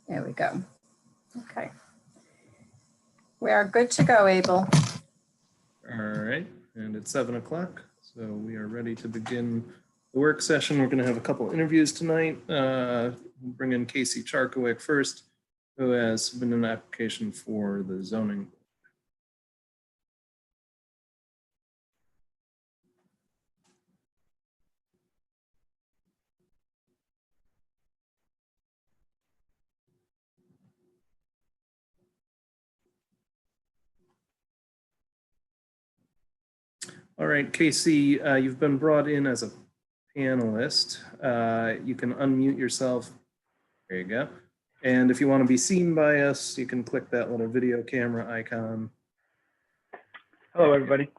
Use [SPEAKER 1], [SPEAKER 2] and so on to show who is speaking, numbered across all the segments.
[SPEAKER 1] There we go. Okay. We are good to go, Abel.
[SPEAKER 2] All right, and it's 7 o'clock, so we are ready to begin the work session. We're going to have a couple interviews tonight. We'll bring in Casey Charkowick first, who has submitted an application for the zoning. All right, Casey, you've been brought in as a panelist. You can unmute yourself. There you go. And if you want to be seen by us, you can click that little video camera icon.
[SPEAKER 3] Hello, everybody.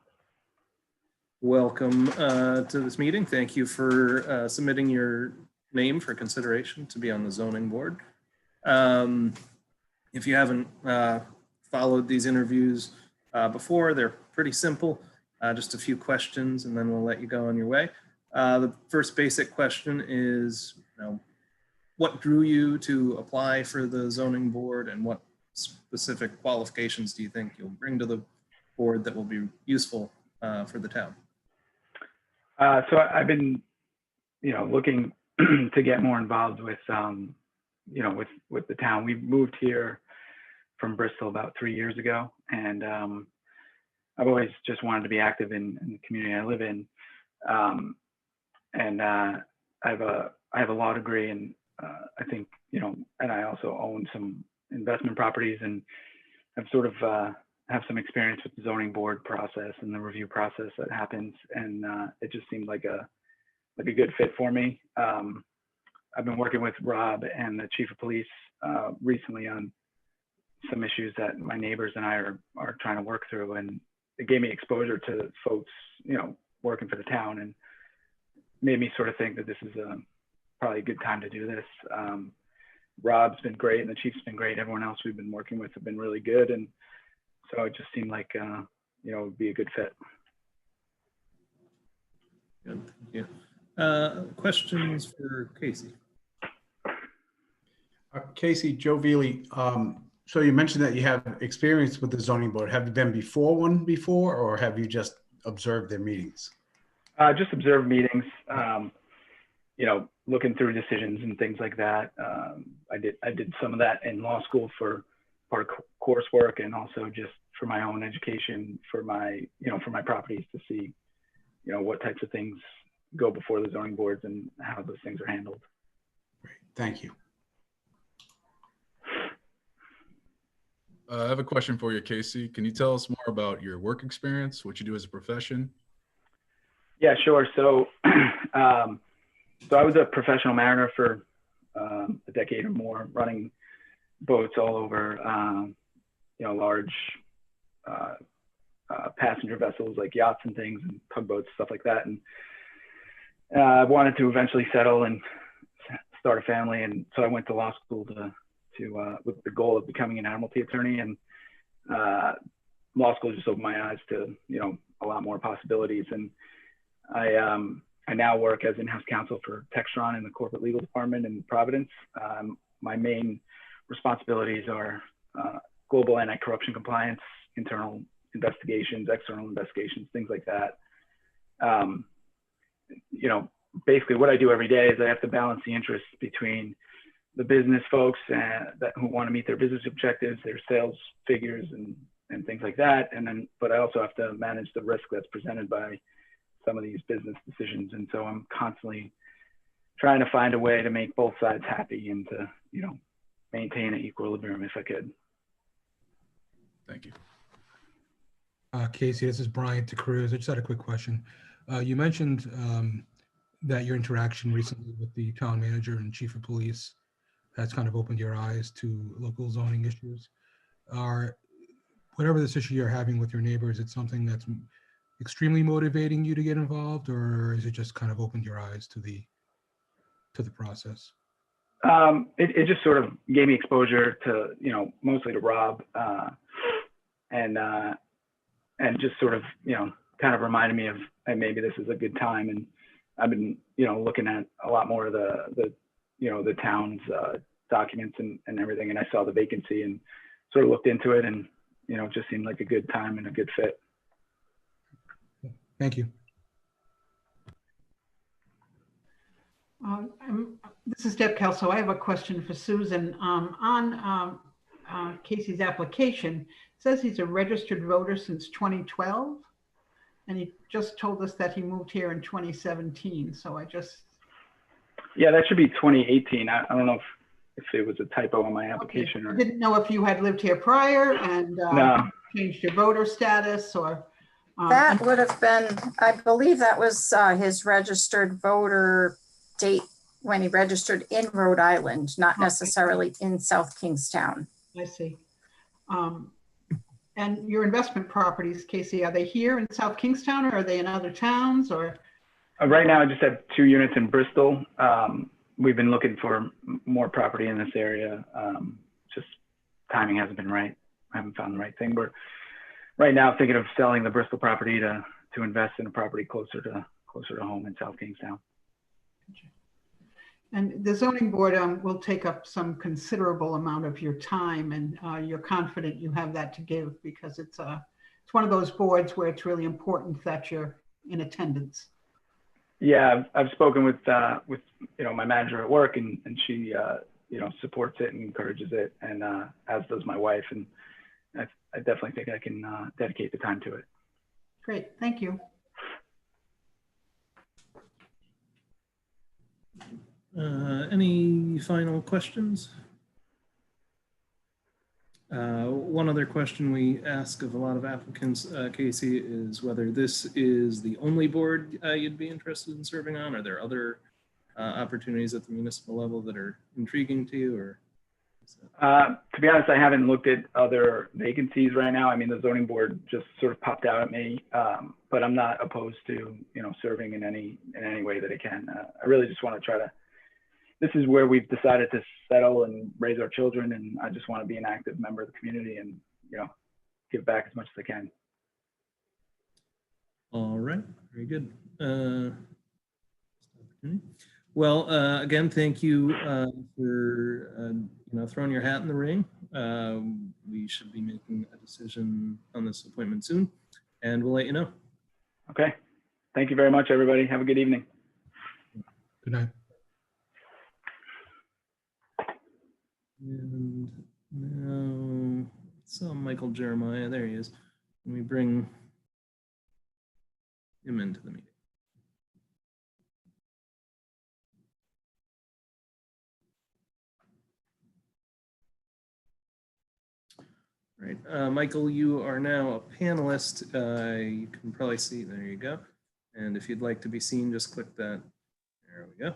[SPEAKER 2] Welcome to this meeting. Thank you for submitting your name for consideration to be on the zoning board. If you haven't followed these interviews before, they're pretty simple. Just a few questions, and then we'll let you go on your way. The first basic question is, what drew you to apply for the zoning board, and what specific qualifications do you think you'll bring to the board that will be useful for the town?
[SPEAKER 3] So I've been, looking to get more involved with, with the town. We moved here from Bristol about 3 years ago, and I've always just wanted to be active in the community I live in. And I have a law degree, and I think, and I also own some investment properties, and I've sort of have some experience with the zoning board process and the review process that happens. And it just seemed like a good fit for me. I've been working with Rob and the chief of police recently on some issues that my neighbors and I are trying to work through, and it gave me exposure to folks, working for the town, and made me sort of think that this is probably a good time to do this. Rob's been great, and the chief's been great. Everyone else we've been working with have been really good, and so it just seemed like it would be a good fit.
[SPEAKER 2] Good, thank you. Questions for Casey?
[SPEAKER 4] Casey, Joe Veely. So you mentioned that you have experience with the zoning board. Have you been before one before, or have you just observed their meetings?
[SPEAKER 3] Just observed meetings, looking through decisions and things like that. I did some of that in law school for part of coursework, and also just for my own education, for my properties, to see, what types of things go before the zoning boards and how those things are handled.
[SPEAKER 4] Great, thank you.
[SPEAKER 5] I have a question for you, Casey. Can you tell us more about your work experience, what you do as a profession?
[SPEAKER 3] Yeah, sure. So, so I was a professional mariner for a decade or more, running boats all over, large passenger vessels like yachts and things, and tugboats, stuff like that. And I wanted to eventually settle and start a family, and so I went to law school with the goal of becoming an admiralty attorney, and law school just opened my eyes to a lot more possibilities. And I now work as in-house counsel for Textron in the corporate legal department in Providence. My main responsibilities are global anti-corruption compliance, internal investigations, external investigations, things like that. Basically what I do every day is I have to balance the interests between the business folks who want to meet their business objectives, their sales figures, and things like that. But I also have to manage the risk that's presented by some of these business decisions. And so I'm constantly trying to find a way to make both sides happy and to, maintain an equilibrium if I could.
[SPEAKER 5] Thank you.
[SPEAKER 6] Casey, this is Brian DeCruz. I just had a quick question. You mentioned that your interaction recently with the town manager and chief of police has kind of opened your eyes to local zoning issues. Whatever this issue you're having with your neighbors, it's something that's extremely motivating you to get involved, or is it just kind of opened your eyes to the process?
[SPEAKER 3] It just sort of gave me exposure to, mostly to Rob, and just sort of, kind of reminded me of, hey, maybe this is a good time. And I've been, looking at a lot more of the town's documents and everything, and I saw the vacancy and sort of looked into it, and it just seemed like a good time and a good fit.
[SPEAKER 6] Thank you.
[SPEAKER 7] This is Deb Kelso. I have a question for Susan. On Casey's application, it says he's a registered voter since 2012, and he just told us that he moved here in 2017. So
[SPEAKER 3] Yeah, that should be 2018. I don't know if it was a typo on my application.
[SPEAKER 7] I
[SPEAKER 3] Or
[SPEAKER 7] didn't know if you had lived here prior and
[SPEAKER 3] No.
[SPEAKER 7] changed your voter status or.
[SPEAKER 1] That would have been, I believe that was his registered voter date when he registered in Rhode Island, not necessarily in South Kingstown.
[SPEAKER 7] I see. And your investment properties, Casey, are they here in South Kingstown or are they in other towns or?
[SPEAKER 3] Right now, I just have 2 units in Bristol. We've been looking for more property in this area. Just timing hasn't been right. I haven't found the right thing. But right now, thinking of selling the Bristol property to invest in a property closer to home in South Kingstown.
[SPEAKER 7] And the zoning board will take up some considerable amount of your time, and you're confident you have that to give because it's one of those boards where it's really important that you're in attendance.
[SPEAKER 3] Yeah, I've spoken with my manager at work, and she supports it and encourages it, and as does my wife, and I definitely think I can dedicate the time to it.
[SPEAKER 7] Great, thank you.
[SPEAKER 2] Any final questions? One other question we ask of a lot of applicants, Casey, is whether this is the only board you'd be interested in serving on. Are there other opportunities at the municipal level that are intriguing to you? Or
[SPEAKER 3] to be honest, I haven't looked at other vacancies right now. I mean, the zoning board just sort of popped out at me, but I'm not opposed to serving in any way that I can. I really just want to try to. This is where we've decided to settle and raise our children, and I just want to be an active member of the community and give back as much as I can.
[SPEAKER 2] All right, very good. Well, again, thank you for throwing your hat in the ring. We should be making a decision on this appointment soon, and we'll let you know.
[SPEAKER 3] Okay. Thank you very much, everybody. Have a good evening.
[SPEAKER 6] Good night.
[SPEAKER 2] And now, so Michael Jeremiah, there he is. Let me bring him into the meeting. Right, Michael, you are now a panelist. You can probably see, there you go. And if you'd like to be seen, just click that. There we go.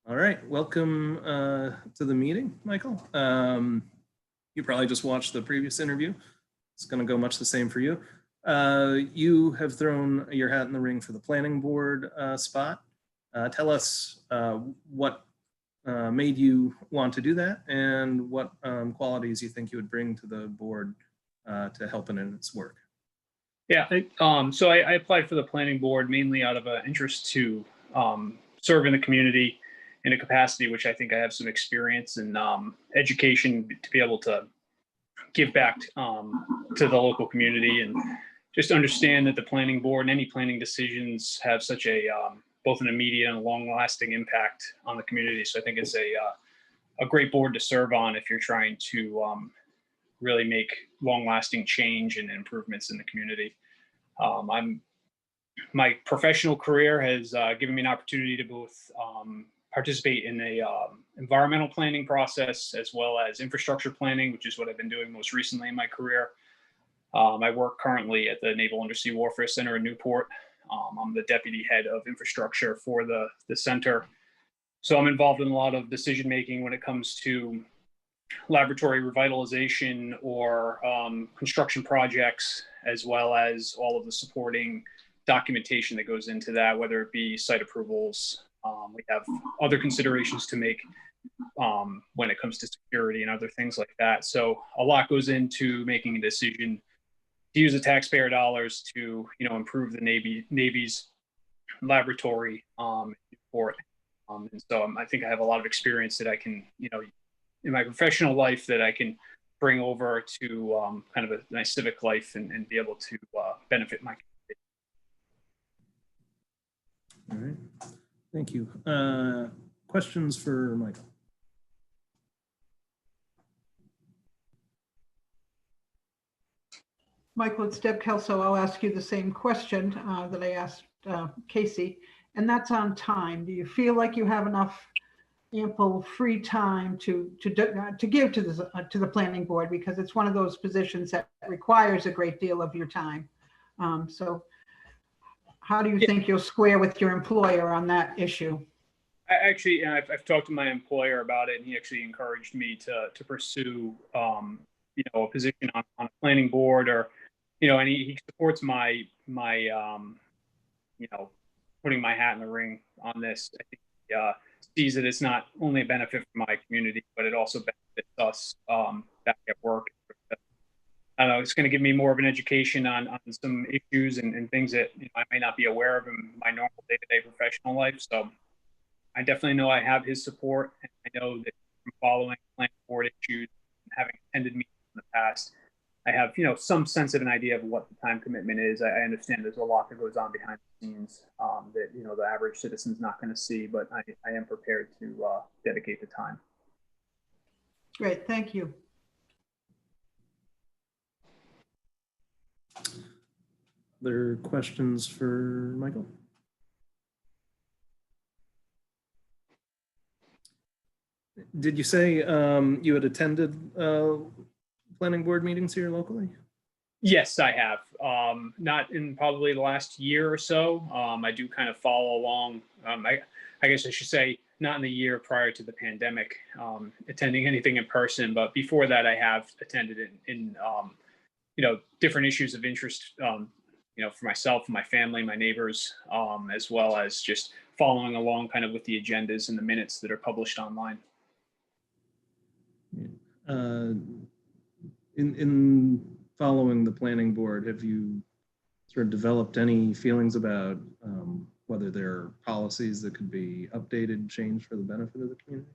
[SPEAKER 2] All right, welcome to the meeting, Michael. You probably just watched the previous interview. It's going to go much the same for you. You have thrown your hat in the ring for the planning board spot. Tell us what made you want to do that and what qualities you think you would bring to the board to help it in its work.
[SPEAKER 8] Yeah, so I applied for the planning board mainly out of an interest to serve in the community in a capacity which I think I have some experience in education to be able to give back to the local community and just understand that the planning board and any planning decisions have such a both an immediate and long-lasting impact on the community. So I think it's a great board to serve on if you're trying to really make long-lasting change and improvements in the community. My professional career has given me an opportunity to both participate in a environmental planning process as well as infrastructure planning, which is what I've been doing most recently in my career. I work currently at the Naval Undersea Warfare Center in Newport. I'm the deputy head of infrastructure for the center. So I'm involved in a lot of decision making when it comes to laboratory revitalization or construction projects, as well as all of the supporting documentation that goes into that, whether it be site approvals. We have other considerations to make when it comes to security and other things like that. So a lot goes into making a decision to use the taxpayer dollars to, improve the Navy's laboratory and so I think I have a lot of experience that I can, in my professional life that I can bring over to kind of a nice civic life and be able to benefit my community.
[SPEAKER 2] All right. Thank you. Questions for Michael?
[SPEAKER 7] Michael, it's Deb Kelso. I'll ask you the same question that I asked Casey, and that's on time. Do you feel like you have enough ample free time to give to the planning board, because it's one of those positions that requires a great deal of your time? So how do you think you'll square with your employer on that issue?
[SPEAKER 8] I've talked to my employer about it, and he actually encouraged me to pursue, a position on a planning board, or, and he supports my putting my hat in the ring on this. I think he sees that it's not only a benefit for my community, but it also benefits us back at work. I don't know, it's going to give me more of an education on some issues and things that I may not be aware of in my normal day-to-day professional life. So I definitely know I have his support, and I know that from following planning board issues and having attended meetings in the past, I have, some sense of an idea of what the time commitment is. I understand there's a lot that goes on behind the scenes that, the average citizen's not going to see, but I am prepared to dedicate the time.
[SPEAKER 7] Great, thank you.
[SPEAKER 2] Other questions for Michael? Did you say you had attended planning board meetings here locally?
[SPEAKER 8] Yes, I have. Not in probably the last year or so. I do kind of follow along. I guess I should say not in the year prior to the pandemic, attending anything in person, but before that I have attended in different issues of interest, for myself, my family, my neighbors, as well as just following along kind of with the agendas and the minutes that are published online.
[SPEAKER 2] In following the planning board, have you sort of developed any feelings about whether there are policies that could be updated, changed for the benefit of the community?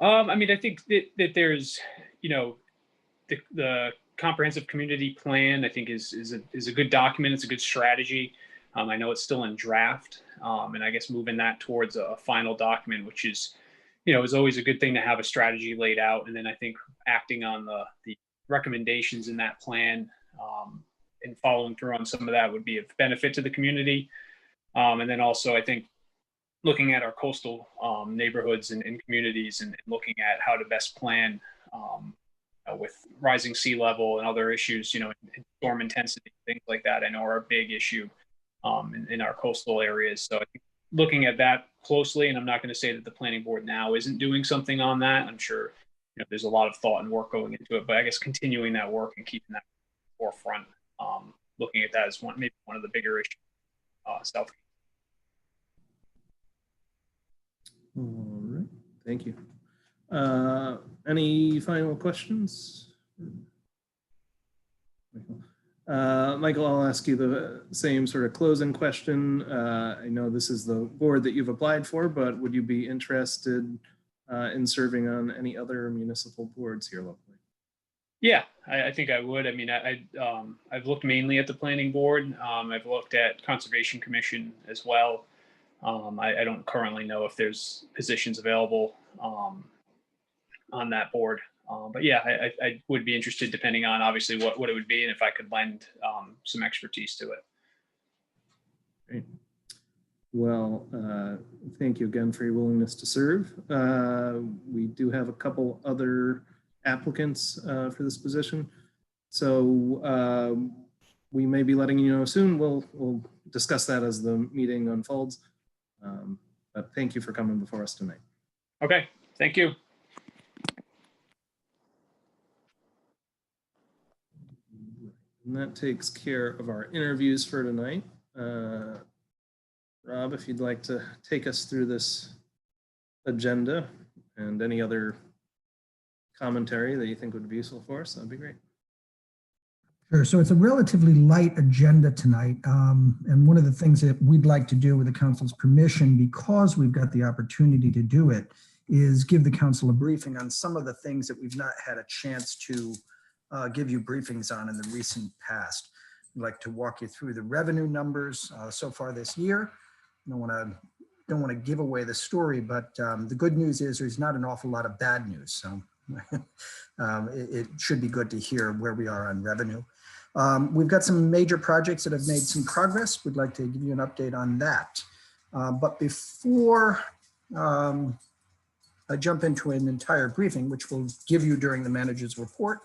[SPEAKER 8] I think that there's, the comprehensive community plan, I think is a good document. It's a good strategy. I know it's still in draft, and I guess moving that towards a final document, which is, is always a good thing to have a strategy laid out. And then I think acting on the recommendations in that plan and following through on some of that would be of benefit to the community. And then also I think looking at our coastal neighborhoods and communities and looking at how to best plan with rising sea level and other issues, in storm intensity, things like that, I know are a big issue in our coastal areas. So I think looking at that closely, and I'm not going to say that the planning board now isn't doing something on that. I'm sure there's a lot of thought and work going into it, but I guess continuing that work and keeping that forefront, looking at that as maybe one of the bigger issues. South.
[SPEAKER 2] All right, thank you. Any final questions? Michael, I'll ask you the same sort of closing question. I know this is the board that you've applied for, but would you be interested in serving on any other municipal boards here locally?
[SPEAKER 8] Yeah, I think I would. I mean, I've looked mainly at the planning board. I've looked at Conservation Commission as well. I don't currently know if there's positions available on that board. But yeah, I would be interested, depending on obviously what it would be and if I could lend some expertise to it.
[SPEAKER 2] Great. Well, thank you again for your willingness to serve. We do have a couple other applicants for this position. So we may be letting you know soon. We'll discuss that as the meeting unfolds. But thank you for coming before us tonight.
[SPEAKER 8] Okay, thank you.
[SPEAKER 2] And that takes care of our interviews for tonight. Rob, if you'd like to take us through this agenda and any other commentary that you think would be useful for us, that'd be great.
[SPEAKER 9] Sure. So it's a relatively light agenda tonight. And one of the things that we'd like to do with the council's permission, because we've got the opportunity to do it, is give the council a briefing on some of the things that we've not had a chance to give you briefings on in the recent past. I'd like to walk you through the revenue numbers so far this year. Don't want to give away the story, but the good news is there's not an awful lot of bad news. So it should be good to hear where we are on revenue. We've got some major projects that have made some progress. We'd like to give you an update on that. But before I jump into an entire briefing, which we'll give you during the manager's report,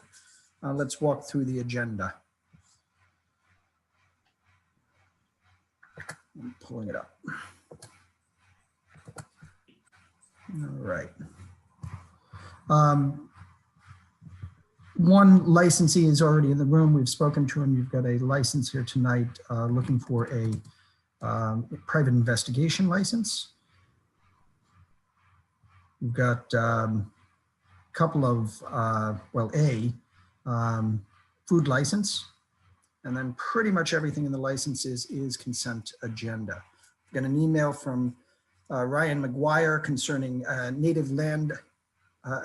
[SPEAKER 9] let's walk through the agenda. I'm pulling it up. All right. One licensee is already in the room. We've spoken to him. You've got a license here tonight looking for a private investigation license. We've got a couple of, food license, and then pretty much everything in the licenses is consent agenda. Got an email from Ryan McGuire concerning native land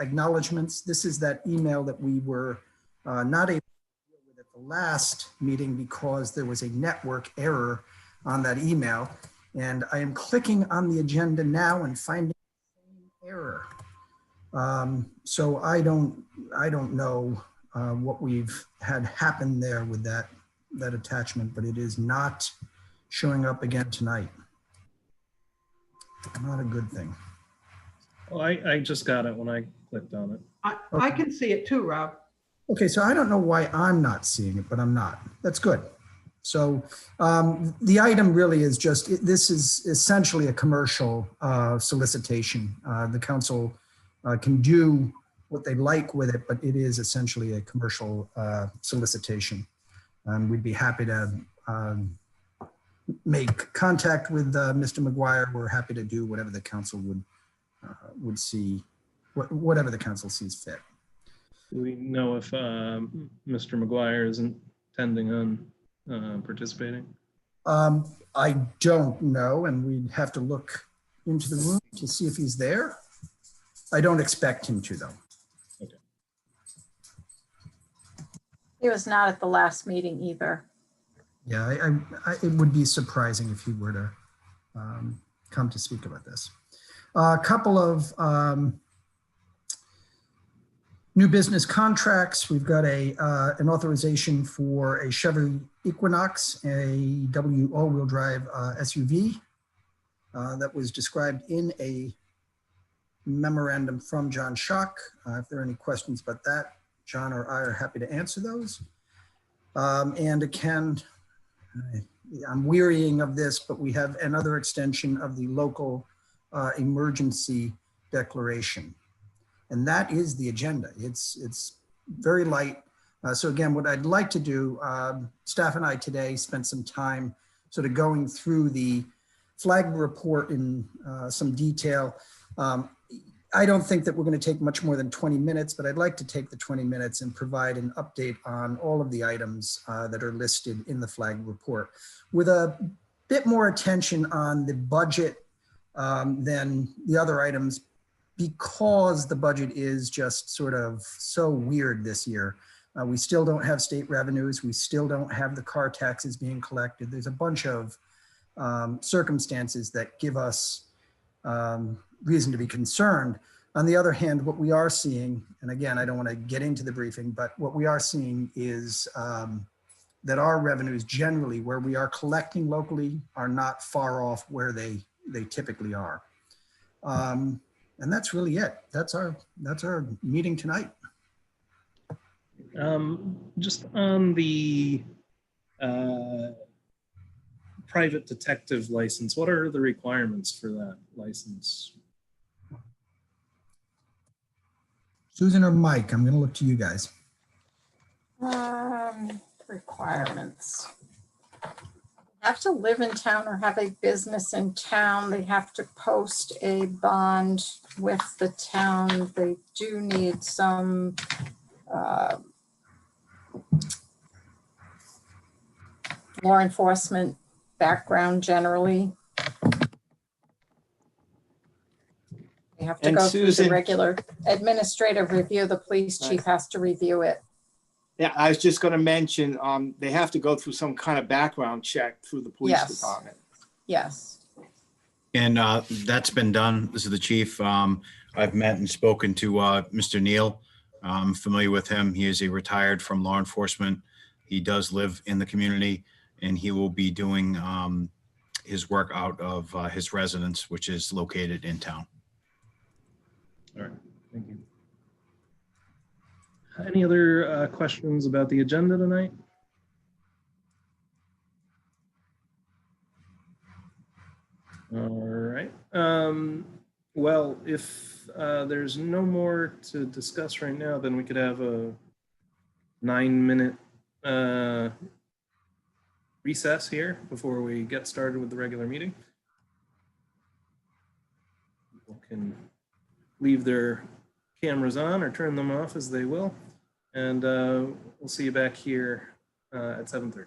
[SPEAKER 9] acknowledgements. This is that email that we were not able to deal with at the last meeting because there was a network error on that email. And I am clicking on the agenda now and finding the same error. So I don't know what we've had happen there with that attachment, but it is not showing up again tonight. Not a good thing.
[SPEAKER 2] Well, I just got it when I clicked on it.
[SPEAKER 7] I can see it too, Rob.
[SPEAKER 9] Okay, so I don't know why I'm not seeing it, but I'm not. That's good. So the item really is just, this is essentially a commercial solicitation. The council can do what they like with it, but it is essentially a commercial solicitation. We'd be happy to make contact with Mr. McGuire. We're happy to do whatever the council would see, whatever the council sees fit.
[SPEAKER 2] Do we know if Mr. McGuire is intending on participating?
[SPEAKER 9] I don't know, and we'd have to look into the room to see if he's there. I don't expect him to, though.
[SPEAKER 2] Okay.
[SPEAKER 1] He was not at the last meeting either.
[SPEAKER 9] Yeah, it would be surprising if he were to come to speak about this. A couple of new business contracts. We've got an authorization for a Chevy Equinox, a all-wheel drive SUV that was described in a memorandum from John Schock. If there are any questions about that, John or I are happy to answer those. And again, I'm wearying of this, but we have another extension of the local emergency declaration. And that is the agenda. It's very light. So again, what I'd like to do, staff and I today spent some time sort of going through the flag report in some detail. I don't think that we're going to take much more than 20 minutes, but I'd like to take the 20 minutes and provide an update on all of the items that are listed in the flag report with a bit more attention on the budget than the other items, because the budget is just sort of so weird this year. We still don't have state revenues. We still don't have the car taxes being collected. There's a bunch of circumstances that give us reason to be concerned. On the other hand, what we are seeing, and again, I don't want to get into the briefing, but what we are seeing is that our revenues generally, where we are collecting locally, are not far off where they typically are. And that's really it. That's our meeting tonight.
[SPEAKER 2] Just on the private detective license, what are the requirements for that license?
[SPEAKER 9] Susan or Mike, I'm going to look to you guys.
[SPEAKER 1] Requirements. They have to live in town or have a business in town. They have to post a bond with the town. They do need some law enforcement background generally. They have to
[SPEAKER 10] And
[SPEAKER 1] go through the
[SPEAKER 10] Susan-
[SPEAKER 1] regular administrative review. The police chief has to review it.
[SPEAKER 10] Yeah, I was just gonna mention, they have to go through some kind of background check through the police
[SPEAKER 1] Yes.
[SPEAKER 10] department.
[SPEAKER 1] Yes.
[SPEAKER 11] And that's been done. This is the chief. I've met and spoken to Mr. Neal. I'm familiar with him. He is a retired from law enforcement. He does live in the community, and he will be doing his work out of his residence, which is located in town.
[SPEAKER 2] All right, thank you. Any other questions about the agenda tonight? All right. Well, if there's no more to discuss right now, then we could have a 9-minute recess here before we get started with the regular meeting. People can leave their cameras on or turn them off as they will. And we'll see you back here at 7:30.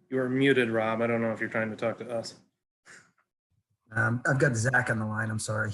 [SPEAKER 2] You are muted, Rob. I don't know if you're trying to talk to us.
[SPEAKER 9] I've got Zach on the line. I'm sorry.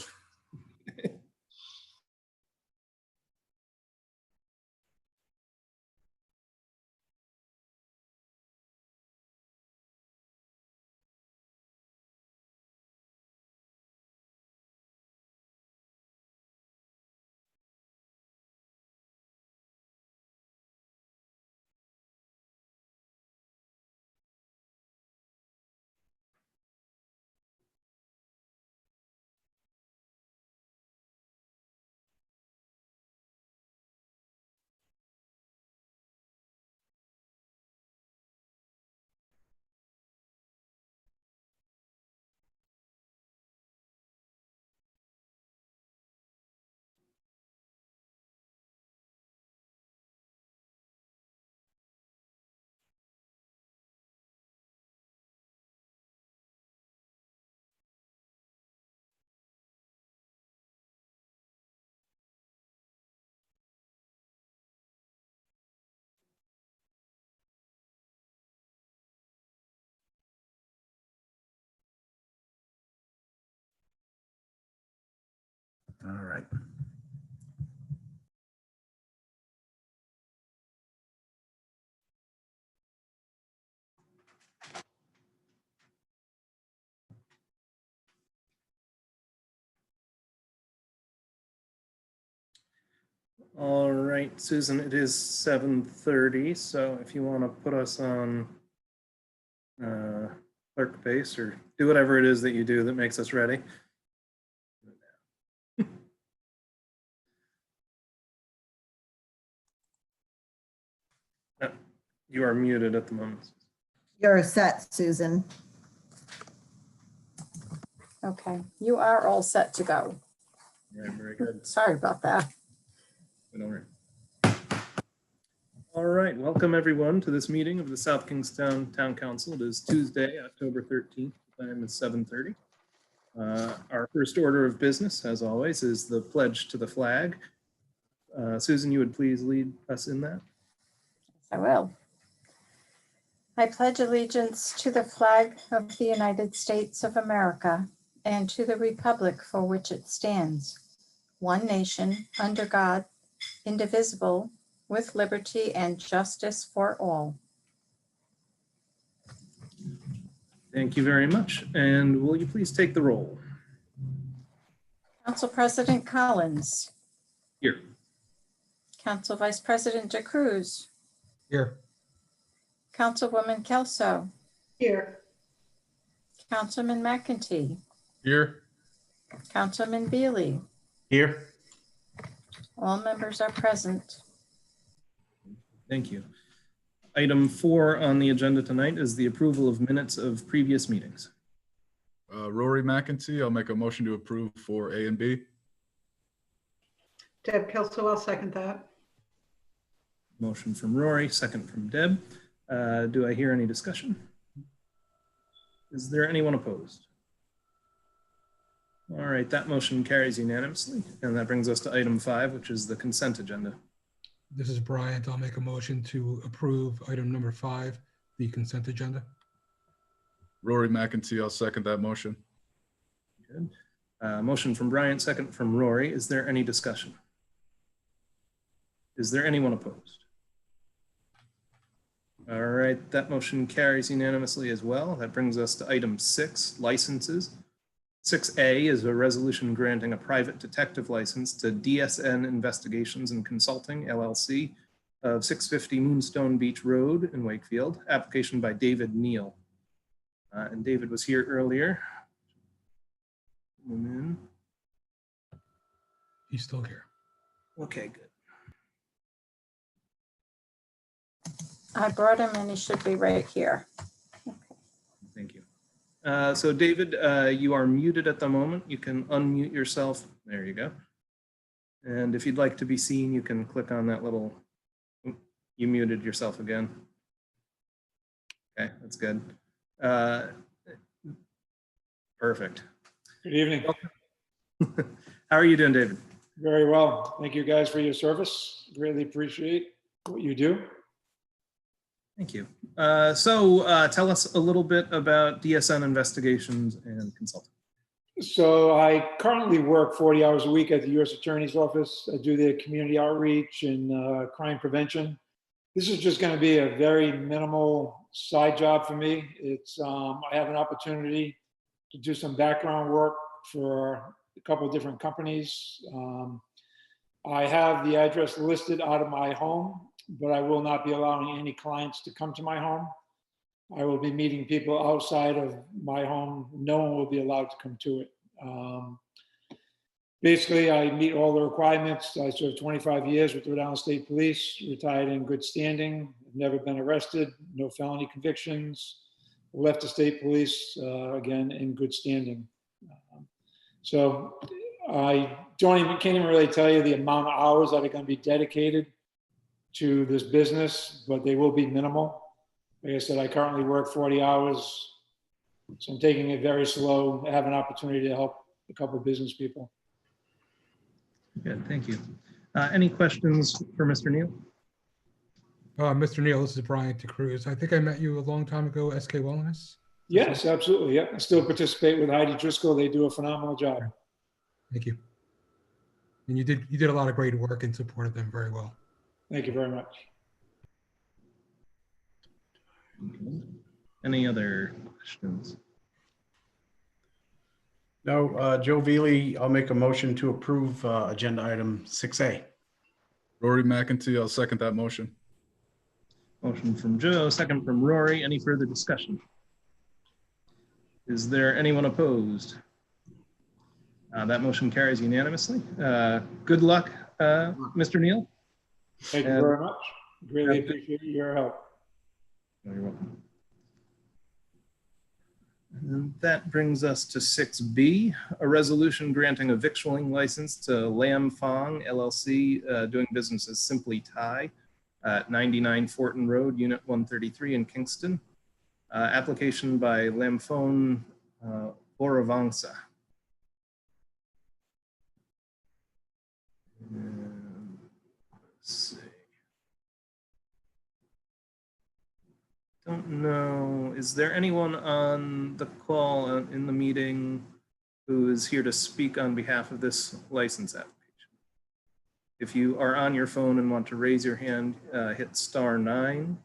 [SPEAKER 9] All right.
[SPEAKER 2] All right, Susan, it is 7:30, so if you want to put us on clerk base or do whatever it is that you do that makes us ready. You are muted at the moment.
[SPEAKER 12] You're set, Susan.
[SPEAKER 1] Okay, you are all set to go.
[SPEAKER 2] All right, very good.
[SPEAKER 1] Sorry about that.
[SPEAKER 2] Don't worry. All right, welcome everyone to this meeting of the South Kingstown Town Council. It is Tuesday, October 13th. The time is 7:30. Our first order of business, as always, is the pledge to the flag. Susan, you would please lead us in that?
[SPEAKER 1] Yes, I will. I pledge allegiance to the flag of the United States of America and to the republic for which it stands, one nation, under God, indivisible, with liberty and justice for all.
[SPEAKER 2] Thank you very much. And will you please take the roll?
[SPEAKER 1] Council President Collins,
[SPEAKER 2] Here.
[SPEAKER 1] Council Vice President DeCruz,
[SPEAKER 6] Here.
[SPEAKER 1] Councilwoman Kelso,
[SPEAKER 7] Here.
[SPEAKER 1] Councilman McEntee,
[SPEAKER 5] Here.
[SPEAKER 1] Councilman Beely.
[SPEAKER 4] Here.
[SPEAKER 1] All members are present.
[SPEAKER 2] Thank you. Item 4 on the agenda tonight is the approval of minutes of previous meetings.
[SPEAKER 5] Rory McEntee, I'll make a motion to approve for A and B.
[SPEAKER 7] Deb Kelso, I'll second that.
[SPEAKER 2] Motion from Rory, second from Deb. Do I hear any discussion? Is there anyone opposed? All right, that motion carries unanimously. And that brings us to item 5, which is the consent agenda.
[SPEAKER 6] This is Bryant. I'll make a motion to approve item number 5, the consent agenda.
[SPEAKER 5] Rory McEntee, I'll second that motion.
[SPEAKER 2] Good. Motion from Bryant, second from Rory. Is there any discussion? Is there anyone opposed? All right, that motion carries unanimously as well. That brings us to item 6, licenses. 6A is a resolution granting a private detective license to DSN Investigations and Consulting, LLC, of 650 Moonstone Beach Road in Wakefield, application by David Neal. And David was here earlier.
[SPEAKER 6] He's still here.
[SPEAKER 2] Okay, good.
[SPEAKER 1] I brought him and he should be right here.
[SPEAKER 2] Thank you. So David, you are muted at the moment. You can unmute yourself. There you go. And if you'd like to be seen, you can click on that little, you muted yourself again. Okay, that's good. Perfect.
[SPEAKER 13] Good evening.
[SPEAKER 2] How are you doing, David?
[SPEAKER 13] Very well. Thank you guys for your service. Greatly appreciate what you do.
[SPEAKER 2] Thank you. Tell us a little bit about DSN Investigations and Consulting.
[SPEAKER 13] So I currently work 40 hours a week at the U.S. Attorney's Office. I do the community outreach and crime prevention. This is just going to be a very minimal side job for me. It's I have an opportunity to do some background work for a couple of different companies. I have the address listed out of my home, but I will not be allowing any clients to come to my home. I will be meeting people outside of my home. No one will be allowed to come to it. Basically, I meet all the requirements. I served 25 years with the Rhode Island State Police, retired in good standing, never been arrested, no felony convictions, left the state police, again, in good standing. So I can't even really tell you the amount of hours that are going to be dedicated to this business, but they will be minimal. Like I said, I currently work 40 hours, so I'm taking it very slow. I have an opportunity to help a couple of business people.
[SPEAKER 2] Good, thank you. Any questions for Mr. Neal?
[SPEAKER 6] Mr. Neal, this is Brian DeCruz. I think I met you a long time ago, SK Wellness.
[SPEAKER 13] Yes, absolutely. Yeah, I still participate with Heidi Driscoll. They do a phenomenal job.
[SPEAKER 6] Thank you. And you did a lot of great work and supported them very well.
[SPEAKER 13] Thank you very much.
[SPEAKER 2] Any other questions?
[SPEAKER 4] No, Joe Veely, I'll make a motion to approve agenda item 6A.
[SPEAKER 5] Rory McEntee, I'll second that motion.
[SPEAKER 2] Motion from Joe, second from Rory. Any further discussion? Is there anyone opposed? That motion carries unanimously. Good luck, Mr. Neal.
[SPEAKER 13] Thank you very much. Really appreciate your help.
[SPEAKER 2] You're welcome. And that brings us to 6B, a resolution granting a victualling license to Lam Fong LLC, doing business as Simply Thai at 99 Fortin Road, Unit 133 in Kingston. Application by Lam Fong Boravangsa. Let's see. Don't know. Is there anyone on the call in the meeting who is here to speak on behalf of this license application? If you are on your phone and want to raise your hand, hit *9.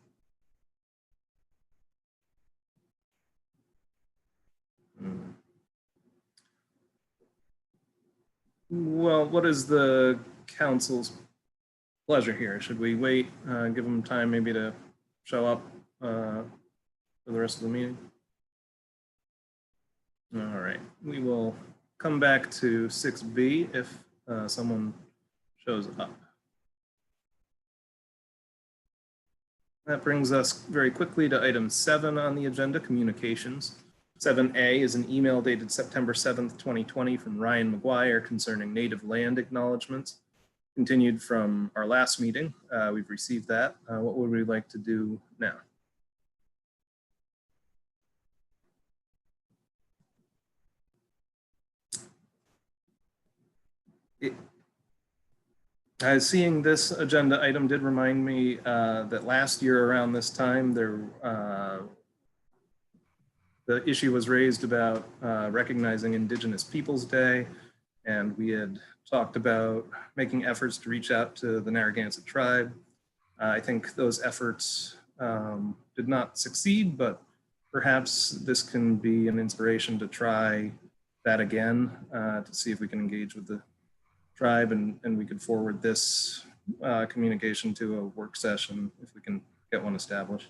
[SPEAKER 2] Well, what is the council's pleasure here? Should we wait, give them time maybe to show up for the rest of the meeting? All right, we will come back to 6B if someone shows up. That brings us very quickly to item 7 on the agenda, communications. 7A is an email dated September 7th, 2020 from Ryan McGuire concerning native land acknowledgements. Continued from our last meeting. We've received that. What would we like to do now? Seeing this agenda item did remind me that last year around this time, the issue was raised about recognizing Indigenous Peoples Day, and we had talked about making efforts to reach out to the Narragansett tribe. I think those efforts did not succeed, but perhaps this can be an inspiration to try that again, to see if we can engage with the tribe, and we could forward this communication to a work session if we can get one established.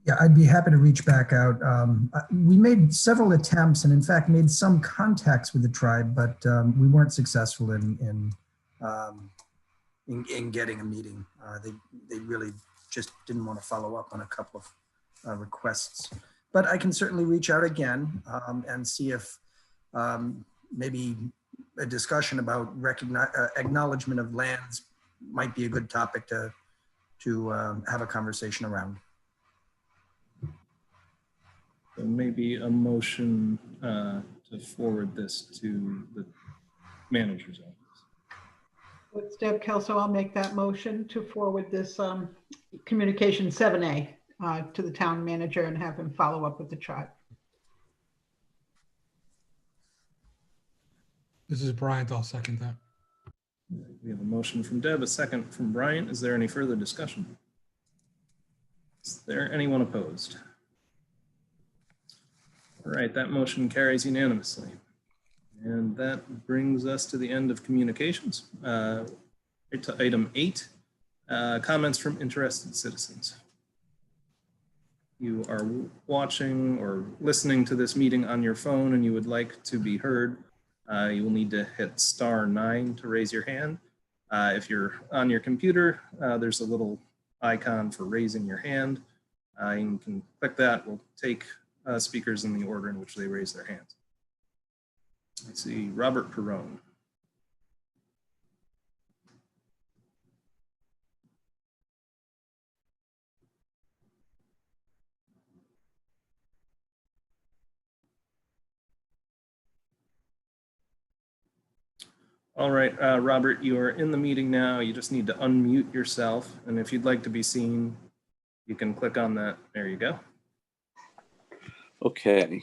[SPEAKER 9] Yeah, I'd be happy to reach back out. We made several attempts and in fact made some contacts with the tribe, but we weren't successful in getting a meeting. They really just didn't want to follow up on a couple of requests. But I can certainly reach out again and see if maybe a discussion about acknowledgement of lands might be a good topic to have a conversation around.
[SPEAKER 2] So maybe a motion to forward this to the manager's office.
[SPEAKER 7] It's Deb Kelso. I'll make that motion to forward this communication 7A to the town manager and have him follow up with the tribe.
[SPEAKER 6] This is Bryant. I'll second that.
[SPEAKER 2] We have a motion from Deb, a second from Bryant. Is there any further discussion? Is there anyone opposed? All right, that motion carries unanimously. And that brings us to the end of communications. To item 8, comments from interested citizens. You are watching or listening to this meeting on your phone and you would like to be heard, you will need to hit *9 to raise your hand. If you're on your computer, there's a little icon for raising your hand. You can click that. We'll take speakers in the order in which they raise their hands. I see Robert Perrone. All right, Robert, you are in the meeting now. You just need to unmute yourself. And if you'd like to be seen, you can click on that. There you go.
[SPEAKER 14] Okay.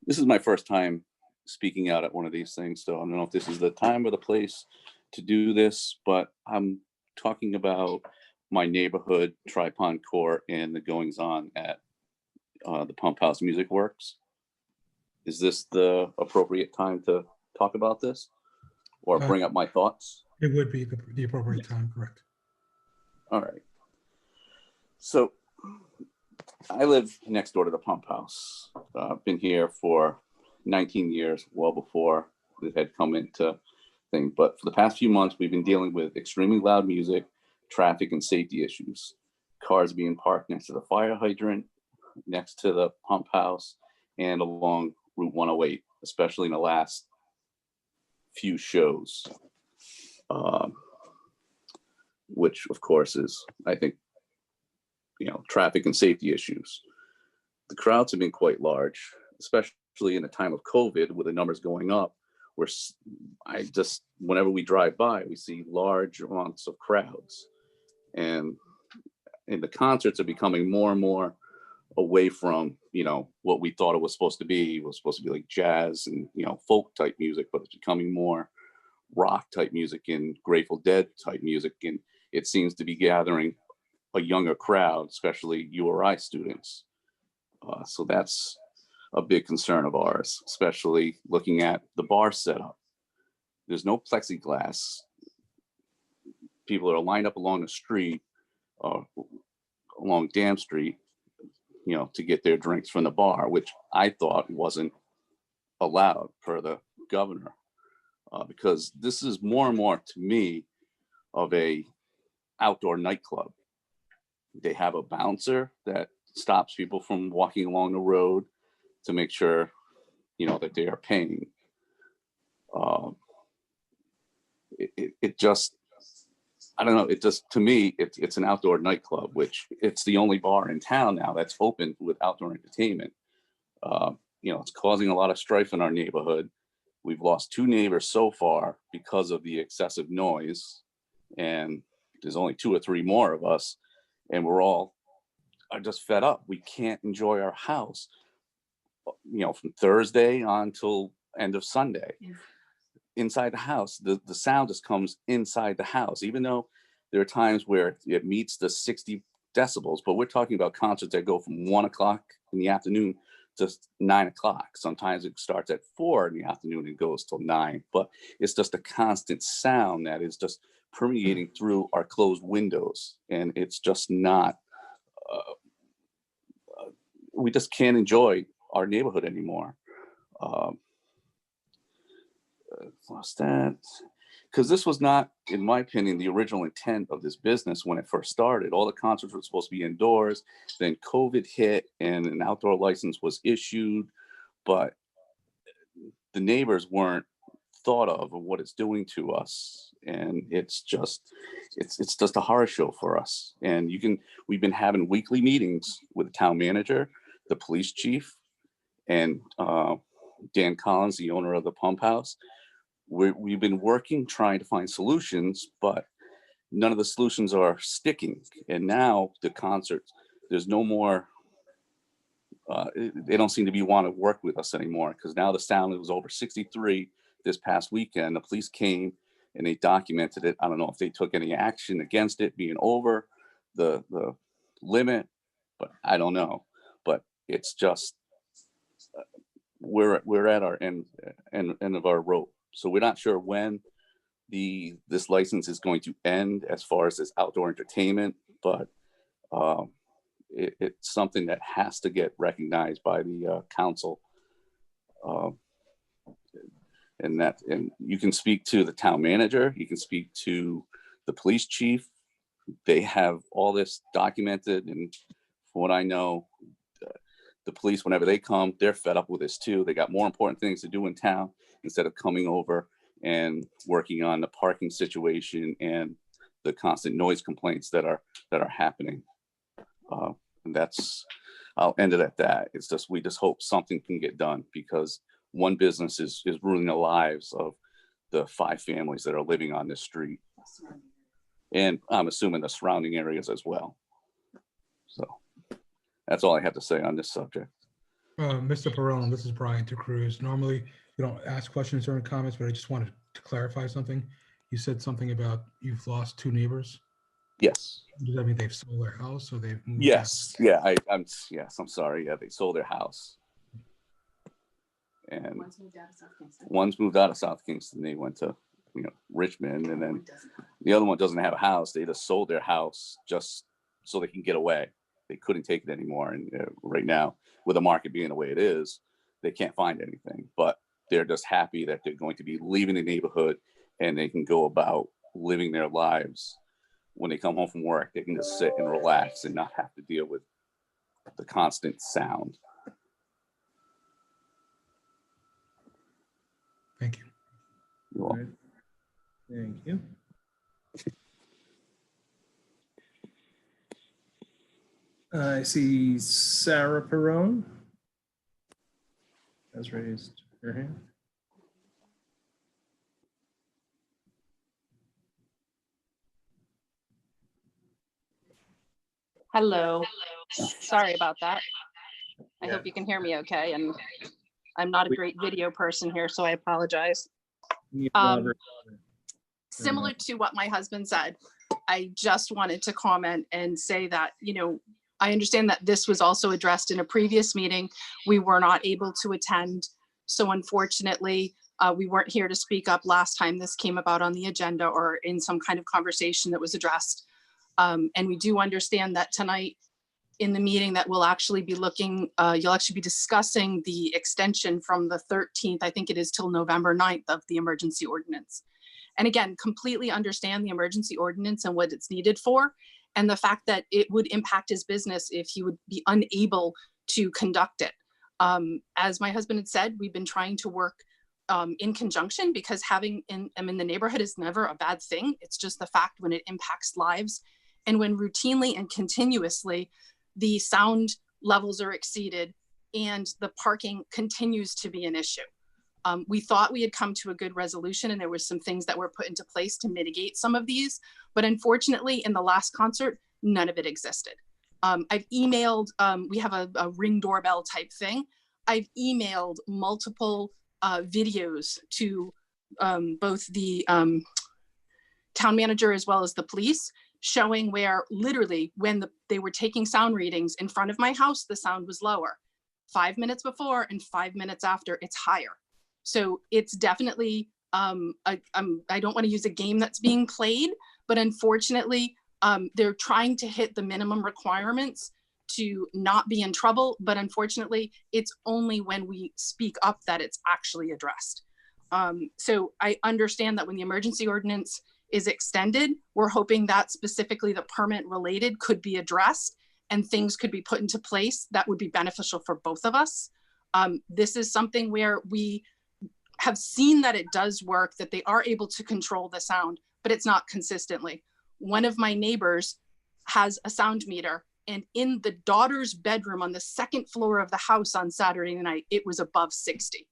[SPEAKER 14] This is my first time speaking out at one of these things, so I don't know if this is the time or the place to do this, but I'm talking about my neighborhood, Tri-Pond Court, and the goings on at the Pump House Music Works. Is this the appropriate time to talk about this or bring up my thoughts?
[SPEAKER 6] It would be the appropriate time, correct?
[SPEAKER 14] All right. So I live next door to the Pump House. I've been here for 19 years, well before it had come into thing. But for the past few months, we've been dealing with extremely loud music, traffic, and safety issues. Cars being parked next to the fire hydrant, next to the Pump House, and along Route 108, especially in the last few shows, which of course is, I think, traffic and safety issues. The crowds have been quite large, especially in a time of COVID with the numbers going up, where whenever we drive by, we see large amounts of crowds. And the concerts are becoming more and more away from, what we thought it was supposed to be. It was supposed to be like jazz and, folk type music, but it's becoming more rock type music and Grateful Dead type music. And it seems to be gathering a younger crowd, especially URI students. So that's a big concern of ours, especially looking at the bar setup. There's no plexiglass. People are lined up along the street, along Dam Street, to get their drinks from the bar, which I thought wasn't allowed per the governor, because this is more and more to me of a outdoor nightclub. They have a bouncer that stops people from walking along the road to make sure, that they are paying. It just, I don't know. It just, to me, it's an outdoor nightclub, which it's the only bar in town now that's open with outdoor entertainment. It's causing a lot of strife in our neighborhood. We've lost 2 neighbors so far because of the excessive noise, and there's only 2 or 3 more of us, and we're all are just fed up. We can't enjoy our house, from Thursday on till end of Sunday. Yeah. Inside the house, the sound just comes inside the house, even though there are times where it meets the 60 decibels, but we're talking about concerts that go from 1 o'clock in the afternoon to 9 o'clock. Sometimes it starts at 4 in the afternoon and goes till 9, but it's just a constant sound that is just permeating through our closed windows. And it's just not, we just can't enjoy our neighborhood anymore. Lost that, because this was not, in my opinion, the original intent of this business when it first started. All the concerts were supposed to be indoors. Then COVID hit and an outdoor license was issued, but the neighbors weren't thought of what it's doing to us. And it's just a horror show for us. And we've been having weekly meetings with the town manager, the police chief, and Dan Collins, the owner of the Pump House. We've been working, trying to find solutions, but none of the solutions are sticking. And now the concerts, there's no more, they don't seem to want to work with us anymore, because now the sound was over 63 this past weekend. The police came and they documented it. I don't know if they took any action against it being over the limit, but I don't know. But it's just, we're at our end of our rope. So we're not sure when this license is going to end as far as this outdoor entertainment, but it's something that has to get recognized by the council. And you can speak to the town manager, you can speak to the police chief. They have all this documented, and from what I know, the police, whenever they come, they're fed up with this too. They got more important things to do in town instead of coming over and working on the parking situation and the constant noise complaints that are happening. And I'll end it at that. It's just, we just hope something can get done, because one business is ruining the lives of the 5 families that are living on this street. And I'm assuming the surrounding areas as well. So that's all I have to say on this subject.
[SPEAKER 6] Mr. Perone, this is Brian DeCruz. Normally, you don't ask questions during comments, but I just wanted to clarify something. You said something about you've lost 2 neighbors.
[SPEAKER 14] Yes.
[SPEAKER 6] Does that mean they've sold their house or they've moved?
[SPEAKER 14] Yes. Yeah. I'm sorry. Yeah, they sold their house. And one's moved out of South Kingston. They went to, Richmond, and then the other one doesn't have a house. They just sold their house just so they can get away. They couldn't take it anymore. And right now, with the market being the way it is, they can't find anything, but they're just happy that they're going to be leaving the neighborhood and they can go about living their lives. When they come home from work, they can just sit and relax and not have to deal with the constant sound.
[SPEAKER 6] Thank you.
[SPEAKER 14] You're welcome.
[SPEAKER 2] Thank you. I see Sarah Perone has raised her hand.
[SPEAKER 15] Hello. Sorry about that. I hope you can hear me okay. And I'm not a great video person here, so I apologize. Similar to what my husband said, I just wanted to comment and say that, I understand that this was also addressed in a previous meeting. We were not able to attend. So unfortunately, we weren't here to speak up last time this came about on the agenda or in some kind of conversation that was addressed. And we do understand that tonight in the meeting that we'll actually be looking, you'll actually be discussing the extension from the 13th, I think it is, till November 9th of the emergency ordinance. And again, completely understand the emergency ordinance and what it's needed for, and the fact that it would impact his business if he would be unable to conduct it. As my husband had said, we've been trying to work in conjunction, because having them in the neighborhood is never a bad thing. It's just the fact when it impacts lives and when routinely and continuously the sound levels are exceeded and the parking continues to be an issue. We thought we had come to a good resolution, and there were some things that were put into place to mitigate some of these, but unfortunately in the last concert, none of it existed. I've emailed, we have a Ring doorbell type thing. I've emailed multiple videos to both the town manager as well as the police, showing where literally when they were taking sound readings in front of my house, the sound was lower. 5 minutes before and 5 minutes after, it's higher. So it's definitely, I don't want to use a game that's being played, but unfortunately, they're trying to hit the minimum requirements to not be in trouble. But unfortunately, it's only when we speak up that it's actually addressed. So I understand that when the emergency ordinance is extended, we're hoping that specifically the permit related could be addressed and things could be put into place that would be beneficial for both of us. This is something where we have seen that it does work, that they are able to control the sound, but it's not consistently. One of my neighbors has a sound meter, and in the daughter's bedroom on the 2nd floor of the house on Saturday night, it was above 60.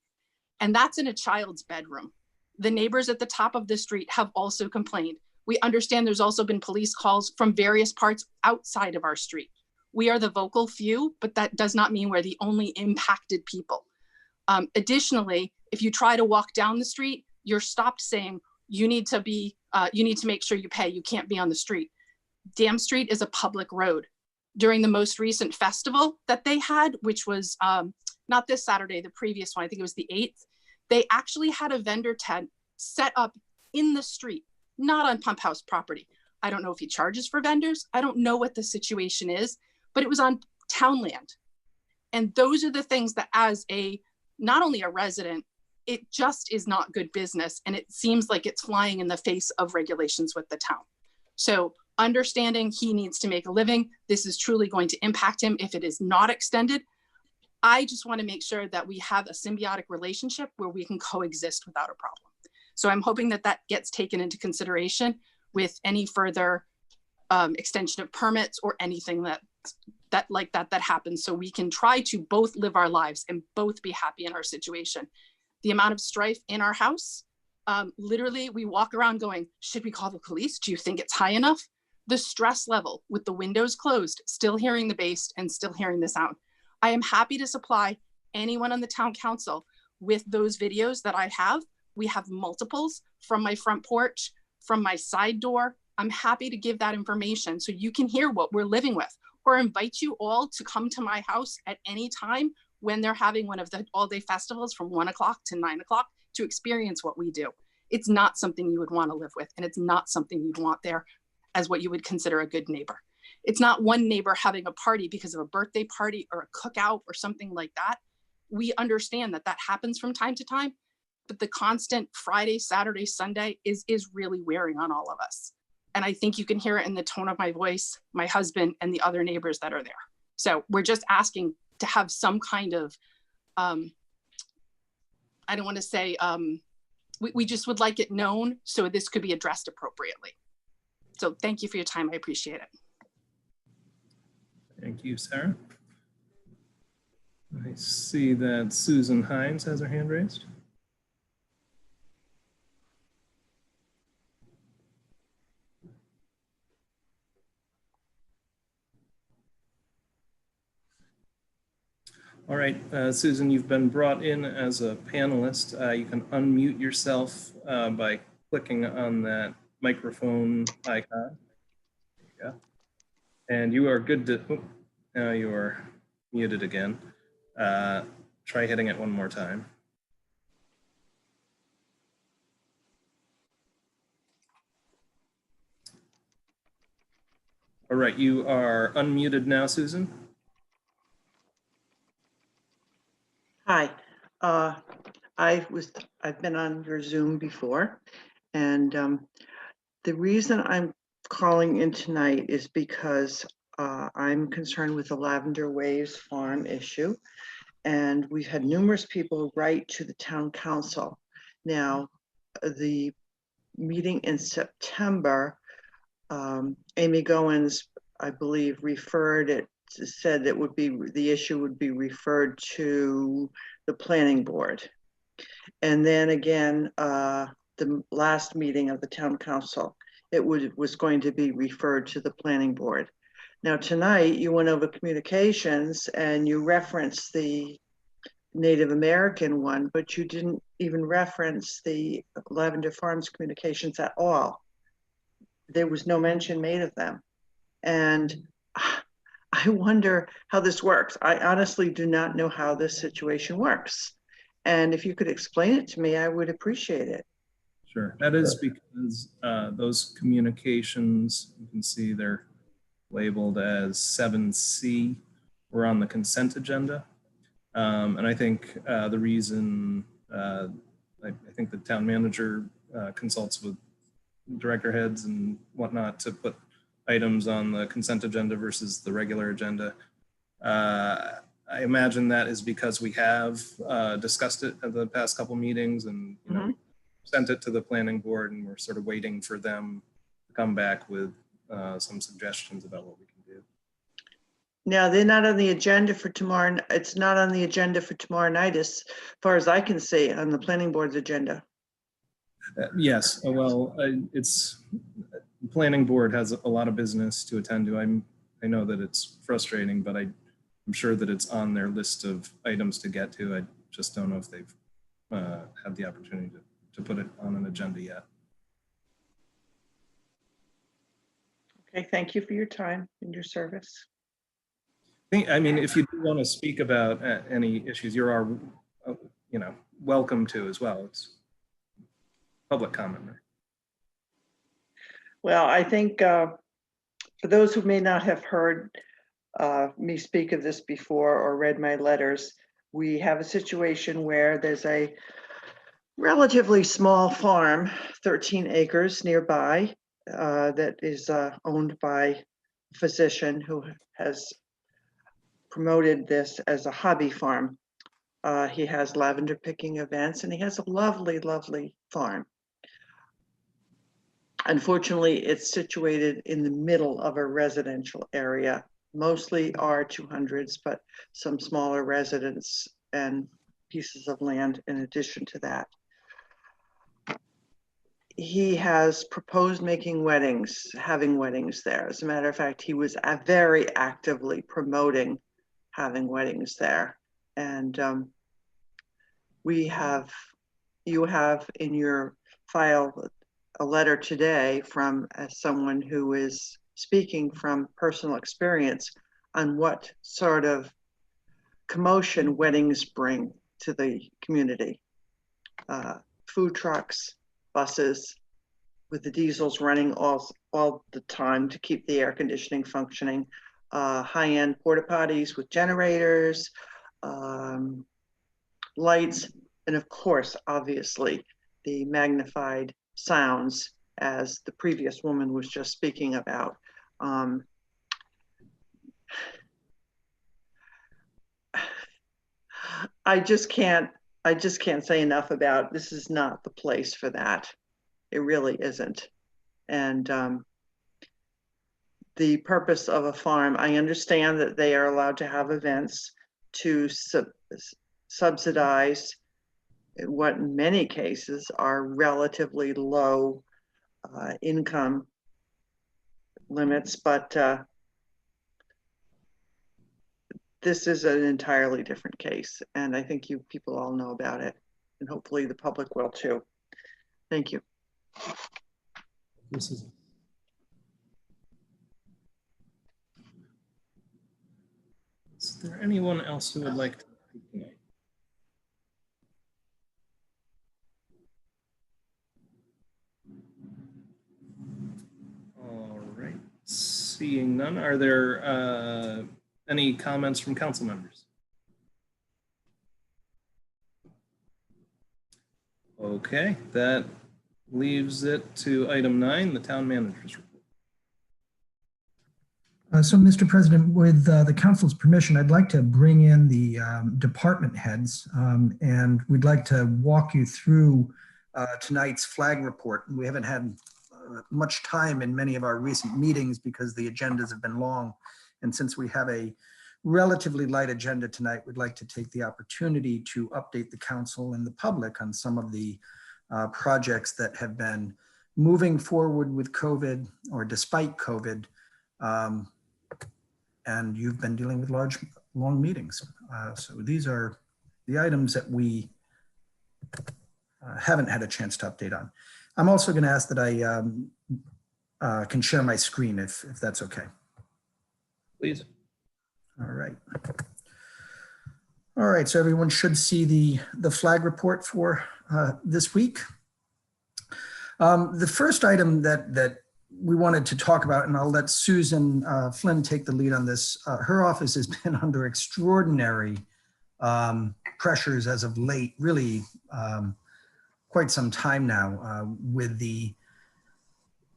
[SPEAKER 15] And that's in a child's bedroom. The neighbors at the top of the street have also complained. We understand there's also been police calls from various parts outside of our street. We are the vocal few, but that does not mean we're the only impacted people. Additionally, if you try to walk down the street, you're stopped saying, you need to make sure you pay, you can't be on the street. Dam Street is a public road. During the most recent festival that they had, which was not this Saturday, the previous one, I think it was the 8th, they actually had a vendor tent set up in the street, not on Pump House property. I don't know if he charges for vendors. I don't know what the situation is, but it was on town land. And those are the things that as not only a resident, it just is not good business. And it seems like it's flying in the face of regulations with the town. So understanding he needs to make a living, this is truly going to impact him if it is not extended. I just want to make sure that we have a symbiotic relationship where we can coexist without a problem. So I'm hoping that that gets taken into consideration with any further extension of permits or anything that happens, so we can try to both live our lives and both be happy in our situation. The amount of strife in our house, literally we walk around going, should we call the police? Do you think it's high enough? The stress level with the windows closed, still hearing the bass and still hearing the sound. I am happy to supply anyone on the town council with those videos that I have. We have multiples from my front porch, from my side door. I'm happy to give that information so you can hear what we're living with, or invite you all to come to my house at any time when they're having one of the all-day festivals from 1 o'clock to 9 o'clock to experience what we do. It's not something you would want to live with, and it's not something you'd want there as what you would consider a good neighbor. It's not one neighbor having a party because of a birthday party or a cookout or something like that. We understand that that happens from time to time, but the constant Friday, Saturday, Sunday is really wearing on all of us. And I think you can hear it in the tone of my voice, my husband, and the other neighbors that are there. So we're just asking to have some kind of, I don't want to say, we just would like it known so this could be addressed appropriately. So thank you for your time. I appreciate it.
[SPEAKER 2] Thank you, Sarah. I see that Susan Hines has her hand raised. All right, Susan, you've been brought in as a panelist. You can unmute yourself by clicking on that microphone icon. There you go. And you are good to, now you are muted again. Try hitting it one more time. All right, you are unmuted now, Susan.
[SPEAKER 16] Hi, I've been on your Zoom before, and the reason I'm calling in tonight is because I'm concerned with the Lavender Waves Farm issue, and we've had numerous people write to the town council. Now, the meeting in September, Amy Goins, I believe, said that the issue would be referred to the planning board. And then again, the last meeting of the town council, it was going to be referred to the planning board. Now tonight you went over communications and you referenced the Native American one, but you didn't even reference the Lavender Farms communications at all. There was no mention made of them. And I wonder how this works. I honestly do not know how this situation works. And if you could explain it to me, I would appreciate it.
[SPEAKER 2] Sure, that is because those communications, you can see they're labeled as 7C, were on the consent agenda. And I think the reason, I think the town manager consults with director heads and whatnot to put items on the consent agenda versus the regular agenda. I imagine that is because we have discussed it at the past couple meetings, and you know, we sent it to the planning board, and we're sort of waiting for them to come back with some suggestions about what we can do.
[SPEAKER 16] Now, they're not on the agenda for tomorrow. It's not on the agenda for tomorrow night, as far as I can see, on the planning board's agenda.
[SPEAKER 2] Yes, well, it's, the planning board has a lot of business to attend to. I know that it's frustrating, but I'm sure that it's on their list of items to get to. I just don't know if they've had the opportunity to put it on an agenda yet.
[SPEAKER 16] Okay, thank you for your time and your service.
[SPEAKER 2] I mean, if you do want to speak about any issues, you are, welcome to as well. It's public comment.
[SPEAKER 16] Well, I think for those who may not have heard me speak of this before or read my letters, we have a situation where there's a relatively small farm, 13 acres nearby, that is owned by a physician who has promoted this as a hobby farm. He has lavender picking events and he has a lovely, lovely farm. Unfortunately, it's situated in the middle of a residential area, mostly R200s, but some smaller residents and pieces of land in addition to that. He has proposed making weddings, having weddings there. As a matter of fact, he was very actively promoting having weddings there. And you have in your file a letter today from someone who is speaking from personal experience on what sort of commotion weddings bring to the community. Food trucks, buses with the diesels running all the time to keep the air conditioning functioning, high-end porta potties with generators, lights, and of course, obviously, the magnified sounds as the previous woman was just speaking about. I just can't say enough about, this is not the place for that. It really isn't. And the purpose of a farm, I understand that they are allowed to have events to subsidize what in many cases are relatively low income limits, but this is an entirely different case. And I think you people all know about it, and hopefully the public will too. Thank you.
[SPEAKER 2] Is there anyone else who would like to speak tonight? All right, seeing none, are there any comments from council members? Okay, that leaves it to item 9, the town manager's report.
[SPEAKER 9] So, Mr. President, with the council's permission, I'd like to bring in the department heads, and we'd like to walk you through tonight's flag report. We haven't had much time in many of our recent meetings because the agendas have been long. And since we have a relatively light agenda tonight, we'd like to take the opportunity to update the council and the public on some of the projects that have been moving forward with COVID or despite COVID. And you've been dealing with long meetings. So these are the items that we haven't had a chance to update on. I'm also going to ask that I can share my screen if that's okay.
[SPEAKER 2] Please.
[SPEAKER 9] All right. All right, so everyone should see the flag report for this week. The first item that we wanted to talk about, and I'll let Susan Flynn take the lead on this. Her office has been under extraordinary pressures as of late, really quite some time now, with the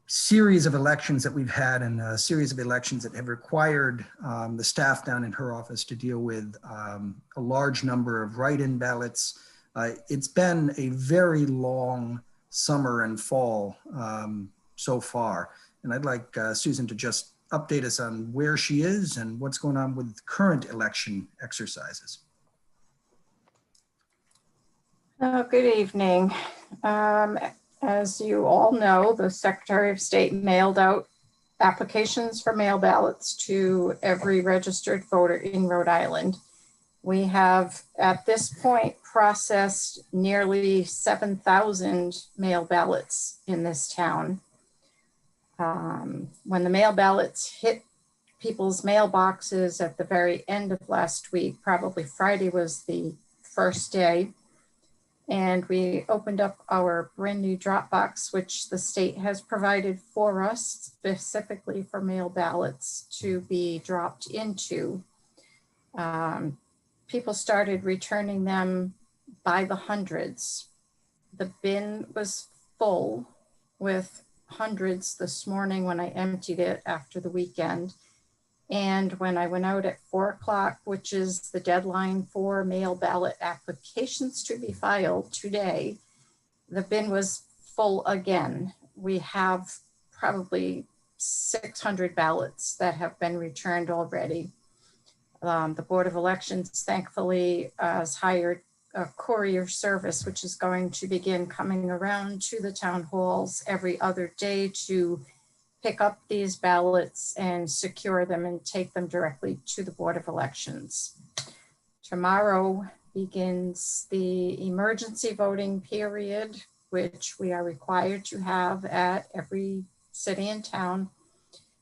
[SPEAKER 9] series of elections that we've had and a series of elections that have required the staff down in her office to deal with a large number of write-in ballots. It's been a very long summer and fall so far. And I'd like Susan to just update us on where she is and what's going on with current election exercises.
[SPEAKER 1] Oh, good evening. As you all know, the Secretary of State mailed out applications for mail ballots to every registered voter in Rhode Island. We have, at this point, processed nearly 7,000 mail ballots in this town. When the mail ballots hit people's mailboxes at the very end of last week, probably Friday was the first day, and we opened up our brand new drop box, which the state has provided for us specifically for mail ballots to be dropped into. People started returning them by the hundreds. The bin was full with hundreds this morning when I emptied it after the weekend. And when I went out at 4 o'clock, which is the deadline for mail ballot applications to be filed today, the bin was full again. We have probably 600 ballots that have been returned already. The Board of Elections, thankfully, has hired a courier service, which is going to begin coming around to the town halls every other day to pick up these ballots and secure them and take them directly to the Board of Elections. Tomorrow begins the emergency voting period, which we are required to have at every city and town.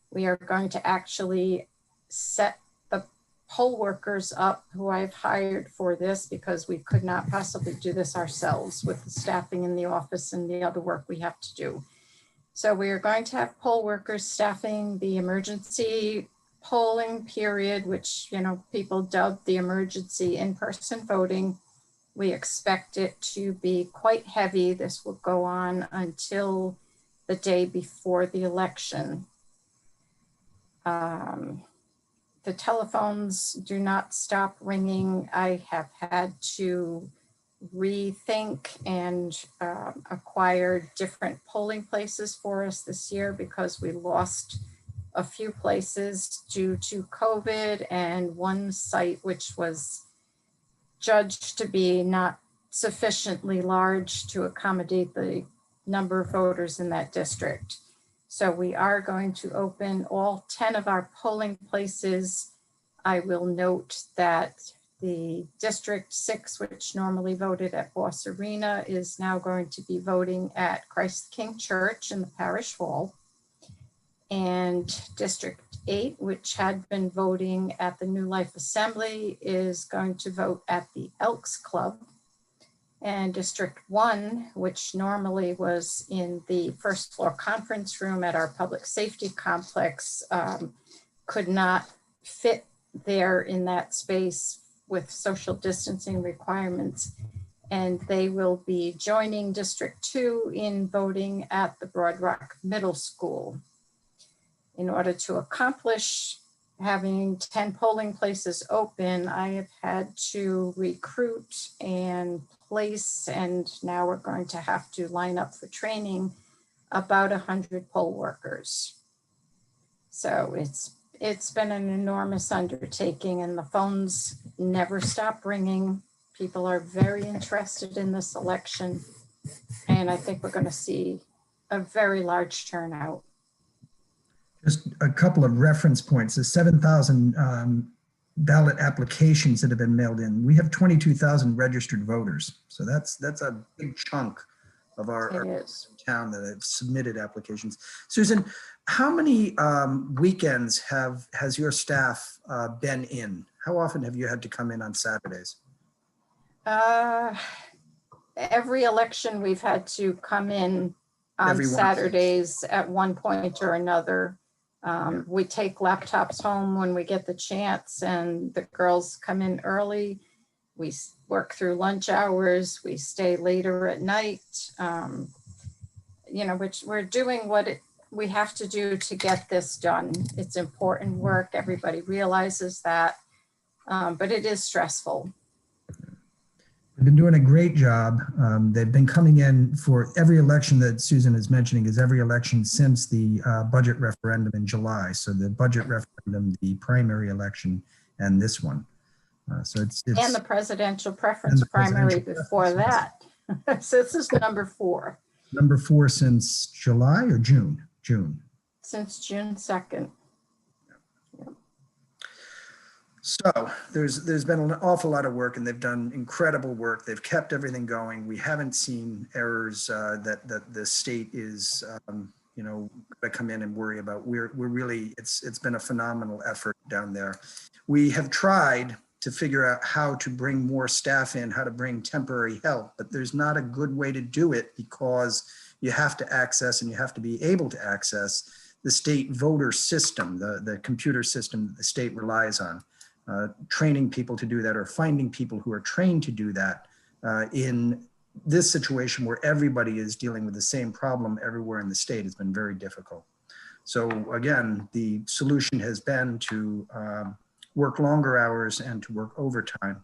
[SPEAKER 1] We are going to actually set the poll workers up who I've hired for this because we could not possibly do this ourselves with the staffing in the office and the other work we have to do. So we are going to have poll workers staffing the emergency polling period, which, you know, people dub the emergency in-person voting. We expect it to be quite heavy. This will go on until the day before the election. The telephones do not stop ringing. I have had to rethink and acquire different polling places for us this year because we lost a few places due to COVID, and one site which was judged to be not sufficiently large to accommodate the number of voters in that district. So we are going to open all 10 of our polling places. I will note that the District 6, which normally voted at Boss Arena, is now going to be voting at Christ King Church in the Parish Hall. And District 8, which had been voting at the New Life Assembly, is going to vote at the Elks Club. And District 1, which normally was in the first floor conference room at our public safety complex, could not fit there in that space with social distancing requirements. And they will be joining District 2 in voting at the Broad Rock Middle School. In order to accomplish having 10 polling places open, I have had to recruit and place, and now we're going to have to line up for training about 100 poll workers. So it's been an enormous undertaking, and the phones never stop ringing. People are very interested in this election, and I think we're going to see a very large turnout.
[SPEAKER 9] Just a couple of reference points. The 7,000 ballot applications that have been mailed in. We have 22,000 registered voters. So that's a big chunk of our town that have submitted applications. Susan, how many weekends has your staff been in? How often have you had to come in on Saturdays?
[SPEAKER 1] Every election we've had to come in on Saturdays at one point or another. We take laptops home when we get the chance, and the girls come in early. We work through lunch hours. We stay later at night. You know, which we're doing what we have to do to get this done. It's important work. Everybody realizes that, but it is stressful.
[SPEAKER 9] They've been doing a great job. They've been coming in for every election that Susan is mentioning is every election since the budget referendum in July. So the budget referendum, the primary election, and this one. So it's
[SPEAKER 1] and the presidential preference primary before that. So this is number 4.
[SPEAKER 9] Number 4 since July or June? June.
[SPEAKER 1] Since June 2nd.
[SPEAKER 9] So there's been an awful lot of work, and they've done incredible work. They've kept everything going. We haven't seen errors that the state is, you know, going to come in and worry about. We're really, it's been a phenomenal effort down there. We have tried to figure out how to bring more staff in, how to bring temporary help, but there's not a good way to do it because you have to access and you have to be able to access the state voter system, the computer system that the state relies on. Training people to do that or finding people who are trained to do that in this situation where everybody is dealing with the same problem everywhere in the state has been very difficult. So again, the solution has been to work longer hours and to work overtime.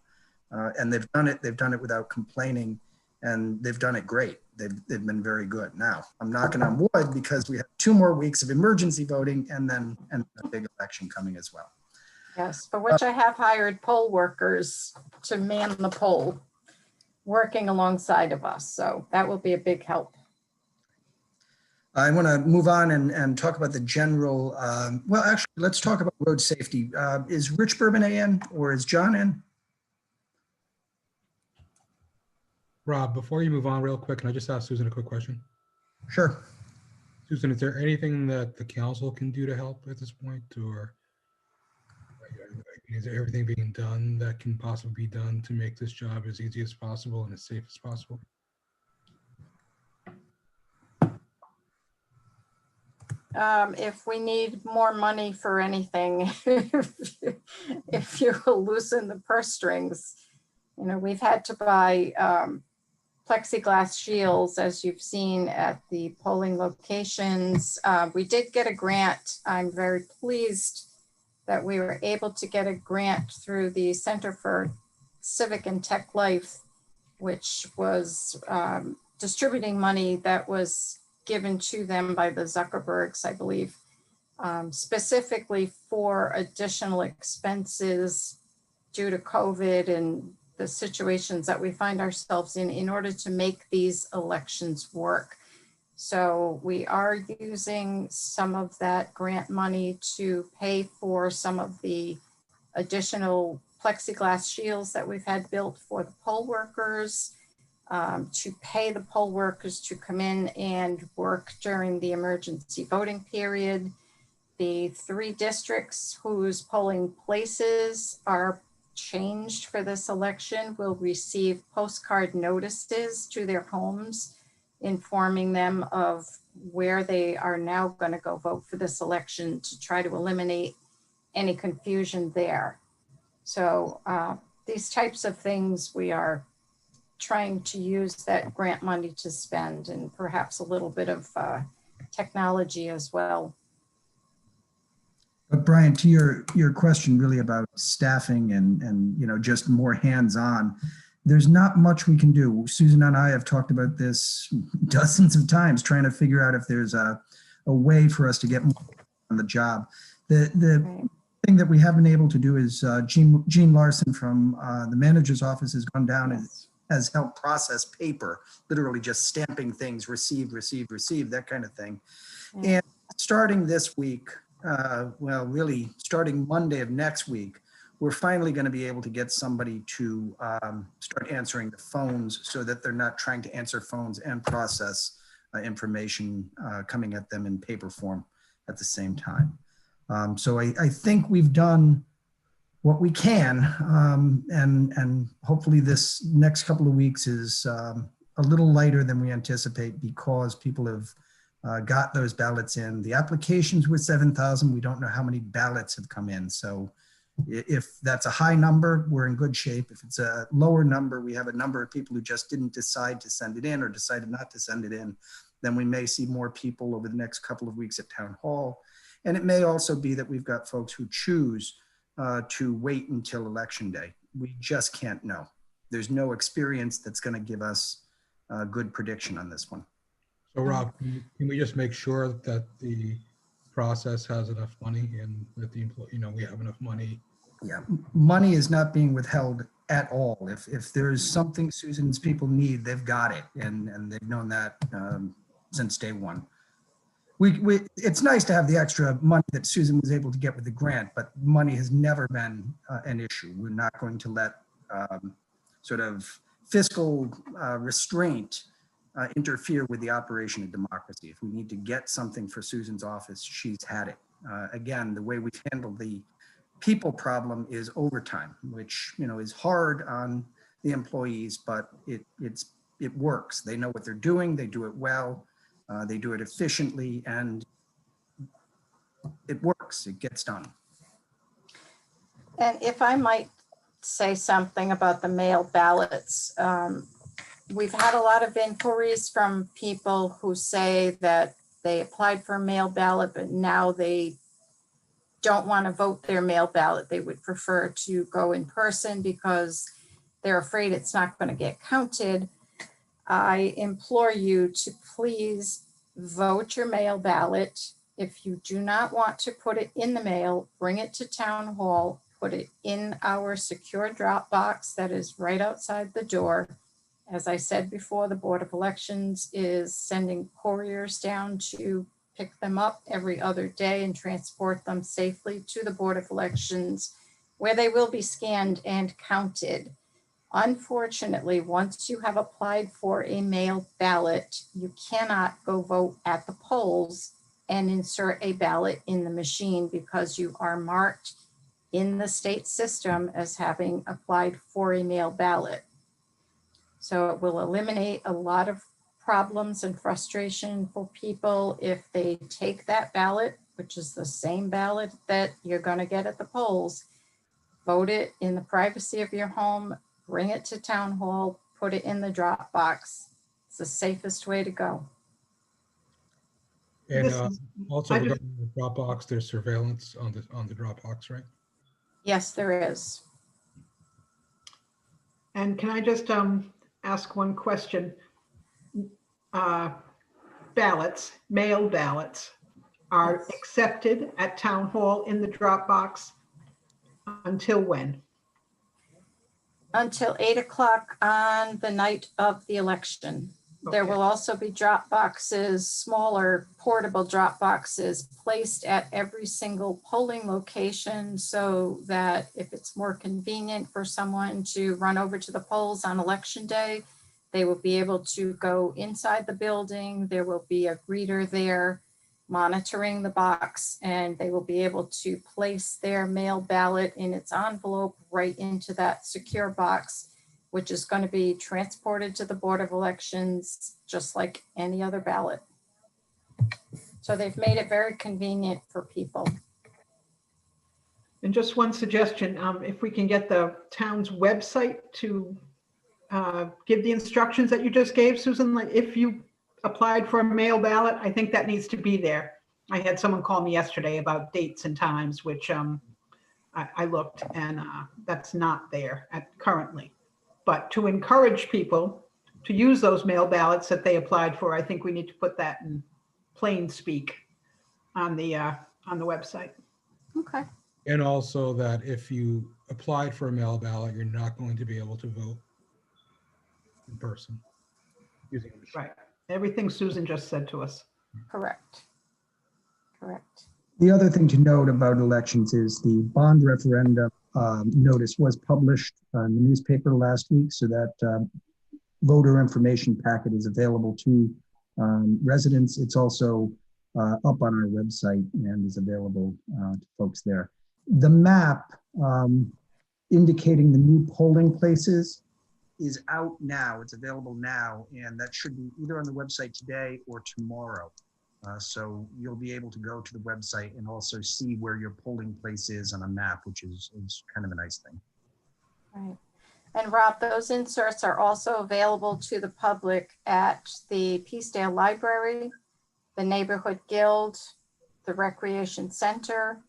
[SPEAKER 9] And they've done it without complaining, and they've done it great. They've been very good. Now, I'm knocking on wood because we have 2 more weeks of emergency voting and then a big election coming as well.
[SPEAKER 1] Yes, for which I have hired poll workers to man the poll, working alongside of us. So that will be a big help.
[SPEAKER 9] I want to move on and talk about the general, well, actually, let's talk about road safety. Is Rich Bourbonnais in or is John in?
[SPEAKER 6] Rob, before you move on real quick, can I just ask Susan a quick question?
[SPEAKER 9] Sure.
[SPEAKER 6] Susan, is there anything that the council can do to help at this point, or is there everything being done that can possibly be done to make this job as easy as possible and as safe as possible?
[SPEAKER 1] If we need more money for anything, if you loosen the purse strings, you know, we've had to buy plexiglass shields, as you've seen at the polling locations. We did get a grant. I'm very pleased that we were able to get a grant through the Center for Civic and Tech Life, which was distributing money that was given to them by the Zuckerbergs, I believe, specifically for additional expenses due to COVID and the situations that we find ourselves in order to make these elections work. So we are using some of that grant money to pay for some of the additional plexiglass shields that we've had built for the poll workers, to pay the poll workers to come in and work during the emergency voting period. The 3 districts whose polling places are changed for this election will receive postcard notices to their homes, informing them of where they are now going to go vote for this election to try to eliminate any confusion there. So these types of things we are trying to use that grant money to spend, and perhaps a little bit of technology as well.
[SPEAKER 9] But Brian, to your question really about staffing and you know, just more hands-on, there's not much we can do. Susan and I have talked about this dozens of times, trying to figure out if there's a way for us to get more on the job. The thing that we have been able to do is Jean Larson from the manager's office has gone down and has helped process paper, literally just stamping things, receive, that kind of thing. And starting this week, well, really starting Monday of next week, we're finally going to be able to get somebody to start answering the phones so that they're not trying to answer phones and process information coming at them in paper form at the same time. So I think we've done what we can, and hopefully this next couple of weeks is a little lighter than we anticipate because people have got those ballots in. The applications were 7,000. We don't know how many ballots have come in. So if that's a high number, we're in good shape. If it's a lower number, we have a number of people who just didn't decide to send it in or decided not to send it in. Then we may see more people over the next couple of weeks at town hall. And it may also be that we've got folks who choose to wait until election day. We just can't know. There's no experience that's going to give us a good prediction on this one.
[SPEAKER 6] So Rob, can we just make sure that the process has enough money and that the employee, you know, we have enough money
[SPEAKER 9] Yeah, money is not being withheld at all. If there's something Susan's people need, they've got it, and they've known that since day one. It's nice to have the extra money that Susan was able to get with the grant, but money has never been an issue. We're not going to let sort of fiscal restraint interfere with the operation of democracy. If we need to get something for Susan's office, she's had it. Again, the way we've handled the people problem is overtime, which is hard on the employees, but it works. They know what they're doing. They do it well. They do it efficiently, and it works. It gets done.
[SPEAKER 1] And if I might say something about the mail ballots, we've had a lot of inquiries from people who say that they applied for a mail ballot, but now they don't want to vote their mail ballot. They would prefer to go in person because they're afraid it's not going to get counted. I implore you to please vote your mail ballot. If you do not want to put it in the mail, bring it to town hall, put it in our secure drop box that is right outside the door. As I said before, the Board of Elections is sending couriers down to pick them up every other day and transport them safely to the Board of Elections, where they will be scanned and counted. Unfortunately, once you have applied for a mail ballot, you cannot go vote at the polls and insert a ballot in the machine because you are marked in the state system as having applied for a mail ballot. So it will eliminate a lot of problems and frustration for people if they take that ballot, which is the same ballot that you're going to get at the polls, vote it in the privacy of your home, bring it to town hall, put it in the drop box. It's the safest way to go.
[SPEAKER 6] And also regarding the Dropbox, there's surveillance on the Dropbox, right?
[SPEAKER 1] Yes, there is.
[SPEAKER 7] And can I just ask one question? Ballots, mail ballots are accepted at town hall in the Dropbox until when?
[SPEAKER 1] Until 8 o'clock on the night of the election. There will also be drop boxes, smaller portable drop boxes placed at every single polling location so that if it's more convenient for someone to run over to the polls on election day, they will be able to go inside the building. There will be a greeter there monitoring the box, and they will be able to place their mail ballot in its envelope right into that secure box, which is going to be transported to the Board of Elections just like any other ballot. So they've made it very convenient for people.
[SPEAKER 7] And just one suggestion, if we can get the town's website to give the instructions that you just gave, Susan, like if you applied for a mail ballot, I think that needs to be there. I had someone call me yesterday about dates and times, which I looked, and that's not there currently. But to encourage people to use those mail ballots that they applied for, I think we need to put that in plain speak on the website.
[SPEAKER 1] Okay.
[SPEAKER 6] And also that if you applied for a mail ballot, you're not going to be able to vote in person using a machine.
[SPEAKER 7] Right. Everything Susan just said to us.
[SPEAKER 1] Correct. Correct.
[SPEAKER 9] The other thing to note about elections is the bond referendum notice was published in the newspaper last week, so that voter information packet is available to residents. It's also up on our website and is available to folks there. The map indicating the new polling places is out now. It's available now, and that should be either on the website today or tomorrow. So you'll be able to go to the website and also see where your polling place is on a map, which is kind of a nice thing.
[SPEAKER 1] Right. And Rob, those inserts are also available to the public at the Peacedale Library, the Neighborhood Guild, the Recreation Center,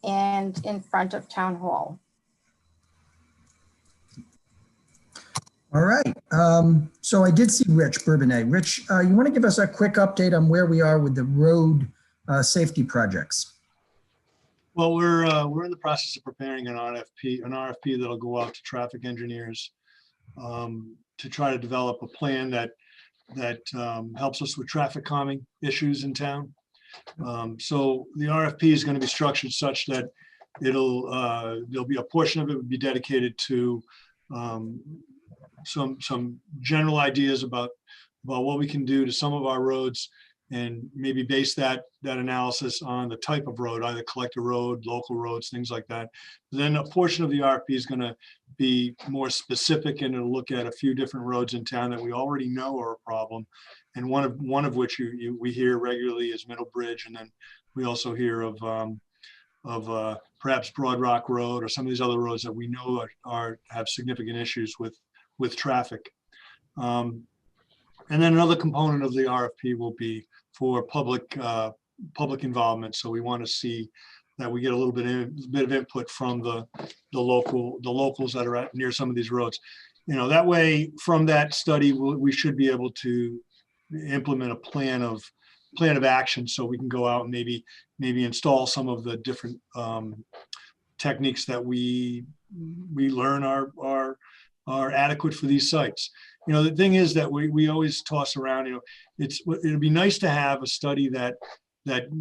[SPEAKER 1] and in front of Town Hall.
[SPEAKER 9] All right. So I did see Rich Bourbonnais. Rich, you want to give us a quick update on where we are with the road safety projects?
[SPEAKER 17] Well, we're in the process of preparing an RFP that'll go out to traffic engineers to try to develop a plan that helps us with traffic calming issues in town. So the RFP is going to be structured such that there'll be a portion of it would be dedicated to some general ideas about what we can do to some of our roads, and maybe base that analysis on the type of road, either collector road, local roads, things like that. Then a portion of the RFP is going to be more specific, and it'll look at a few different roads in town that we already know are a problem. And one of which we hear regularly is Middle Bridge, and then we also hear of perhaps Broad Rock Road or some of these other roads that we know have significant issues with traffic. And then another component of the RFP will be for public involvement. So we want to see that we get a little bit of input from the locals that are near some of these roads. That way, from that study, we should be able to implement a plan of action, so we can go out and maybe install some of the different techniques that we learn are adequate for these sites. The thing is that we always toss around, it'd be nice to have a study that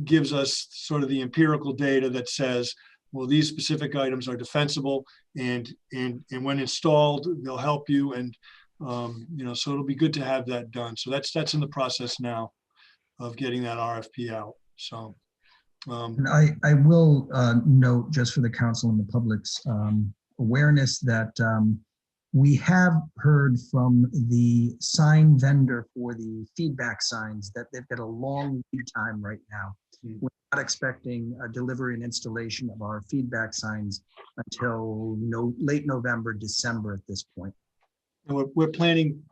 [SPEAKER 17] gives us sort of the empirical data that says, well, these specific items are defensible, and when installed, they'll help you. And, so it'll be good to have that done. So that's in the process now of getting that RFP out. So.
[SPEAKER 9] And I will note, just for the council and the public's awareness, that we have heard from the sign vendor for the feedback signs that they've got a long lead time right now. We're not expecting a delivery and installation of our feedback signs until late November, December at this point.
[SPEAKER 17] And we're planning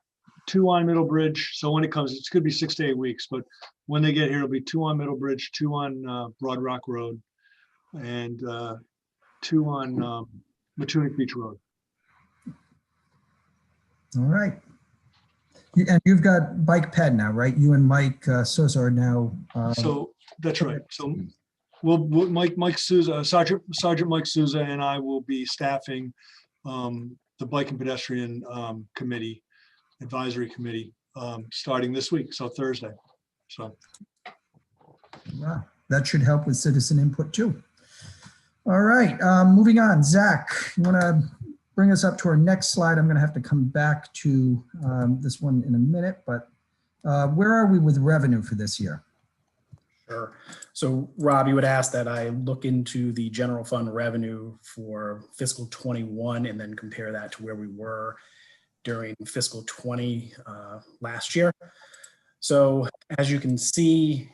[SPEAKER 17] 2 on Middle Bridge. So when it comes, it's going to be 6 to 8 weeks, but when they get here, it'll be 2 on Middle Bridge, 2 on Broad Rock Road, and 2 on Matunic Beach Road.
[SPEAKER 9] All right. And you've got Bike Ped now, right? You and Mike Souza are now.
[SPEAKER 17] So that's right. So Mike Souza, Sergeant Mike Souza, and I will be staffing the Bike and Pedestrian Advisory Committee starting this week, so Thursday. So.
[SPEAKER 9] Wow, that should help with citizen input too. All right, moving on. Zach, you want to bring us up to our next slide? I'm going to have to come back to this one in a minute, but where are we with revenue for this year?
[SPEAKER 18] Sure. So Rob, you would ask that I look into the general fund revenue for fiscal 21 and then compare that to where we were during fiscal 20 last year. So as you can see,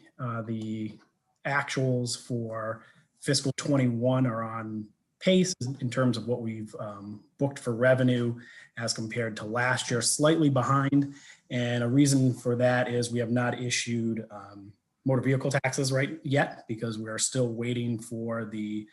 [SPEAKER 18] the actuals for fiscal 21 are on pace in terms of what we've booked for revenue as compared to last year, slightly behind. And a reason for that is we have not issued motor vehicle taxes right yet, because we are still waiting for the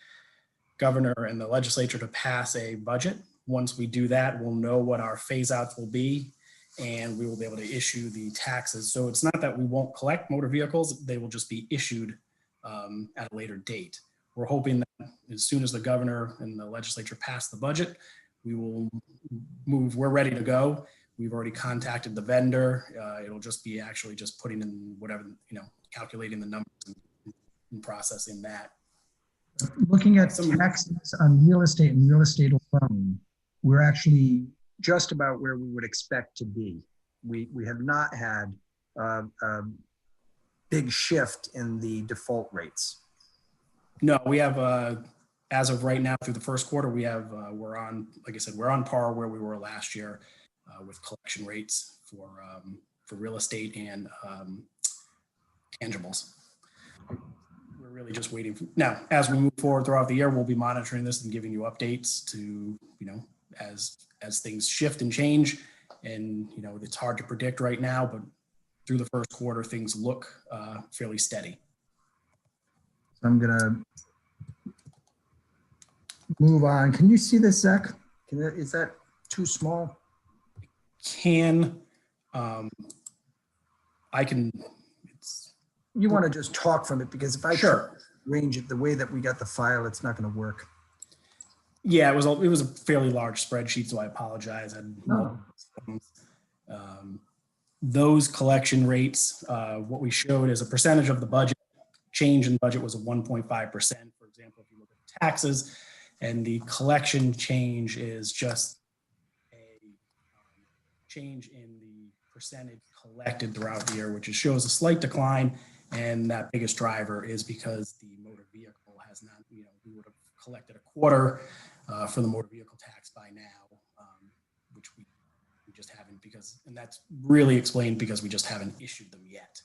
[SPEAKER 18] governor and the legislature to pass a budget. Once we do that, we'll know what our phase outs will be, and we will be able to issue the taxes. So it's not that we won't collect motor vehicles, they will just be issued at a later date. We're hoping that as soon as the governor and the legislature pass the budget, we will move, we're ready to go. We've already contacted the vendor. It'll just be actually just putting in whatever, calculating the numbers and processing that.
[SPEAKER 9] Looking at taxes on real estate and real estate alone, we're actually just about where we would expect to be. We have not had a big shift in the default rates.
[SPEAKER 18] No, we have, as of right now through the first quarter, we have, we're on, like I said, we're on par where we were last year with collection rates for real estate and tangibles. We're really just waiting for, now, as we move forward throughout the year, we'll be monitoring this and giving you updates to, as things shift and change. And, it's hard to predict right now, but through the first quarter, things look fairly steady.
[SPEAKER 9] I'm gonna move on. Can you see this, Zach? Is that too small?
[SPEAKER 18] I can.
[SPEAKER 9] You want to just talk from it, because if I
[SPEAKER 18] sure.
[SPEAKER 9] range it, the way that we got the file, it's not going to work.
[SPEAKER 18] Yeah, it was a fairly large spreadsheet, so I apologize.
[SPEAKER 9] No.
[SPEAKER 18] Those collection rates, what we showed as a percentage of the budget, change in budget was a 1.5%. For example, if you look at taxes, and the collection change is just a change in the percentage collected throughout the year, which shows a slight decline. And that biggest driver is because the motor vehicle has not, we would have collected a quarter for the motor vehicle tax by now, which we just haven't, and that's really explained because we just haven't issued them yet.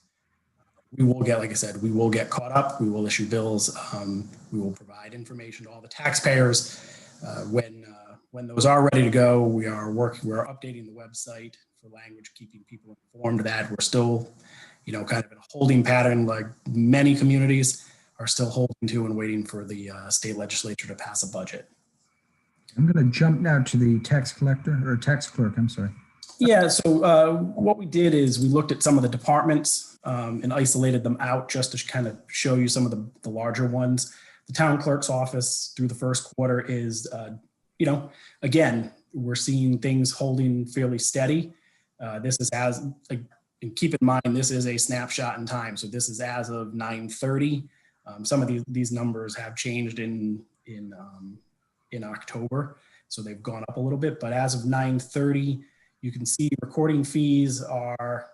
[SPEAKER 18] We will get, like I said, we will get caught up. We will issue bills. We will provide information to all the taxpayers. When those are ready to go, we are updating the website for language, keeping people informed that we're still, kind of in a holding pattern, like many communities are still holding to and waiting for the state legislature to pass a budget.
[SPEAKER 9] I'm going to jump now to the tax collector or tax clerk. I'm sorry.
[SPEAKER 18] Yeah, so what we did is we looked at some of the departments and isolated them out just to kind of show you some of the larger ones. The town clerk's office through the first quarter is, again, we're seeing things holding fairly steady. This is and keep in mind, this is a snapshot in time. So this is as of 9/30. Some of these numbers have changed in October, so they've gone up a little bit. But as of 9/30, you can see recording fees are,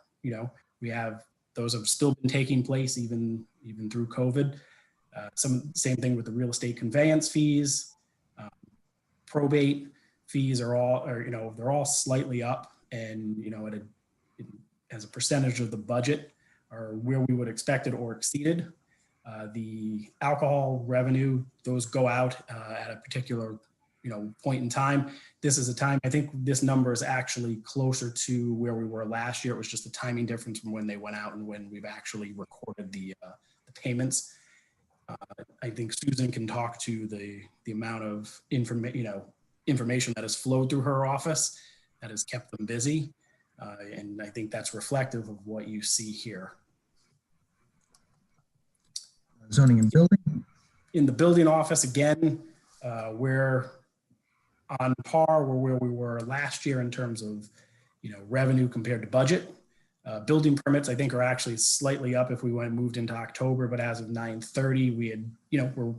[SPEAKER 18] those have still been taking place even through COVID. Same thing with the real estate conveyance fees. Probate fees they're all slightly up, and as a percentage of the budget are where we would expect it or exceeded. The alcohol revenue, those go out at a particular point in time. This is a time, I think this number is actually closer to where we were last year. It was just a timing difference from when they went out and when we've actually recorded the payments. I think Susan can talk to the amount of information that has flowed through her office that has kept them busy. And I think that's reflective of what you see here.
[SPEAKER 9] Zoning and building.
[SPEAKER 18] In the building office, again, we're on par with where we were last year in terms of, revenue compared to budget. Building permits, I think, are actually slightly up if we moved into October, but as of 9/30, we had, we're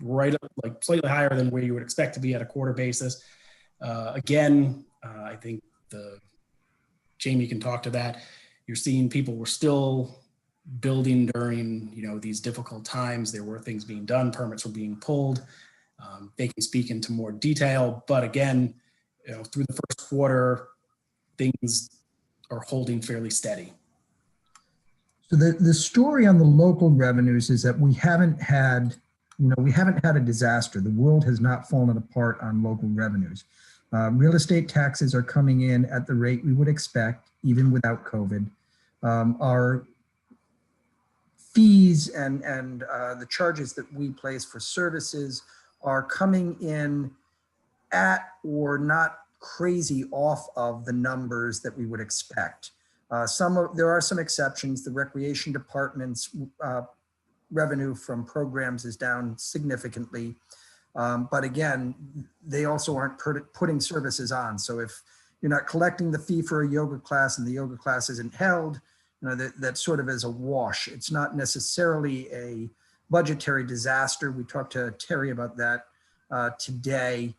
[SPEAKER 18] right up, like slightly higher than where you would expect to be at a quarter basis. Again, I think Jamie can talk to that. You're seeing people were still building during, these difficult times. There were things being done, permits were being pulled. They can speak into more detail, but again, through the first quarter, things are holding fairly steady.
[SPEAKER 9] So the story on the local revenues is that we haven't had a disaster. The world has not fallen apart on local revenues. Real estate taxes are coming in at the rate we would expect, even without COVID. Our fees and the charges that we place for services are coming in at or not crazy off of the numbers that we would expect. There are some exceptions. The recreation department's revenue from programs is down significantly. But again, they also aren't putting services on. So if you're not collecting the fee for a yoga class and the yoga class isn't held, that sort of is a wash. It's not necessarily a budgetary disaster. We talked to Terry about that today.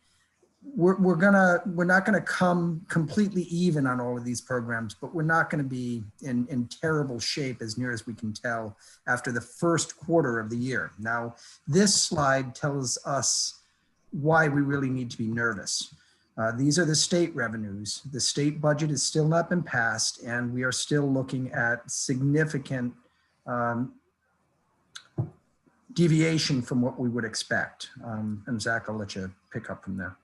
[SPEAKER 9] We're not gonna come completely even on all of these programs, but we're not gonna be in terrible shape as near as we can tell after the first quarter of the year. Now, this slide tells us why we really need to be nervous. These are the state revenues. The state budget has still not been passed, and we are still looking at significant deviation from what we would expect. And Zach, I'll let you pick up from there.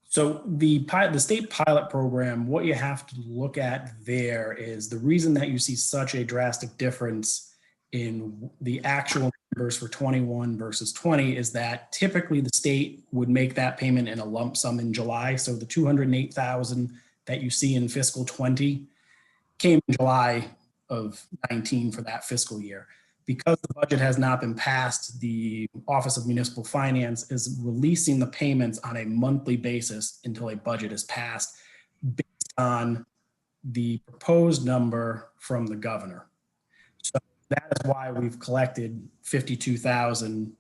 [SPEAKER 18] So the state pilot program, what you have to look at there is the reason that you see such a drastic difference in the actual numbers for 21 versus 20 is that typically the state would make that payment in a lump sum in July. So the $208,000 that you see in fiscal 20 came in July of 19 for that fiscal year. Because the budget has not been passed, the Office of Municipal Finance is releasing the payments on a monthly basis until a budget is passed based on the proposed number from the governor. So that is why we've collected 52,000,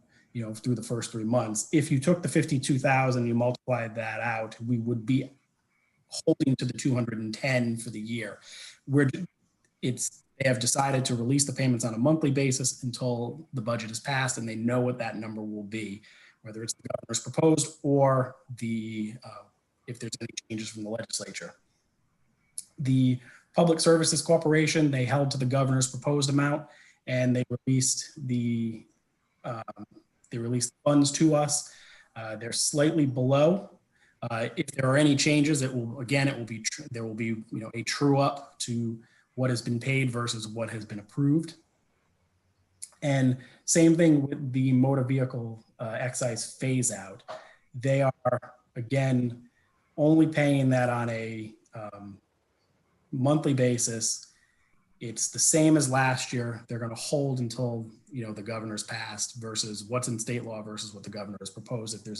[SPEAKER 18] through the first 3 months. If you took the 52,000, you multiplied that out, we would be holding to the 210 for the year. They have decided to release the payments on a monthly basis until the budget is passed and they know what that number will be, whether it's the governor's proposed or if there's any changes from the legislature. The Public Services Corporation, they held to the governor's proposed amount and they released the funds to us. They're slightly below. If there are any changes, there will be a true up to what has been paid versus what has been approved. And same thing with the motor vehicle excise phase out. They are, again, only paying that on a monthly basis. It's the same as last year. They're going to hold until the governor's passed versus what's in state law versus what the governor has proposed. If there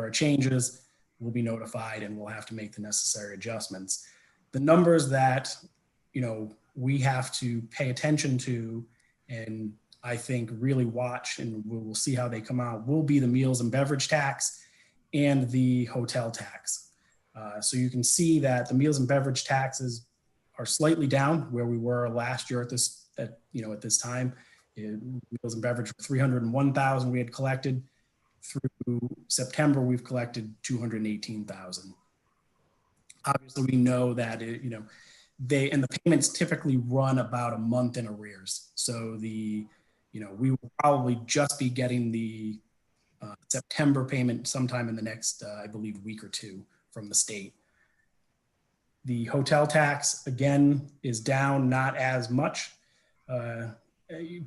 [SPEAKER 18] are changes, we'll be notified and we'll have to make the necessary adjustments. The numbers that we have to pay attention to and I think really watch, and we'll see how they come out, will be the meals and beverage tax and the hotel tax. So you can see that the meals and beverage taxes are slightly down where we were last year at this time. Meals and beverage were 301,000 we had collected. Through September, we've collected 218,000. Obviously, we know that the payments typically run about a month in arrears. So we will probably just be getting the September payment sometime in the next, I believe, week or two from the state. The hotel tax, again, is down, not as much,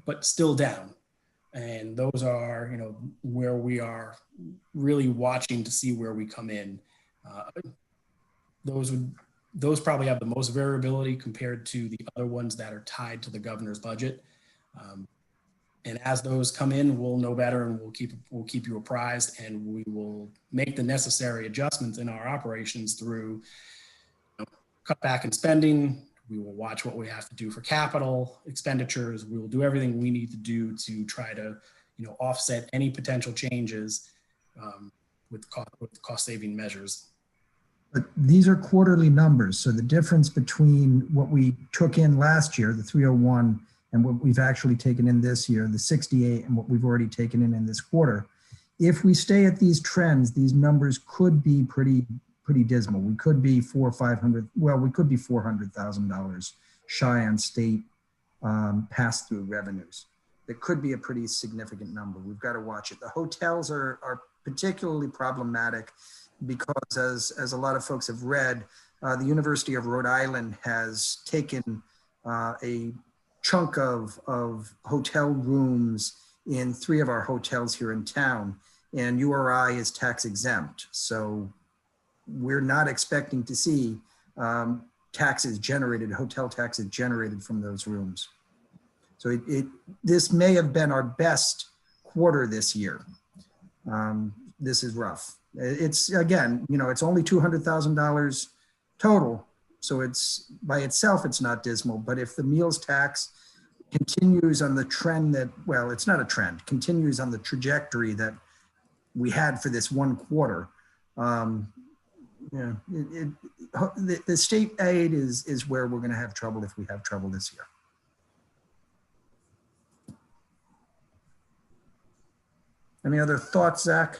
[SPEAKER 18] but still down. And those are, where we are really watching to see where we come in. Those probably have the most variability compared to the other ones that are tied to the governor's budget. And as those come in, we'll know better and we'll keep you apprised, and we will make the necessary adjustments in our operations through cut back in spending. We will watch what we have to do for capital expenditures. We will do everything we need to do to try to offset any potential changes with cost saving measures.
[SPEAKER 9] But these are quarterly numbers. So the difference between what we took in last year, the 301, and what we've actually taken in this year, the 68, and what we've already taken in this quarter, if we stay at these trends, these numbers could be pretty dismal. We could be $400,000 shy on state pass-through revenues. It could be a pretty significant number. We've got to watch it. The hotels are particularly problematic because, as a lot of folks have read, the University of Rhode Island has taken a chunk of hotel rooms in 3 of our hotels here in town, and URI is tax exempt. So we're not expecting to see hotel taxes generated from those rooms. So this may have been our best quarter this year. This is rough. It's, again, it's only $200,000 total. So it's by itself, it's not dismal, but if the meals tax continues on the trend that, well, it's not a trend, continues on the trajectory that we had for this one quarter, the state aid is where we're going to have trouble if we have trouble this year. Any other thoughts, Zach?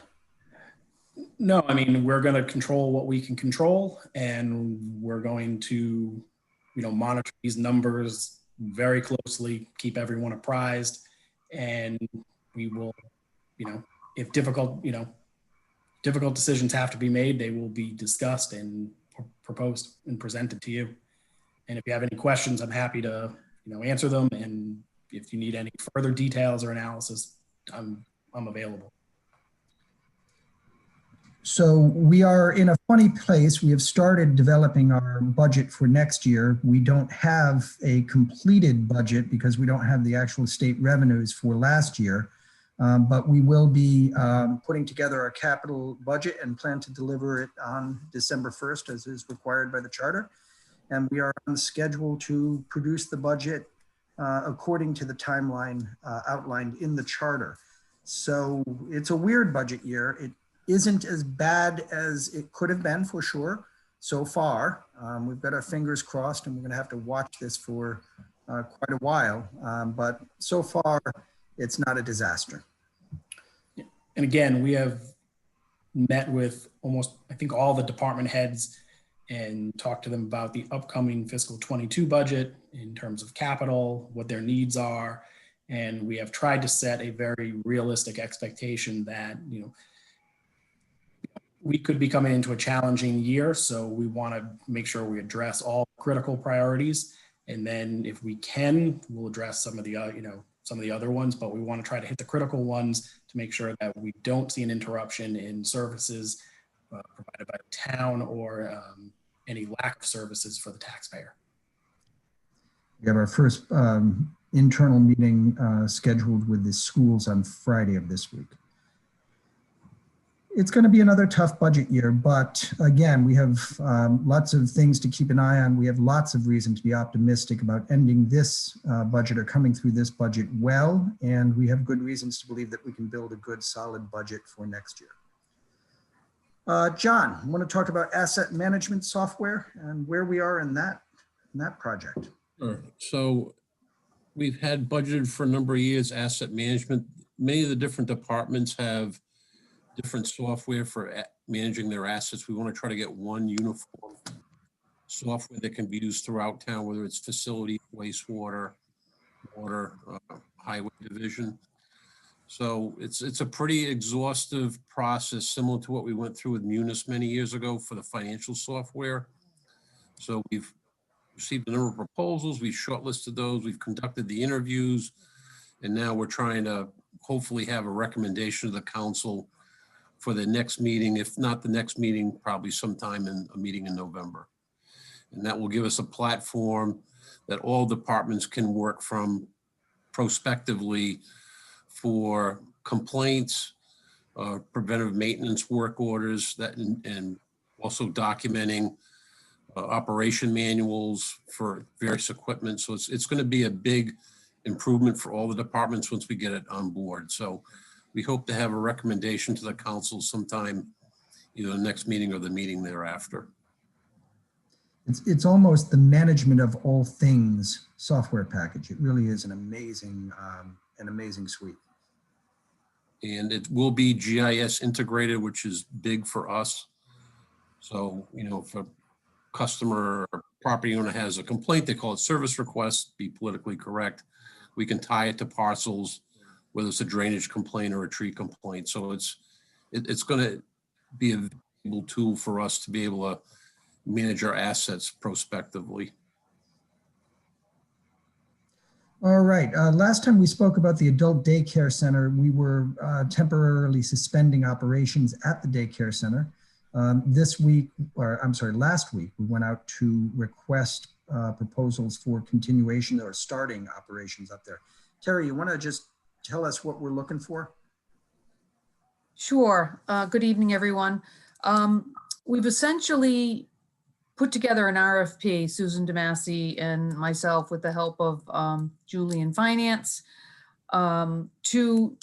[SPEAKER 18] No, I mean, we're going to control what we can control, and we're going to, monitor these numbers very closely, keep everyone apprised, and we will, if difficult decisions have to be made, they will be discussed and proposed and presented to you. And if you have any questions, I'm happy to, answer them. And if you need any further details or analysis, I'm available.
[SPEAKER 9] So we are in a funny place. We have started developing our budget for next year. We don't have a completed budget because we don't have the actual state revenues for last year. But we will be putting together our capital budget and plan to deliver it on December 1st, as is required by the charter. And we are on schedule to produce the budget according to the timeline outlined in the charter. So it's a weird budget year. It isn't as bad as it could have been, for sure, so far. We've got our fingers crossed, and we're going to have to watch this for quite a while. But so far, it's not a disaster.
[SPEAKER 18] And again, we have met with almost, I think, all the department heads and talked to them about the upcoming fiscal 22 budget in terms of capital, what their needs are. And we have tried to set a very realistic expectation that, we could be coming into a challenging year. So we want to make sure we address all critical priorities. And then if we can, we'll address some of the, some of the other ones, but we want to try to hit the critical ones to make sure that we don't see an interruption in services provided by the town or any lack of services for the taxpayer.
[SPEAKER 9] We have our first internal meeting scheduled with the schools on Friday of this week. It's going to be another tough budget year, but again, we have lots of things to keep an eye on. We have lots of reason to be optimistic about ending this budget or coming through this budget well, and we have good reasons to believe that we can build a good, solid budget for next year. John, I want to talk about asset management software and where we are in that project.
[SPEAKER 19] Sure. So we've had budgeted for a number of years asset management. Many of the different departments have different software for managing their assets. We want to try to get one uniform software that can be used throughout town, whether it's facility, wastewater, water, highway division. So it's a pretty exhaustive process, similar to what we went through with Munis many years ago for the financial software. So we've received a number of proposals. We've shortlisted those. We've conducted the interviews. And now we're trying to hopefully have a recommendation to the council for the next meeting, if not the next meeting, probably sometime in a meeting in November. And that will give us a platform that all departments can work from prospectively for complaints, preventive maintenance work orders, that and also documenting operation manuals for various equipment. So it's going to be a big improvement for all the departments once we get it on board. So we hope to have a recommendation to the council sometime, either the next meeting or the meeting thereafter.
[SPEAKER 9] It's almost the management of all things software package. It really is an amazing suite.
[SPEAKER 19] And it will be GIS integrated, which is big for us. So, if a customer or property owner has a complaint, they call it service request, be politically correct. We can tie it to parcels, whether it's a drainage complaint or a tree complaint. So it's going to be a valuable tool for us to be able to manage our assets prospectively.
[SPEAKER 9] All right. Last time we spoke about the adult daycare center, we were temporarily suspending operations at the daycare center. Last week, we went out to request proposals for continuation or starting operations up there. Terry, you want to just tell us what we're looking for?
[SPEAKER 20] Sure. Good evening, everyone. We've essentially put together an RFP, Susan DeMasi and myself, with the help of Julie in Finance, to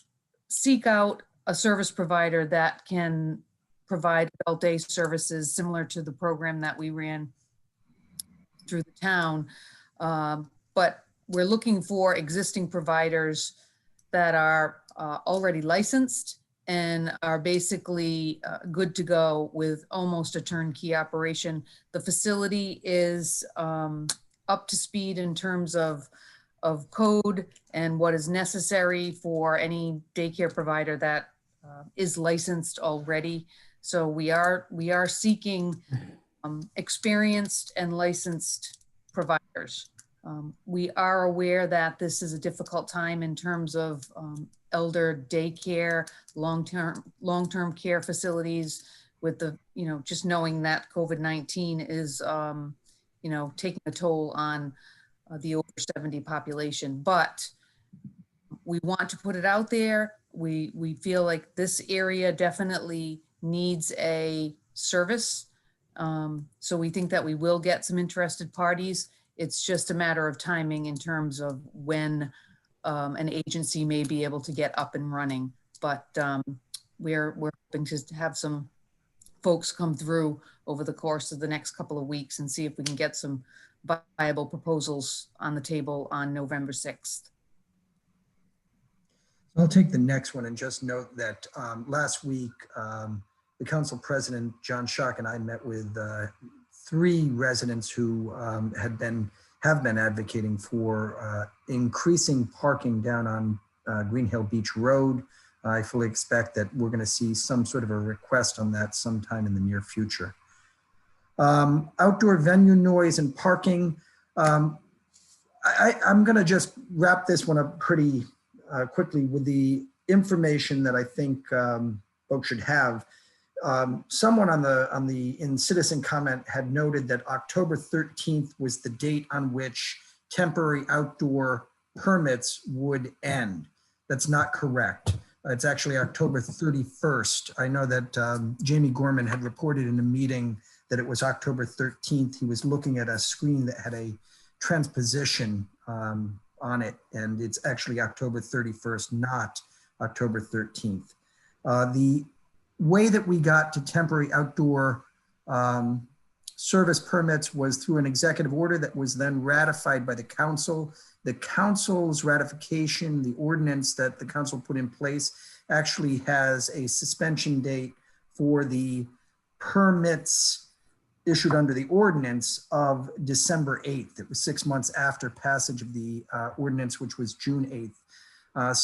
[SPEAKER 20] seek out a service provider that can provide adult day services similar to the program that we ran through the town. But we're looking for existing providers that are already licensed and are basically good to go with almost a turnkey operation. The facility is up to speed in terms of code and what is necessary for any daycare provider that is licensed already. So we are seeking experienced and licensed providers. We are aware that this is a difficult time in terms of elder daycare, long-term care facilities with the, just knowing that COVID-19 is, taking a toll on the over 70 population. But we want to put it out there. We feel like this area definitely needs a service. So we think that we will get some interested parties. It's just a matter of timing in terms of when an agency may be able to get up and running. But we're hoping to have some folks come through over the course of the next couple of weeks and see if we can get some viable proposals on the table on November 6th.
[SPEAKER 9] I'll take the next one and just note that last week, the council president, John Schock, and I met with 3 residents who have been advocating for increasing parking down on Green Hill Beach Road. I fully expect that we're going to see some sort of a request on that sometime in the near future. Outdoor venue noise and parking. I'm going to just wrap this one up pretty quickly with the information that I think folks should have. Someone in citizen comment had noted that October 13th was the date on which temporary outdoor permits would end. That's not correct. It's actually October 31st. I know that Jamie Gorman had reported in a meeting that it was October 13th. He was looking at a screen that had a transposition on it, and it's actually October 31st, not October 13th. The way that we got to temporary outdoor service permits was through an executive order that was then ratified by the council. The council's ratification, the ordinance that the council put in place, actually has a suspension date for the permits issued under the ordinance of December 8th. It was 6 months after passage of the ordinance, which was June 8th.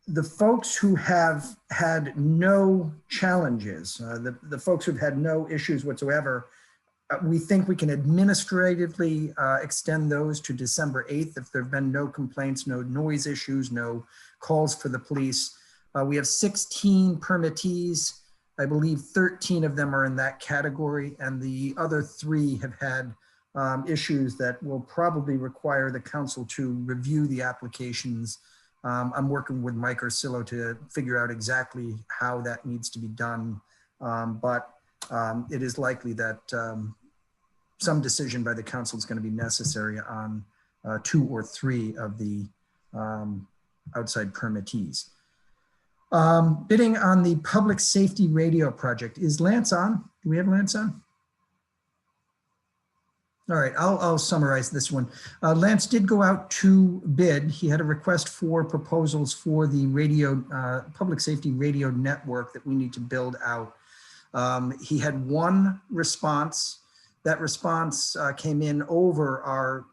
[SPEAKER 9] The folks who have had no challenges, the folks who've had no issues whatsoever, we think we can administratively extend those to December 8th if there have been no complaints, no noise issues, no calls for the police. We have 16 permittees. I believe 13 of them are in that category, and the other 3 have had issues that will probably require the council to review the applications. I'm working with Mike Ursillo to figure out exactly how that needs to be done, but it is likely that some decision by the council is going to be necessary on 2 or 3 of the outside permittees. Bidding on the public safety radio project. Is Lance on? Do we have Lance on? All right, I'll summarize this one. Lance did go out to bid. He had a request for proposals for the radio, public safety radio network that we need to build out. He had 1 response. That response came in over our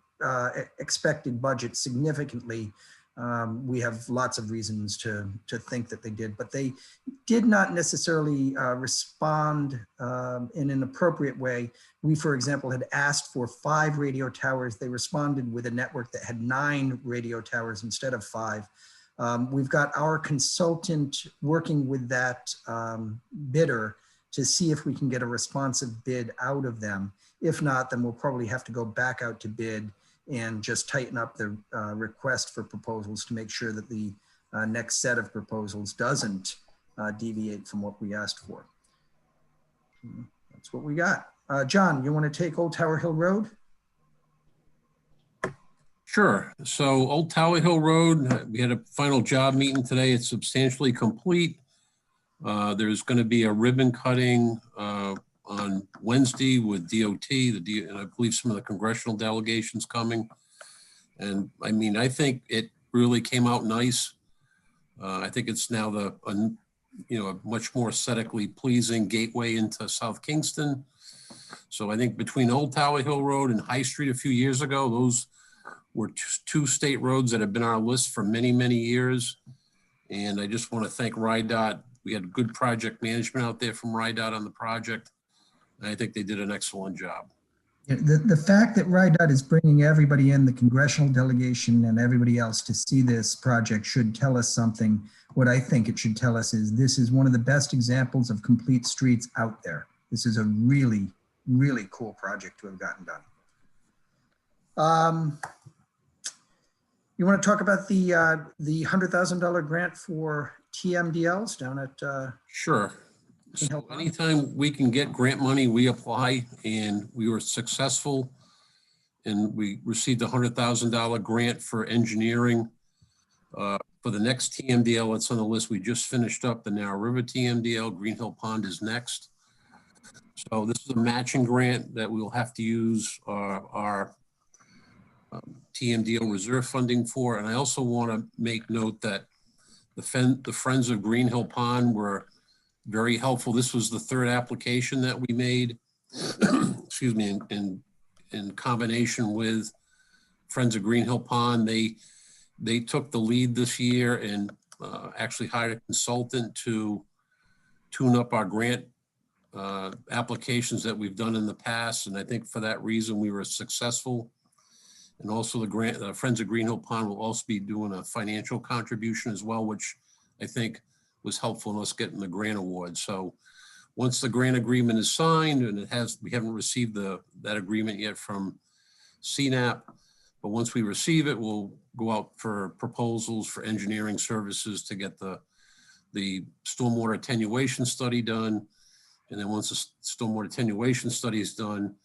[SPEAKER 9] expected budget significantly. We have lots of reasons to think that they did, but they did not necessarily respond in an appropriate way. We, for example, had asked for 5 radio towers. They responded with a network that had 9 radio towers instead of 5. We've got our consultant working with that bidder to see if we can get a responsive bid out of them. If not, then we'll probably have to go back out to bid and just tighten up the request for proposals to make sure that the next set of proposals doesn't deviate from what we asked for. That's what we got. John, you want to take Old Tower Hill Road?
[SPEAKER 19] Sure. So Old Tower Hill Road, we had a final job meeting today. It's substantially complete. There's going to be a ribbon cutting on Wednesday with DOT, and I believe some of the congressional delegations coming. And I mean, I think it really came out nice. I think it's now a much more aesthetically pleasing gateway into South Kingston. So I think between Old Tower Hill Road and High Street a few years ago, those were 2 state roads that have been on our list for many, many years. And I just want to thank RIDOT. We had good project management out there from RIDOT on the project. I think they did an excellent job.
[SPEAKER 9] The fact that RIDOT is bringing everybody in, the congressional delegation and everybody else to see this project should tell us something. What I think it should tell us is this is one of the best examples of complete streets out there. This is a really, really cool project to have gotten done. You want to talk about the $100,000 grant for TMDLs down at?
[SPEAKER 19] Sure. So anytime we can get grant money, we apply, and we were successful. And we received a $100,000 grant for engineering for the next TMDL that's on the list. We just finished up the Narrow River TMDL. Green Hill Pond is next. So this is a matching grant that we'll have to use our TMDL reserve funding for. And I also want to make note that the Friends of Green Hill Pond were very helpful. This was the third application that we made, excuse me, in combination with Friends of Green Hill Pond. They took the lead this year and actually hired a consultant to tune up our grant applications that we've done in the past. And I think for that reason, we were successful. And also the Friends of Green Hill Pond will also be doing a financial contribution as well, which I think was helpful in us getting the grant award. So once the grant agreement is signed, and we haven't received that agreement yet from CNAP, but once we receive it, we'll go out for proposals for engineering services to get the stormwater attenuation study done. And then once the stormwater attenuation study is done,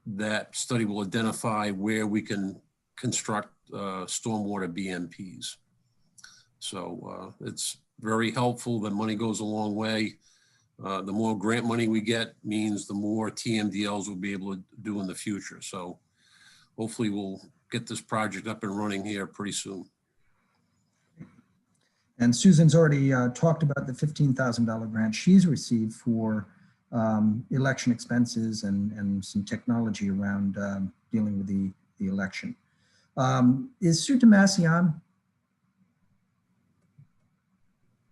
[SPEAKER 19] that study will identify where we can construct stormwater BMPs. So it's very helpful. The money goes a long way. The more grant money we get means the more TMDLs we'll be able to do in the future. So hopefully we'll get this project up and running here pretty soon.
[SPEAKER 9] And Susan's already talked about the $15,000 grant she's received for election expenses and some technology around dealing with the election. Is Sue DeMasi on?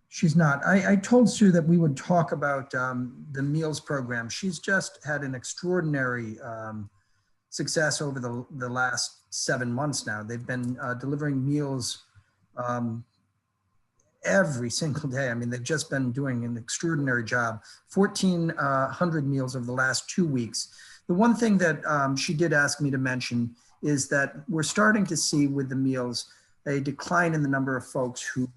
[SPEAKER 9] She's not. I told Sue that we would talk about the meals program. She's just had an extraordinary success over the last 7 months now. They've been delivering meals every single day. I mean, they've just been doing an extraordinary job. 1,400 meals over the last 2 weeks. The one thing that she did ask me to mention is that we're starting to see with the meals a decline in the number of folks who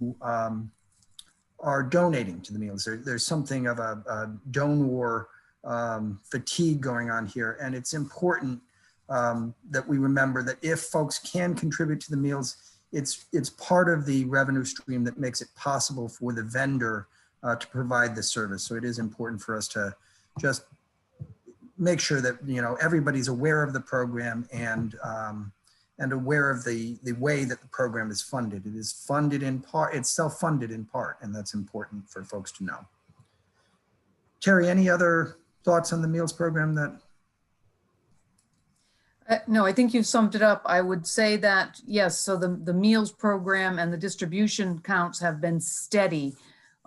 [SPEAKER 9] are donating to the meals. There's something of a donor fatigue going on here. And it's important that we remember that if folks can contribute to the meals, it's part of the revenue stream that makes it possible for the vendor to provide the service. So it is important for us to just make sure that, you know, everybody's aware of the program and aware of the way that the program is funded. It is funded in part, it's self-funded in part, and that's important for folks to know. Terry, any other thoughts on the meals program that?
[SPEAKER 20] No, I think you've summed it up. I would say that, yes, so the meals program and the distribution counts have been steady.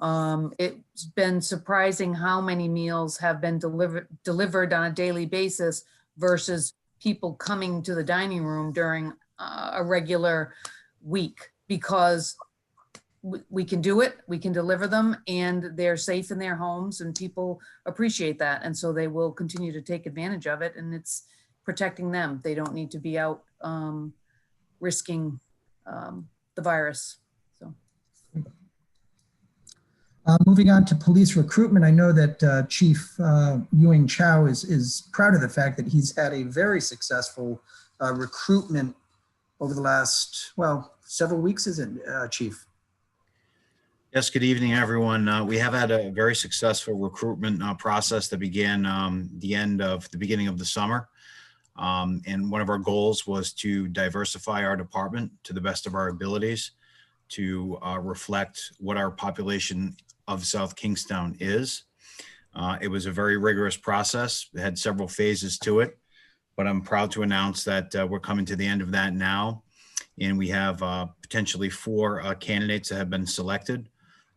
[SPEAKER 20] It's been surprising how many meals have been delivered on a daily basis versus people coming to the dining room during a regular week, because we can do it, we can deliver them, and they're safe in their homes, and people appreciate that. And so they will continue to take advantage of it, and it's protecting them. They don't need to be out risking the virus. So.
[SPEAKER 9] Moving on to police recruitment, I know that Chief Ewing Chow is proud of the fact that he's had a very successful recruitment over the last, well, several weeks, isn't it, Chief?
[SPEAKER 11] Yes, good evening, everyone. We have had a very successful recruitment process that began the beginning of the summer. And one of our goals was to diversify our department to the best of our abilities to reflect what our population of South Kingstown is. It was a very rigorous process. It had several phases to it, but I'm proud to announce that we're coming to the end of that now. And we have potentially 4 candidates that have been selected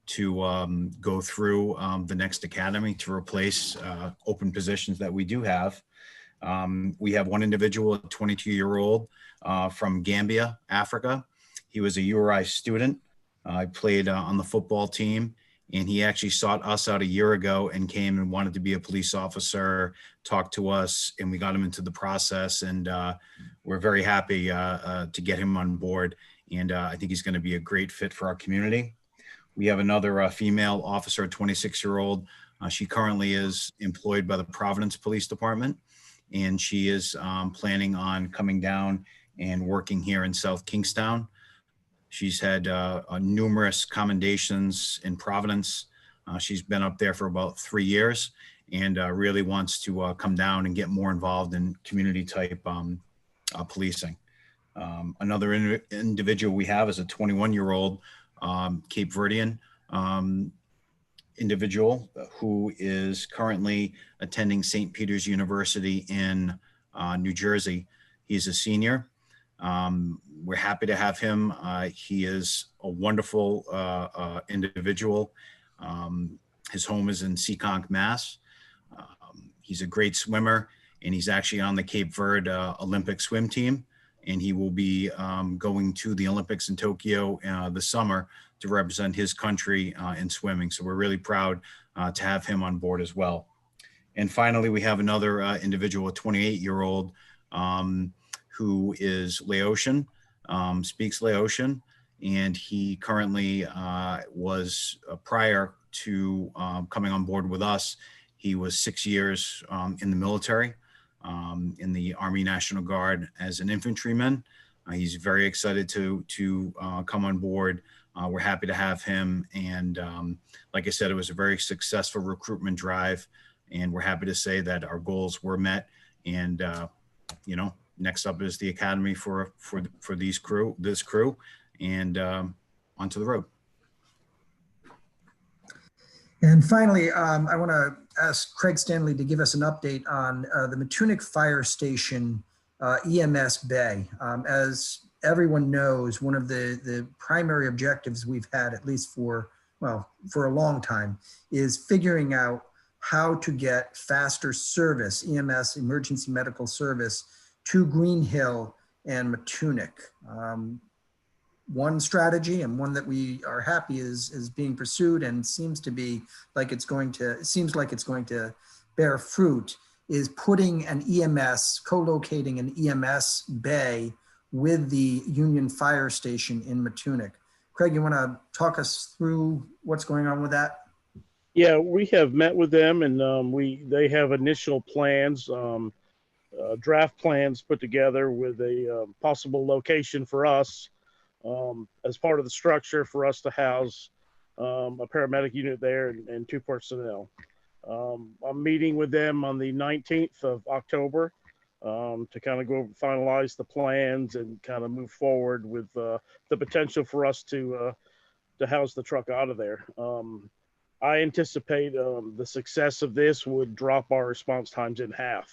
[SPEAKER 11] to go through the next academy to replace open positions that we do have. We have one individual, a 22-year-old from Gambia, Africa. He was a URI student. I played on the football team, and he actually sought us out a year ago and came and wanted to be a police officer, talked to us, and we got him into the process. And we're very happy to get him on board. And I think he's going to be a great fit for our community. We have another female officer, a 26-year-old. She currently is employed by the Providence Police Department, and she is planning on coming down and working here in South Kingstown. She's had numerous commendations in Providence. She's been up there for about 3 years and really wants to come down and get more involved in community type policing. Another individual we have is a 21-year-old Cape Verdean individual who is currently attending St. Peter's University in New Jersey. He's a senior. We're happy to have him. He is a wonderful individual. His home is in Seekonk, Mass. He's a great swimmer, and he's actually on the Cape Verde Olympic swim team. And he will be going to the Olympics in Tokyo this summer to represent his country in swimming. So we're really proud to have him on board as well. And finally, we have another individual, a 28-year-old who is Laotian, speaks Laotian, and he currently was prior to coming on board with us, he was 6 years in the military, in the Army National Guard as an infantryman. He's very excited to come on board. We're happy to have him. And like I said, it was a very successful recruitment drive, and we're happy to say that our goals were met. And, you know, next up is the academy for this crew, and onto the road.
[SPEAKER 9] And finally, I want to ask Craig Stanley to give us an update on the Matunic Fire Station EMS bay. As everyone knows, one of the primary objectives we've had, at least for a long time, is figuring out how to get faster service, EMS, emergency medical service, to Green Hill and Matunic. One strategy, and one that we are happy is being pursued and seems like it's going to bear fruit, is putting an EMS, co-locating an EMS bay with the Union Fire Station in Matunic. Craig, you want to talk us through what's going on with that?
[SPEAKER 21] Yeah, we have met with them, and they have initial plans, draft plans put together with a possible location for us as part of the structure for us to house a paramedic unit there and 2 personnel. I'm meeting with them on the 19th of October to kind of go finalize the plans and kind of move forward with the potential for us to house the truck out of there. I anticipate the success of this would drop our response times in half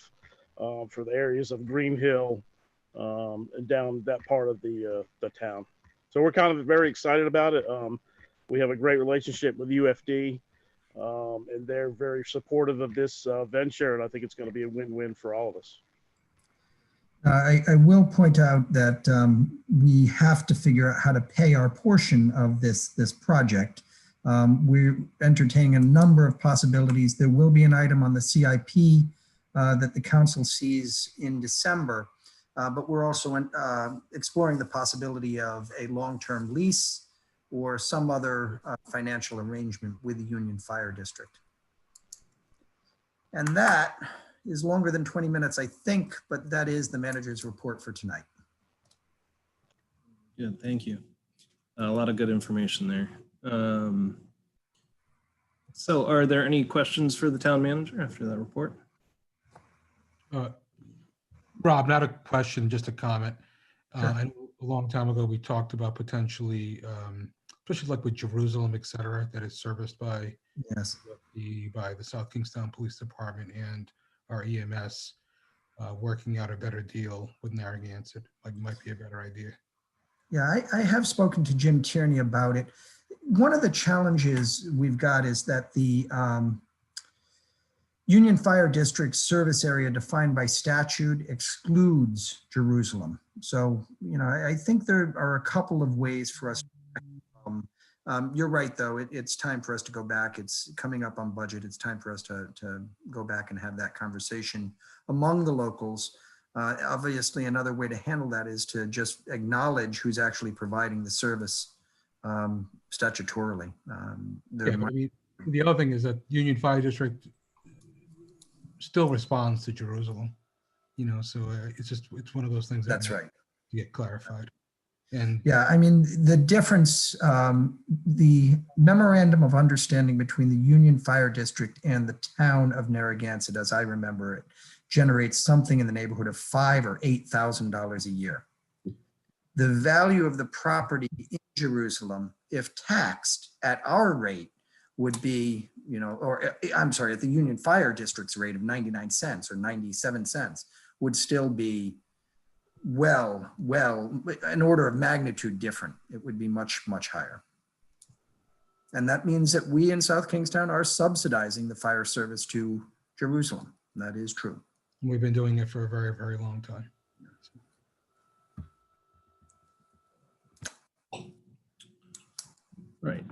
[SPEAKER 21] for the areas of Green Hill and down that part of the town. So we're kind of very excited about it. We have a great relationship with UFD, and they're very supportive of this venture, and I think it's going to be a win-win for all of us.
[SPEAKER 9] I will point out that we have to figure out how to pay our portion of this project. We're entertaining a number of possibilities. There will be an item on the CIP that the council sees in December, but we're also exploring the possibility of a long-term lease or some other financial arrangement with the Union Fire District. And that is longer than 20 minutes, I think, but that is the manager's report for tonight.
[SPEAKER 2] Good, thank you. A lot of good information there. So are there any questions for the town manager after that report?
[SPEAKER 6] Rob, not a question, just a comment. I know a long time ago, we talked about potentially, especially like with Jerusalem, et cetera, that is serviced by by the South Kingstown Police Department and our EMS, working out a better deal with Narragansett. Like, might be a better idea.
[SPEAKER 9] Yeah, I have spoken to Jim Tierney about it. One of the challenges we've got is that Union Fire District service area defined by statute excludes Jerusalem. So, I think there are a couple of ways for us. You're right, though. It's time for us to go back. It's coming up on budget. It's time for us to go back and have that conversation among the locals. Obviously, another way to handle that is to just acknowledge who's actually providing the service statutorily.
[SPEAKER 6] Yeah, but I mean, the other thing is that Union Fire District still responds to Jerusalem, so it's one of those things.
[SPEAKER 9] That's right.
[SPEAKER 6] To get clarified. And
[SPEAKER 9] yeah, I mean, the difference, the memorandum of understanding between the Union Fire District and the town of Narragansett, as I remember it, generates something in the neighborhood of $5,000 or $8,000 a year. The value of the property in Jerusalem, if taxed at our rate, would be, or I'm sorry, at the Union Fire District's rate of 99 cents or 97 cents, would still be well, an order of magnitude different. It would be much, much higher. And that means that we in South Kingstown are subsidizing the fire service to Jerusalem. That is true.
[SPEAKER 6] We've been doing it for a very, very long time.
[SPEAKER 2] Right.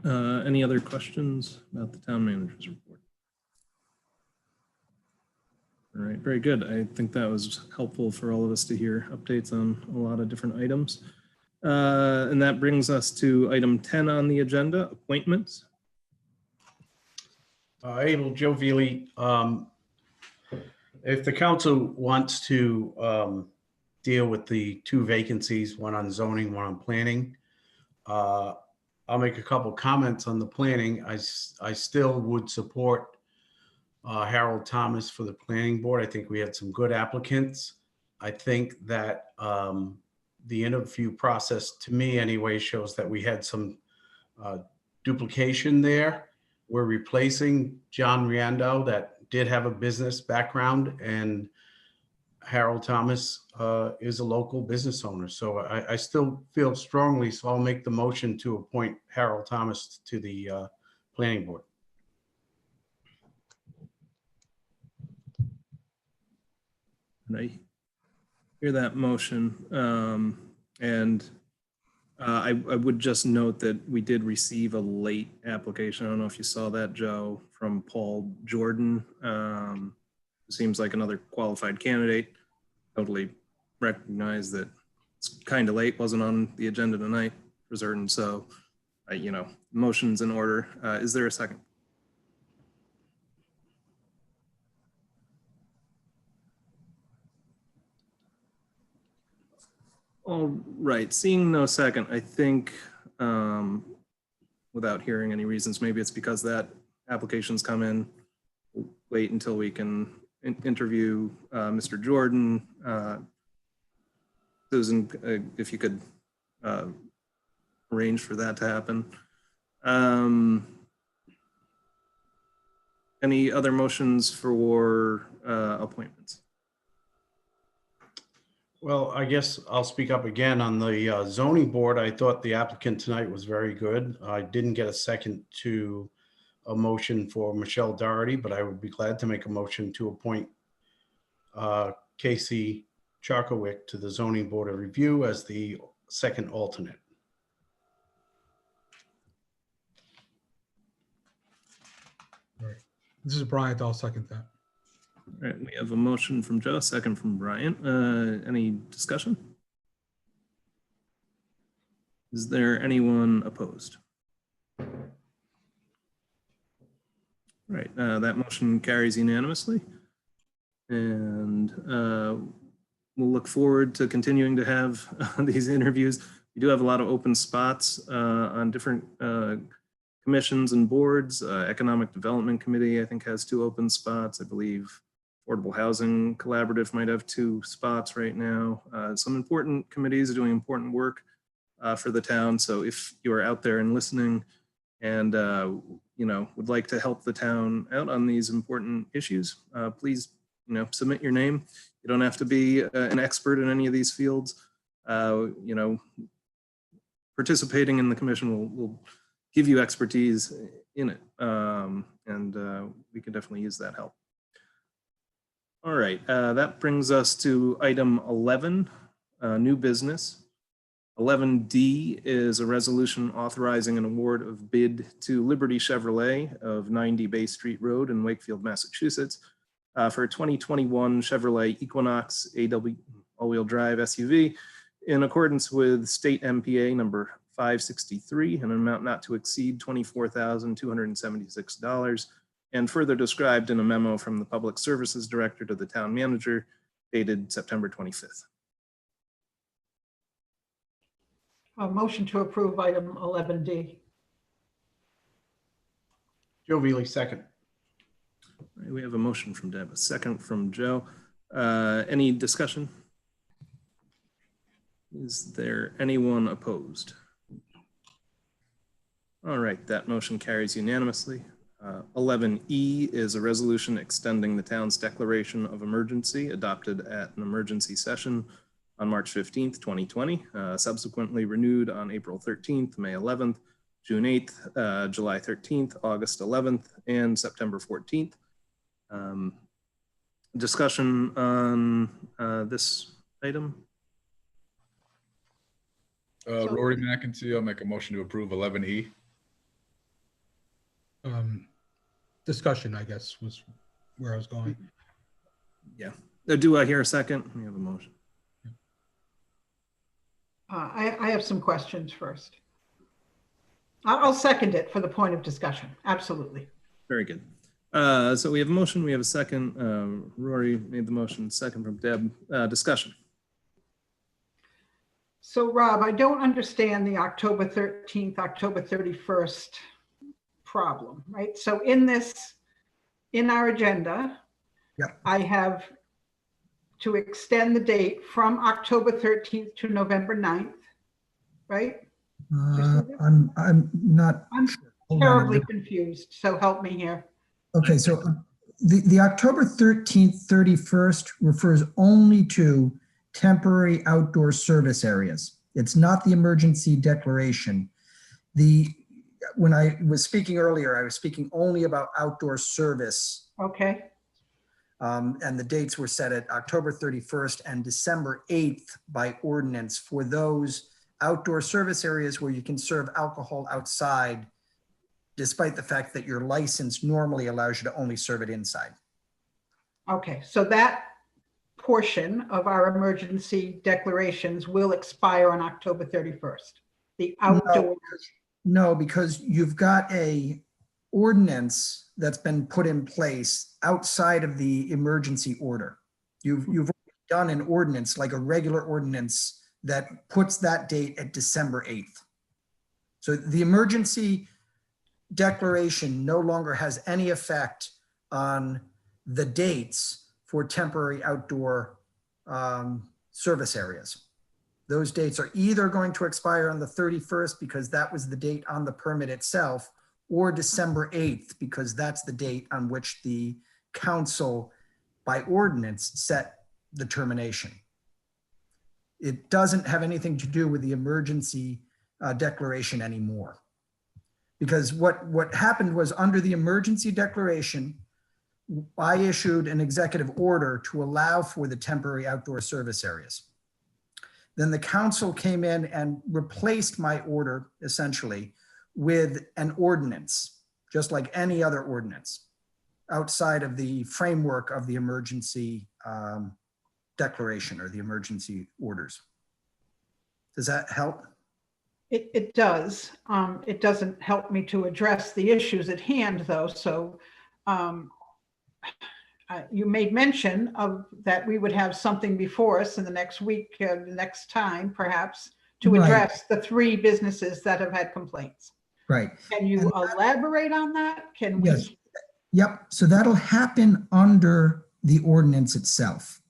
[SPEAKER 2] Any other questions about the town manager's report? All right, very good. I think that was helpful for all of us to hear updates on a lot of different items. And that brings us to item 10 on the agenda, appointments.
[SPEAKER 4] Abel Joe Veely, if the council wants to deal with the two vacancies, one on zoning, one on planning, I'll make a couple comments on the planning. I still would support Harold Thomas for the planning board. I think we had some good applicants. I think that the interview process, to me anyway, shows that we had some duplication there. We're replacing John Riando that did have a business background, and Harold Thomas is a local business owner. So I still feel strongly, so I'll make the motion to appoint Harold Thomas to the planning board.
[SPEAKER 2] And I hear that motion. I would just note that we did receive a late application. I don't know if you saw that, Joe, from Paul Jordan. Seems like another qualified candidate. Totally recognize that it's kind of late, wasn't on the agenda tonight for certain. So, motion's in order. Is there a second? All right, seeing no second, I think without hearing any reasons, maybe it's because that application's come in. We'll wait until we can interview Mr. Jordan. Susan, if you could arrange for that to happen. Any other motions for appointments?
[SPEAKER 4] Well, I guess I'll speak up again on the zoning board. I thought the applicant tonight was very good. I didn't get a second to a motion for Michelle Doherty, but I would be glad to make a motion to appoint Casey Charkowick to the zoning board of review as the second alternate.
[SPEAKER 6] All right. This is Brian. I'll second that.
[SPEAKER 2] All right, we have a motion from Joe, second from Brian. Any discussion? Is there anyone opposed? All right, that motion carries unanimously. And we'll look forward to continuing to have these interviews. We do have a lot of open spots on different commissions and boards. Economic Development Committee, I think, has 2 open spots. I believe Affordable Housing Collaborative might have 2 spots right now. Some important committees are doing important work for the town. So if you are out there and listening and would like to help the town out on these important issues, please submit your name. You don't have to be an expert in any of these fields. Participating in the commission will give you expertise in it, and we can definitely use that help. All right, that brings us to item 11, new business. 11D is a resolution authorizing an award of bid to Liberty Chevrolet of 90 Bay Street Road in Wakefield, Massachusetts, for a 2021 Chevrolet Equinox AW all-wheel drive SUV in accordance with state MPA number 563, an amount not to exceed $24,276, and further described in a memo from the Public Services Director to the Town Manager dated September 25th.
[SPEAKER 7] A motion to approve item 11D.
[SPEAKER 4] Joe Veely, second.
[SPEAKER 2] All right, we have a motion from Deb, a second from Joe. Any discussion? Is there anyone opposed? All right, that motion carries unanimously. 11E is a resolution extending the town's declaration of emergency adopted at an emergency session on March 15th, 2020, subsequently renewed on April 13th, May 11th, June 8th, July 13th, August 11th, and September 14th. Discussion on this item?
[SPEAKER 5] Rory McEntee, I'll make a motion to approve 11E.
[SPEAKER 6] Discussion, I guess, was where I was going.
[SPEAKER 2] Yeah. Do I hear a second? We have a motion.
[SPEAKER 7] I have some questions first. I'll second it for the point of discussion. Absolutely.
[SPEAKER 2] Very good. So we have a motion, we have a second. Rory made the motion, second from Deb. Discussion.
[SPEAKER 7] So Rob, I don't understand the October 13th, October 31st problem, right? So in our agenda,
[SPEAKER 9] yep,
[SPEAKER 7] I have to extend the date from October 13th to November 9th, right?
[SPEAKER 9] I'm not.
[SPEAKER 7] I'm
[SPEAKER 9] Hold on.
[SPEAKER 7] terribly confused, so help me here.
[SPEAKER 9] Okay, so the October 13th, 31st refers only to temporary outdoor service areas. It's not the emergency declaration. When I was speaking earlier, I was speaking only about outdoor service.
[SPEAKER 7] Okay.
[SPEAKER 9] And the dates were set at October 31st and December 8th by ordinance for those outdoor service areas where you can serve alcohol outside, despite the fact that your license normally allows you to only serve it inside.
[SPEAKER 7] Okay, so that portion of our emergency declarations will expire on October 31st. The outdoor.
[SPEAKER 9] No, because you've got a ordinance that's been put in place outside of the emergency order. You've done an ordinance, like a regular ordinance, that puts that date at December 8th. So the emergency declaration no longer has any effect on the dates for temporary outdoor service areas. Those dates are either going to expire on the 31st because that was the date on the permit itself, or December 8th because that's the date on which the council by ordinance set the termination. It doesn't have anything to do with the emergency declaration anymore. Because what happened was, under the emergency declaration, I issued an executive order to allow for the temporary outdoor service areas. Then the council came in and replaced my order, essentially, with an ordinance, just like any other ordinance, outside of the framework of the emergency declaration or the emergency orders. Does that help?
[SPEAKER 7] It does. It doesn't help me to address the issues at hand, though. So you made mention of that we would have something before us in the next week, the next time, perhaps, to address the 3 businesses that have had complaints.
[SPEAKER 9] Right.
[SPEAKER 7] Can you elaborate on that? Can we?
[SPEAKER 9] Yes. Yep. So that'll happen under the ordinance itself.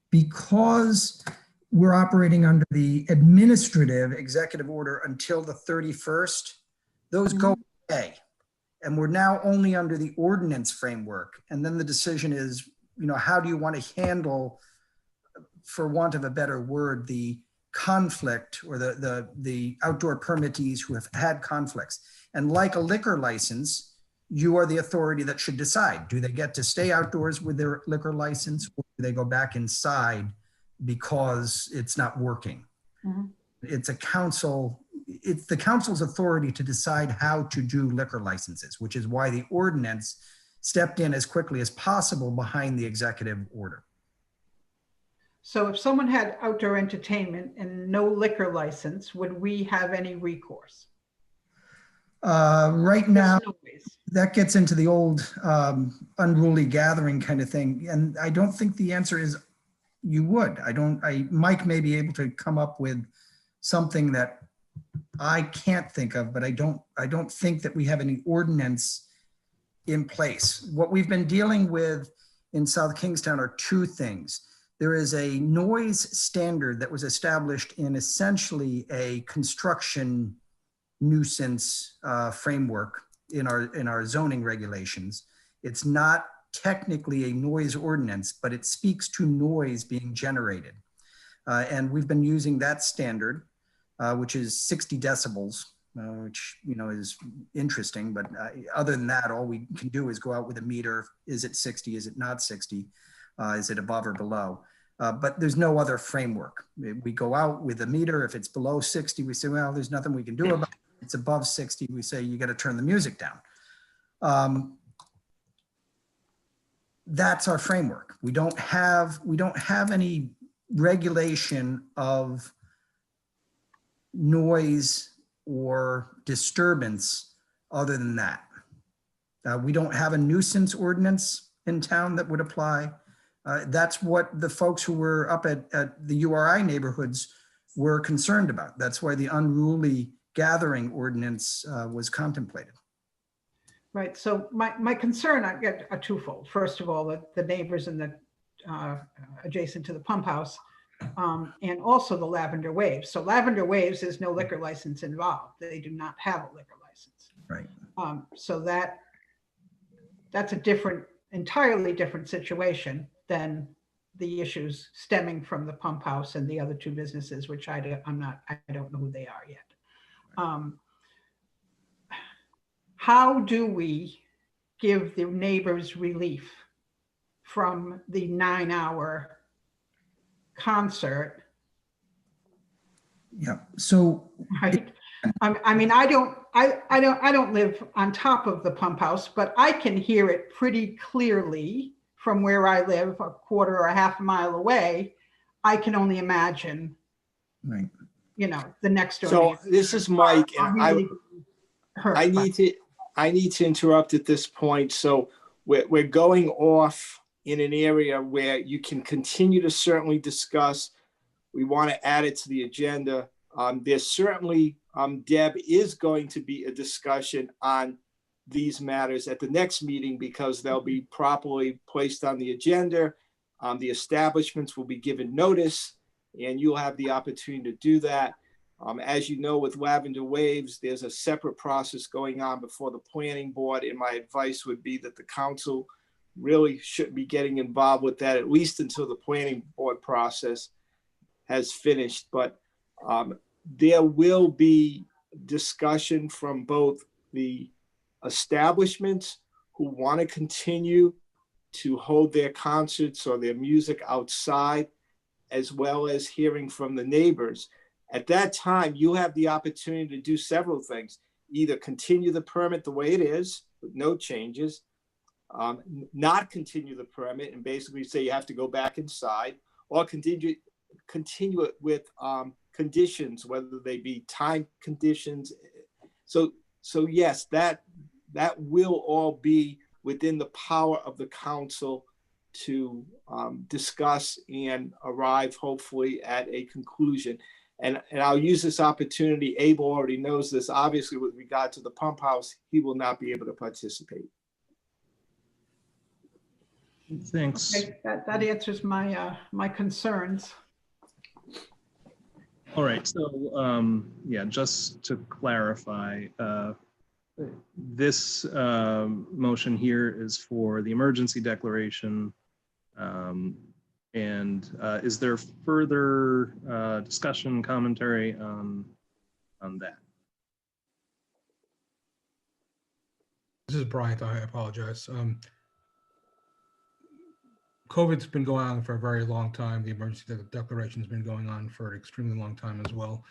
[SPEAKER 9] Because we're operating under the administrative executive order until the 31st, those go away. And we're now only under the ordinance framework. And then the decision is, how do you want to handle, for want of a better word, the conflict or the outdoor permittees who have had conflicts. And like a liquor license, you are the authority that should decide. Do they get to stay outdoors with their liquor license, or do they go back inside because it's not working? It's the council's authority to decide how to do liquor licenses, which is why the ordinance stepped in as quickly as possible behind the executive order.
[SPEAKER 7] So if someone had outdoor entertainment and no liquor license, would we have any recourse?
[SPEAKER 9] Right now, that gets into the old unruly gathering kind of thing. And I don't think the answer is you would. Mike may be able to come up with something that I can't think of, but I don't think that we have any ordinance in place. What we've been dealing with in South Kingstown are two things. There is a noise standard that was established in essentially a construction nuisance framework in our zoning regulations. It's not technically a noise ordinance, but it speaks to noise being generated. And we've been using that standard, which is 60 decibels, which is interesting. But other than that, all we can do is go out with a meter. Is it 60? Is it not 60? Is it above or below? But there's no other framework. We go out with a meter. If it's below 60, we say, well, there's nothing we can do about it. If it's above 60, we say, you got to turn the music down. That's our framework. We don't have any regulation of noise or disturbance other than that. We don't have a nuisance ordinance in town that would apply. That's what the folks who were up at the URI neighborhoods were concerned about. That's why the unruly gathering ordinance was contemplated.
[SPEAKER 7] Right. So my concern, I get a twofold. First of all, the neighbors in the adjacent to the pump house, and also the Lavender Waves. So Lavender Waves, there's no liquor license involved. They do not have a liquor license.
[SPEAKER 9] Right.
[SPEAKER 7] So that's a entirely different situation than the issues stemming from the pump house and the other two businesses, which I don't know who they are yet. How do we give the neighbors relief from the 9-hour concert?
[SPEAKER 9] Yeah. So
[SPEAKER 7] right. I mean, I don't live on top of the pump house, but I can hear it pretty clearly from where I live, a quarter or a half a mile away. I can only imagine,
[SPEAKER 9] right,
[SPEAKER 7] the next door.
[SPEAKER 10] So this is Mike, and I need to interrupt at this point. So we're going off in an area where you can continue to certainly discuss. We want to add it to the agenda. There's certainly, Deb, is going to be a discussion on these matters at the next meeting because they'll be properly placed on the agenda. The establishments will be given notice and you'll have the opportunity to do that. As you know, with Lavender Waves, there's a separate process going on before the planning board. And my advice would be that the council really shouldn't be getting involved with that, at least until the planning board process has finished. But there will be discussion from both the establishments who want to continue to hold their concerts or their music outside, as well as hearing from the neighbors. At that time, you have the opportunity to do several things. Either continue the permit the way it is with no changes, not continue the permit and basically say you have to go back inside, or continue it with conditions, whether they be time conditions. So yes, that will all be within the power of the council to discuss and arrive hopefully at a conclusion. And I'll use this opportunity. Abel already knows this. Obviously, with regard to the pump house, he will not be able to participate.
[SPEAKER 2] Thanks.
[SPEAKER 7] Okay, that answers my concerns.
[SPEAKER 2] All right. So yeah, just to clarify, this motion here is for the emergency declaration. And is there further discussion, commentary on that?
[SPEAKER 6] This is Bryant. I apologize. COVID's been going on for a very long time. The emergency declaration's been going on for an extremely long time as well.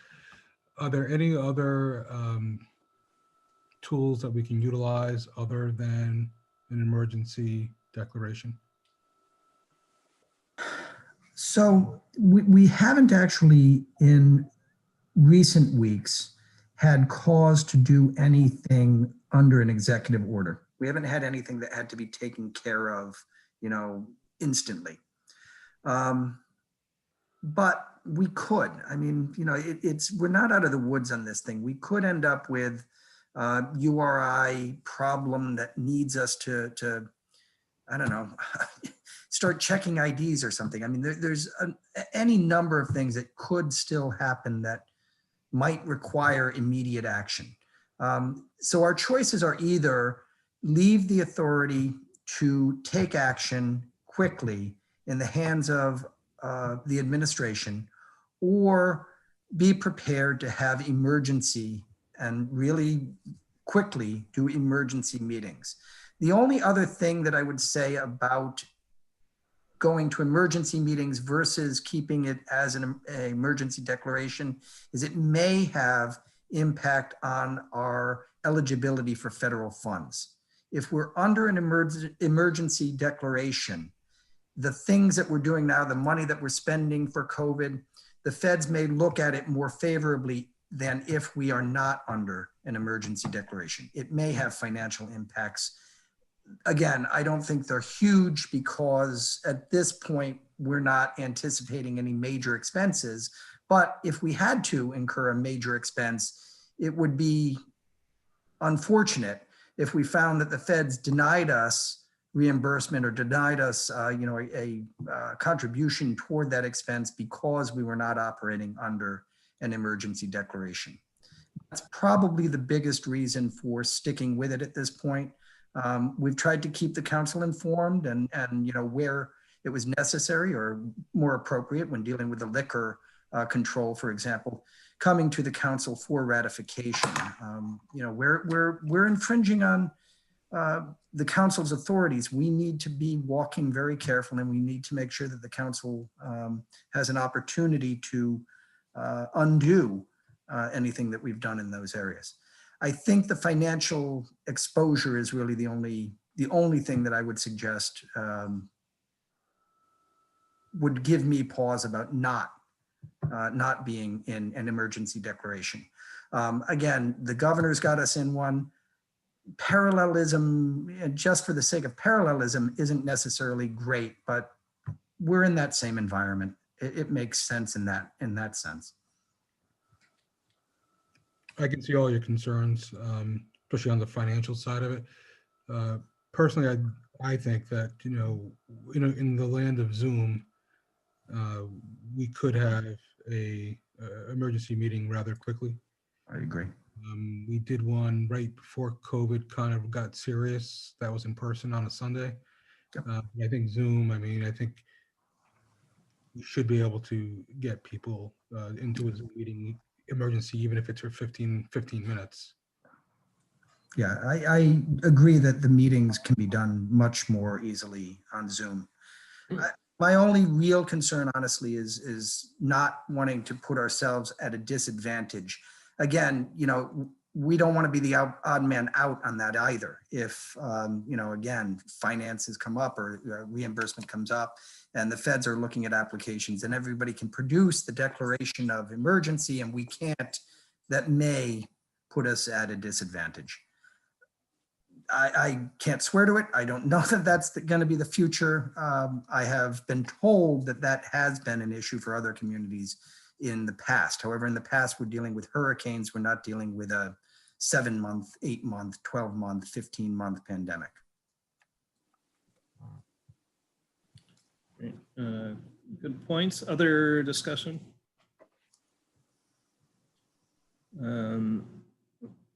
[SPEAKER 6] Are there any other tools that we can utilize other than an emergency declaration?
[SPEAKER 9] So we haven't actually in recent weeks had cause to do anything under an executive order. We haven't had anything that had to be taken care of, instantly. But we could. I mean, we're not out of the woods on this thing. We could end up with a URI problem that needs us to I don't know, start checking IDs or something. I mean, there's any number of things that could still happen that might require immediate action. So our choices are either leave the authority to take action quickly in the hands of the administration, or be prepared to have emergency and really quickly do emergency meetings. The only other thing that I would say about going to emergency meetings versus keeping it as an emergency declaration is it may have impact on our eligibility for federal funds. If we're under an emergency declaration, the things that we're doing now, the money that we're spending for COVID, the feds may look at it more favorably than if we are not under an emergency declaration. It may have financial impacts. Again, I don't think they're huge because at this point, we're not anticipating any major expenses. But if we had to incur a major expense, it would be unfortunate if we found that the feds denied us reimbursement or denied us a contribution toward that expense because we were not operating under an emergency declaration. That's probably the biggest reason for sticking with it at this point. We've tried to keep the council informed and where it was necessary or more appropriate when dealing with the liquor control, for example, coming to the council for ratification. We're infringing on the council's authorities. We need to be walking very carefully, and we need to make sure that the council has an opportunity to undo anything that we've done in those areas. I think the financial exposure is really the only thing that I would suggest would give me pause about not being in an emergency declaration. Again, the governor's got us in one. Parallelism, just for the sake of parallelism, isn't necessarily great, but we're in that same environment. It makes sense in that sense.
[SPEAKER 6] I can see all your concerns, especially on the financial side of it. Personally, I think that, in the land of Zoom, we could have a emergency meeting rather quickly.
[SPEAKER 9] I agree.
[SPEAKER 6] We did one right before COVID kind of got serious. That was in person on a Sunday. I think Zoom, I think we should be able to get people into a Zoom meeting emergency, even if it's for 15 minutes.
[SPEAKER 9] Yeah, I agree that the meetings can be done much more easily on Zoom. My only real concern, honestly, is not wanting to put ourselves at a disadvantage. Again, we don't want to be the odd man out on that either. If, again, finances come up or reimbursement comes up and the feds are looking at applications and everybody can produce the declaration of emergency and we can't, that may put us at a disadvantage. I can't swear to it. I don't know that that's going to be the future. I have been told that has been an issue for other communities in the past. However, in the past, we're dealing with hurricanes. We're not dealing with a 7-month, 8-month, 12-month, 15-month pandemic.
[SPEAKER 2] Great. Good points. Other discussion?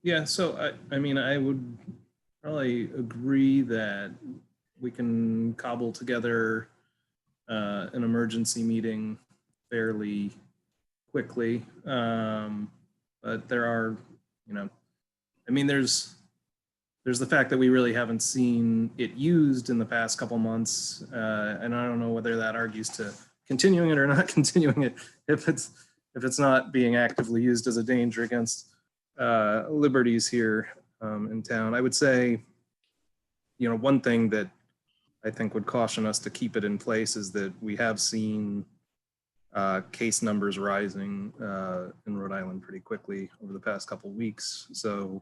[SPEAKER 2] Yeah, so I would probably agree that we can cobble together an emergency meeting fairly quickly. But there are, there's there's the fact that we really haven't seen it used in the past couple months. And I don't know whether that argues to continuing it or not continuing it if it's not being actively used as a danger against liberties here in town. I would say, you know, one thing that I think would caution us to keep it in place is that we have seen case numbers rising in Rhode Island pretty quickly over the past couple weeks. So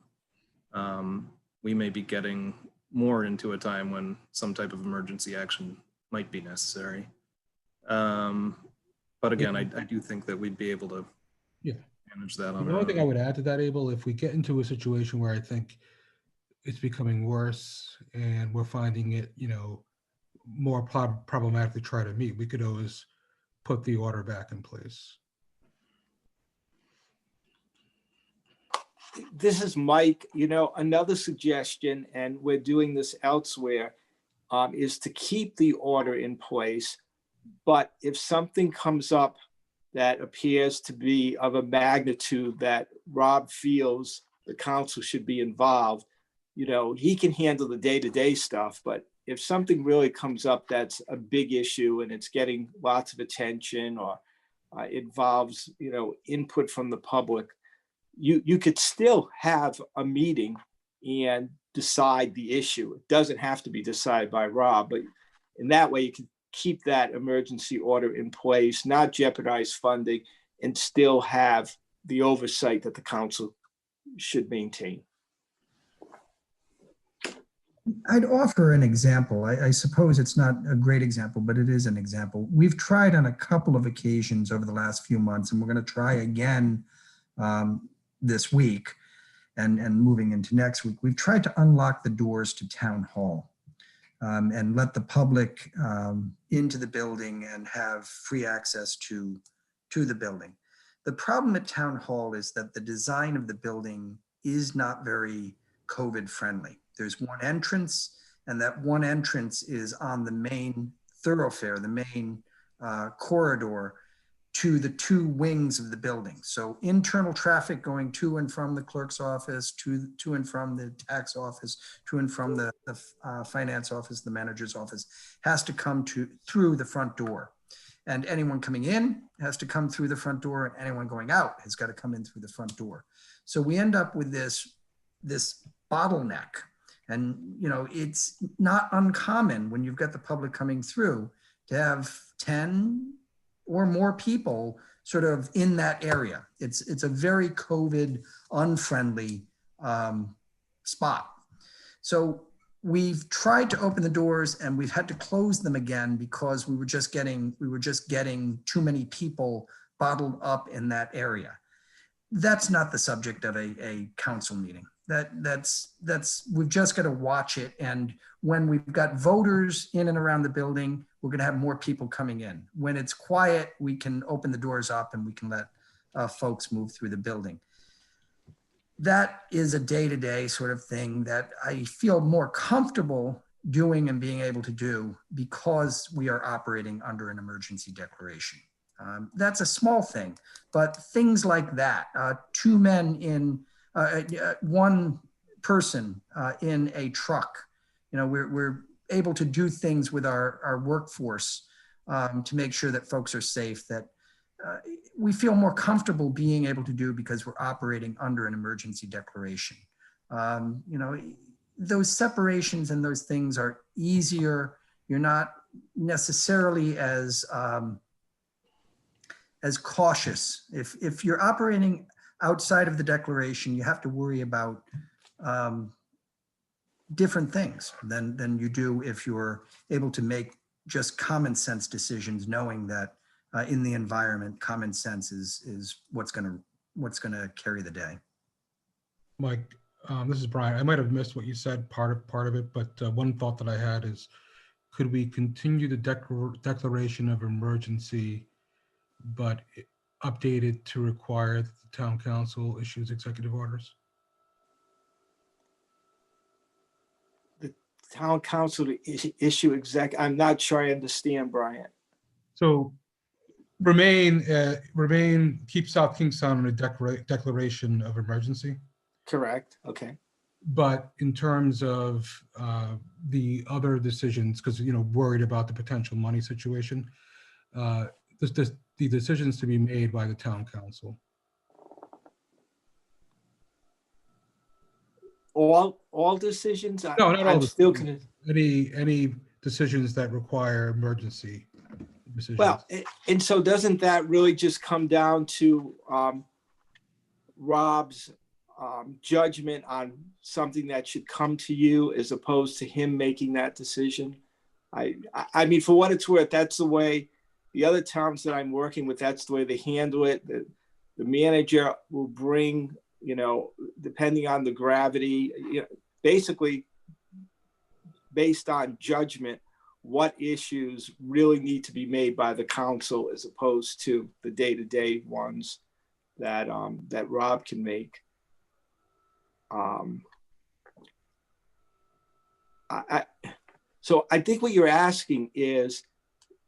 [SPEAKER 2] we may be getting more into a time when some type of emergency action might be necessary. But again, I do think that we'd be able to manage that on
[SPEAKER 6] The
[SPEAKER 2] our
[SPEAKER 6] only thing I
[SPEAKER 2] own.
[SPEAKER 6] would add to that, Abel, if we get into a situation where I think it's becoming worse and we're finding it, you know, more problematic to try to meet, we could always put the order back in place.
[SPEAKER 10] This is Mike. You know, another suggestion, and we're doing this elsewhere, is to keep the order in place. But if something comes up that appears to be of a magnitude that Rob feels the council should be involved, you know, he can handle the day-to-day stuff. But if something really comes up that's a big issue and it's getting lots of attention, or involves, you know, input from the public, you could still have a meeting and decide the issue. It doesn't have to be decided by Rob, but in that way you can keep that emergency order in place, not jeopardize funding, and still have the oversight that the council should maintain.
[SPEAKER 9] I'd offer an example. I suppose it's not a great example, but it is an example. We've tried on a couple of occasions over the last few months, and we're going to try again this week and moving into next week. We've tried to unlock the doors to Town Hall and let the public into the building and have free access to the building. The problem at Town Hall is that the design of the building is not very COVID friendly. There's one entrance, and that one entrance is on the main thoroughfare, the main corridor to the two wings of the building. So internal traffic going to and from the clerk's office, to and from the tax office, to and from the finance office, the manager's office, has to come through the front door. And anyone coming in has to come through the front door, and anyone going out has got to come in through the front door. So we end up with this bottleneck. And, you know, it's not uncommon when you've got the public coming through to have 10 or more people sort of in that area. It's a very COVID unfriendly spot. So we've tried to open the doors and we've had to close them again because we were just getting too many people bottled up in that area. That's not the subject of a council meeting. We've just got to watch it. And when we've got voters in and around the building, we're going to have more people coming in. When it's quiet, we can open the doors up and we can let folks move through the building. That is a day-to-day sort of thing that I feel more comfortable doing and being able to do because we are operating under an emergency declaration. That's a small thing, but things like that, two men in, one person in a truck, you know, we're able to do things with our workforce to make sure that folks are safe, that we feel more comfortable being able to do because we're operating under an emergency declaration. You know, those separations and those things are easier. You're not necessarily as cautious. If you're operating outside of the declaration, you have to worry about different things than you do if you're able to make just common sense decisions, knowing that in the environment, common sense is what's gonna carry the day.
[SPEAKER 6] Mike, this is Brian. I might have missed what you said, part of it, but one thought that I had is, could we continue the declaration of emergency, but update it to require that the town council issues executive orders?
[SPEAKER 10] The town council to issue I'm not sure I understand, Brian.
[SPEAKER 6] So remain keep South Kingstown in a declaration of emergency.
[SPEAKER 10] Correct. Okay.
[SPEAKER 6] But in terms of the other decisions, because, worried about the potential money situation, the decisions to be made by the town council.
[SPEAKER 10] All decisions?
[SPEAKER 6] No, not all.
[SPEAKER 10] I'm still
[SPEAKER 6] decisions. Any decisions that require emergency decisions.
[SPEAKER 10] Well, and so doesn't that really just come down to Rob's judgment on something that should come to you as opposed to him making that decision? I mean, for what it's worth, that's the way the other towns that I'm working with, that's the way they handle it. The manager will bring, depending on the gravity, basically based on judgment, what issues really need to be made by the council as opposed to the day-to-day ones that that Rob can make. So I think what you're asking is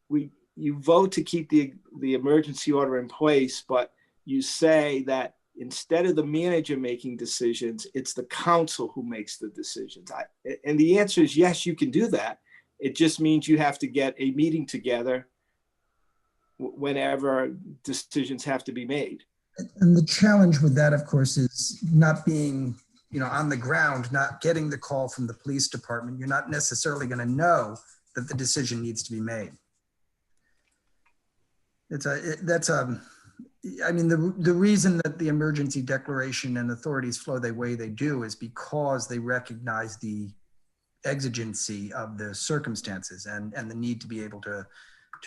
[SPEAKER 10] you vote to keep the emergency order in place, but you say that instead of the manager making decisions, it's the council who makes the decisions. And the answer is yes, you can do that. It just means you have to get a meeting together whenever decisions have to be made.
[SPEAKER 9] And the challenge with that, of course, is not being, on the ground, not getting the call from the police department. You're not necessarily going to know that the decision needs to be made. I mean, the reason that the emergency declaration and authorities flow the way they do is because they recognize the exigency of the circumstances and the need to be able to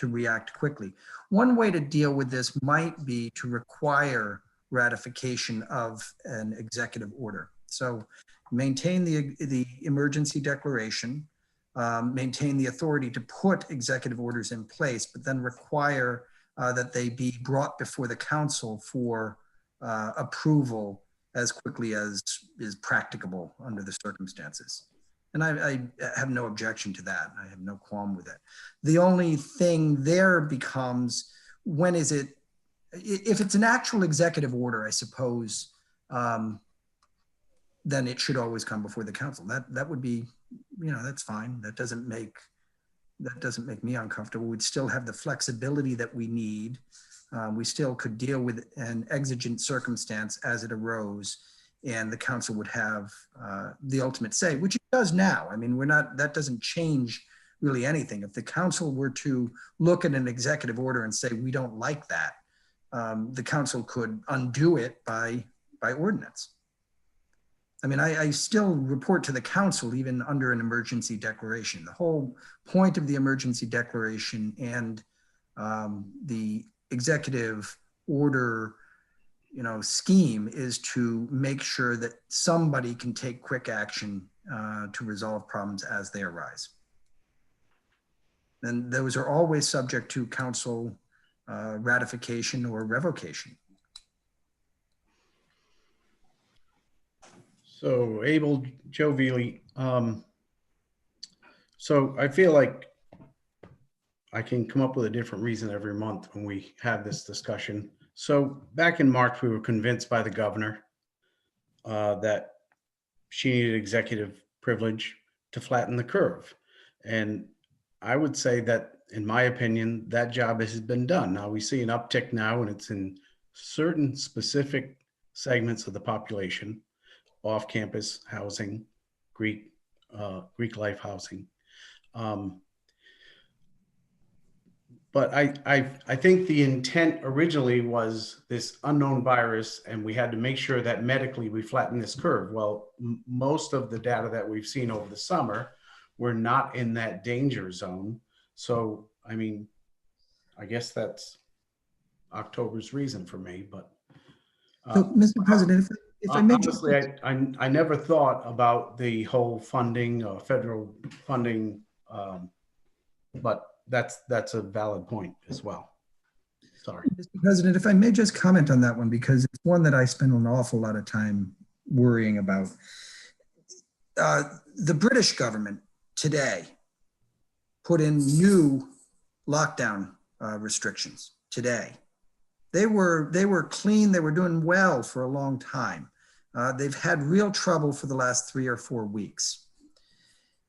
[SPEAKER 9] react quickly. One way to deal with this might be to require ratification of an executive order. So maintain the emergency declaration, maintain the authority to put executive orders in place, but then require that they be brought before the council for approval as quickly as is practicable under the circumstances. And I have no objection to that. I have no qualm with it. The only thing there becomes, when is it, if it's an actual executive order, I suppose, then it should always come before the council. That would be, that's fine. That doesn't make me uncomfortable. We'd still have the flexibility that we need. We still could deal with an exigent circumstance as it arose, and the council would have the ultimate say, which it does now. I mean, that doesn't change really anything. If the council were to look at an executive order and say, we don't like that, the council could undo it by ordinance. I mean, I still report to the council even under an emergency declaration. The whole point of the emergency declaration and the executive order, scheme is to make sure that somebody can take quick action to resolve problems as they arise. And those are always subject to council ratification or revocation.
[SPEAKER 4] So Abel Joviali, so I feel like I can come up with a different reason every month when we have this discussion. So back in March, we were convinced by the governor that she needed executive privilege to flatten the curve. And I would say that, in my opinion, that job has been done. Now we see an uptick now, and it's in certain specific segments of the population, off-campus housing, Greek life housing. But I think the intent originally was this unknown virus, and we had to make sure that medically we flatten this curve. Well, most of the data that we've seen over the summer, we're not in that danger zone. So, I mean, I guess that's October's reason for me, but.
[SPEAKER 9] So, Mr. President, if I may just.
[SPEAKER 4] Honestly, I never thought about the whole funding, federal funding, but that's a valid point as well. Sorry.
[SPEAKER 9] Mr. President, if I may just comment on that one, because it's one that I spend an awful lot of time worrying about. The British government today put in new lockdown restrictions today. They were clean, they were doing well for a long time. They've had real trouble for the last 3 or 4 weeks.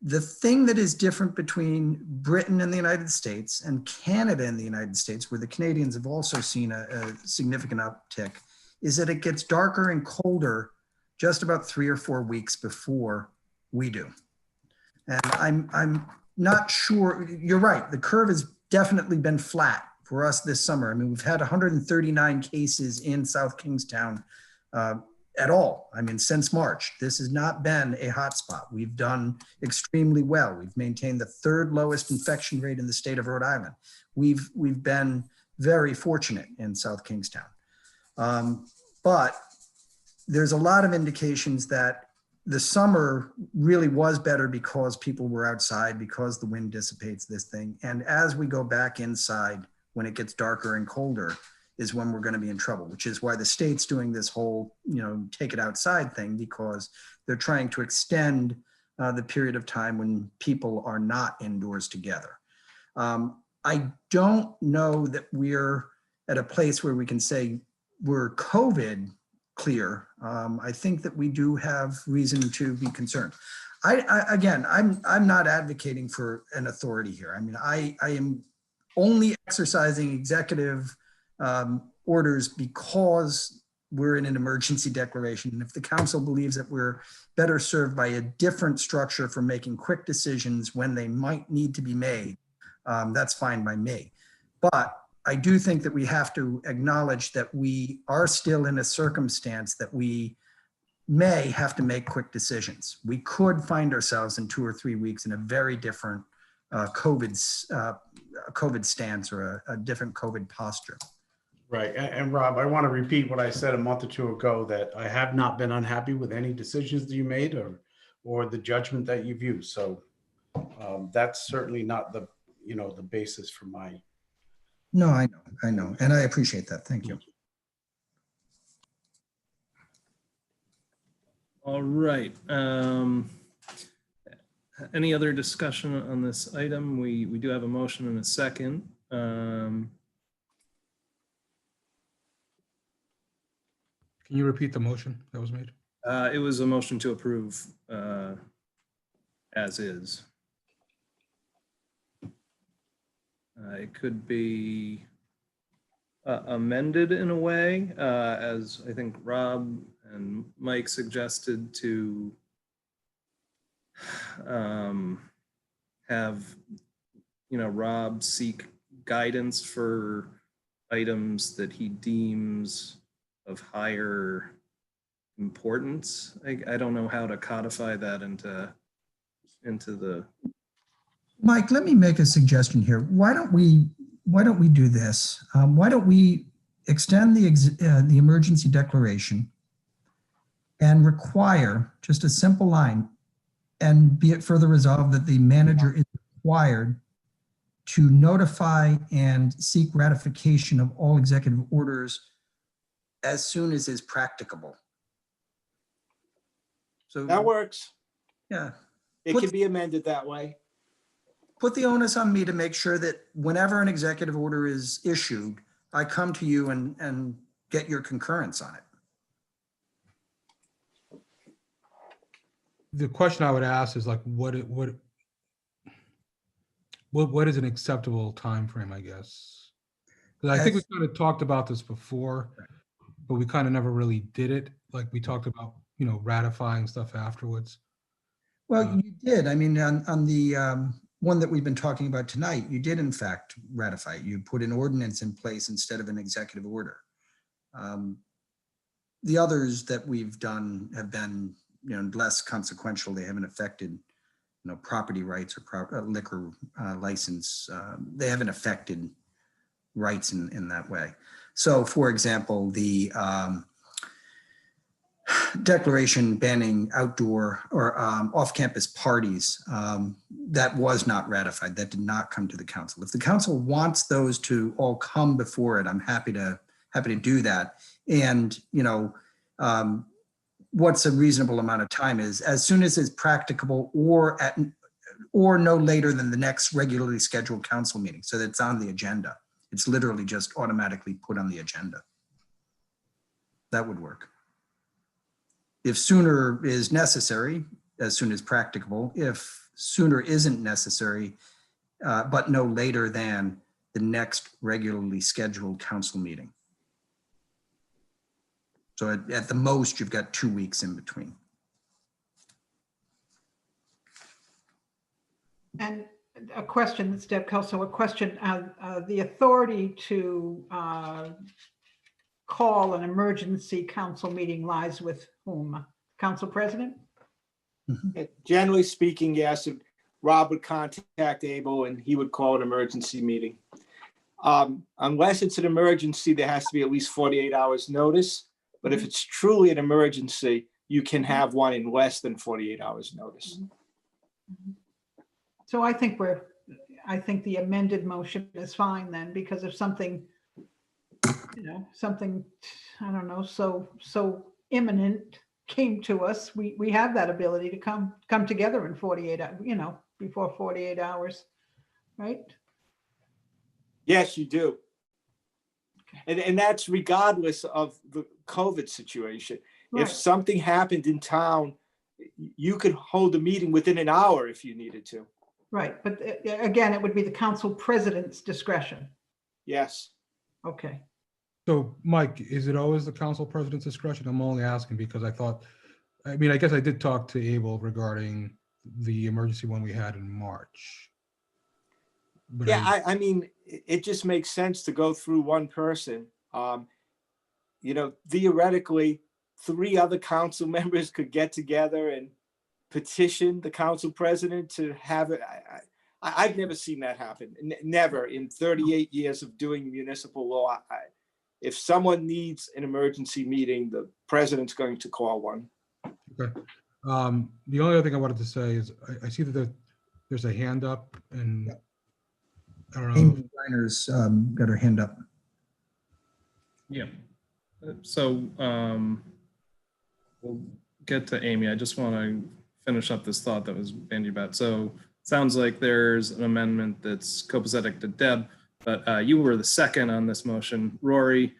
[SPEAKER 9] The thing that is different between Britain and the United States and Canada and the United States, where the Canadians have also seen a significant uptick, is that it gets darker and colder just about 3 or 4 weeks before we do. And I'm not sure, you're right, the curve has definitely been flat for us this summer. I mean, we've had 139 cases in South Kingstown at all. I mean, since March, this has not been a hotspot. We've done extremely well. We've maintained the 3rd lowest infection rate in the state of Rhode Island. We've been very fortunate in South Kingstown. But there's a lot of indications that the summer really was better because people were outside, because the wind dissipates this thing. And as we go back inside, when it gets darker and colder, is when we're going to be in trouble, which is why the state's doing this whole, take it outside thing, because they're trying to extend the period of time when people are not indoors together. I don't know that we're at a place where we can say we're COVID clear. I think that we do have reason to be concerned. Again, I'm not advocating for an authority here. I mean, I am only exercising executive orders because we're in an emergency declaration. And if the council believes that we're better served by a different structure for making quick decisions when they might need to be made, that's fine by me. But I do think that we have to acknowledge that we are still in a circumstance that we may have to make quick decisions. We could find ourselves in 2 or 3 weeks in a very different COVID stance or a different COVID posture.
[SPEAKER 4] Right. And Rob, I want to repeat what I said a month or two ago, that I have not been unhappy with any decisions that you made or the judgment that you've used. So that's certainly not the basis for my.
[SPEAKER 9] No, I know. And I appreciate that. Thank you.
[SPEAKER 2] All right. Any other discussion on this item? We do have a motion and a second.
[SPEAKER 6] Can you repeat the motion that was made?
[SPEAKER 2] It was a motion to approve as is. It could be amended in a way, as I think Rob and Mike suggested, to have Rob seek guidance for items that he deems of higher importance. I don't know how to codify that into the.
[SPEAKER 9] Mike, let me make a suggestion here. Why don't we do this? Why don't we extend the emergency declaration and require just a simple line, and be it further resolved that the manager is required to notify and seek ratification of all executive orders as soon as is practicable. So
[SPEAKER 10] that works.
[SPEAKER 9] Yeah.
[SPEAKER 10] It can be amended that way.
[SPEAKER 9] Put the onus on me to make sure that whenever an executive order is issued, I come to you and get your concurrence on it.
[SPEAKER 6] The question I would ask is like, what is an acceptable time frame, I guess? Because I think we kind of talked about this before, but we kind of never really did it. Like we talked about, ratifying stuff afterwards.
[SPEAKER 9] Well, you did. I mean, on the one that we've been talking about tonight, you did in fact ratify it. You put an ordinance in place instead of an executive order. The others that we've done have been, less consequential. They haven't affected, property rights or liquor license. They haven't affected rights in that way. So, for example, the declaration banning outdoor or off-campus parties, that was not ratified. That did not come to the council. If the council wants those to all come before it, I'm happy to do that. And what's a reasonable amount of time is as soon as it's practicable, or no later than the next regularly scheduled council meeting, so that it's on the agenda. It's literally just automatically put on the agenda. That would work. If sooner is necessary, as soon as practicable. If sooner isn't necessary, but no later than the next regularly scheduled council meeting. So at the most, you've got 2 weeks in between.
[SPEAKER 7] And a question, it's Deb Kelso, a question, the authority to call an emergency council meeting lies with whom? Council President?
[SPEAKER 10] Generally speaking, yes, Rob would contact Abel and he would call an emergency meeting. Unless it's an emergency, there has to be at least 48 hours notice. But if it's truly an emergency, you can have one in less than 48 hours notice.
[SPEAKER 7] So I think the amended motion is fine then, because if something, something, I don't know, so imminent came to us, we have that ability to come together in 48, before 48 hours, right?
[SPEAKER 10] Yes, you do. And that's regardless of the COVID situation.
[SPEAKER 7] Right.
[SPEAKER 10] If something happened in town, you could hold a meeting within an hour if you needed to.
[SPEAKER 7] Right, but again, it would be the council president's discretion.
[SPEAKER 10] Yes.
[SPEAKER 7] Okay.
[SPEAKER 6] So Mike, is it always the council president's discretion? I'm only asking because I guess I did talk to Abel regarding the emergency one we had in March. But
[SPEAKER 10] Yeah, I mean, it just makes sense to go through one person. Theoretically, 3 other council members could get together and petition the council president to have it. I've never seen that happen. Never in 38 years of doing municipal law. If someone needs an emergency meeting, the president's going to call one.
[SPEAKER 6] Okay. The only other thing I wanted to say is I see that there's a hand up, and I don't know.
[SPEAKER 9] Amy Reiner's got her hand up.
[SPEAKER 2] Yeah. So we'll get to Amy. I just want to finish up this thought that was bandied about. So it sounds like there's an amendment that's copacetic to Deb, but you were the second on this motion. Rory,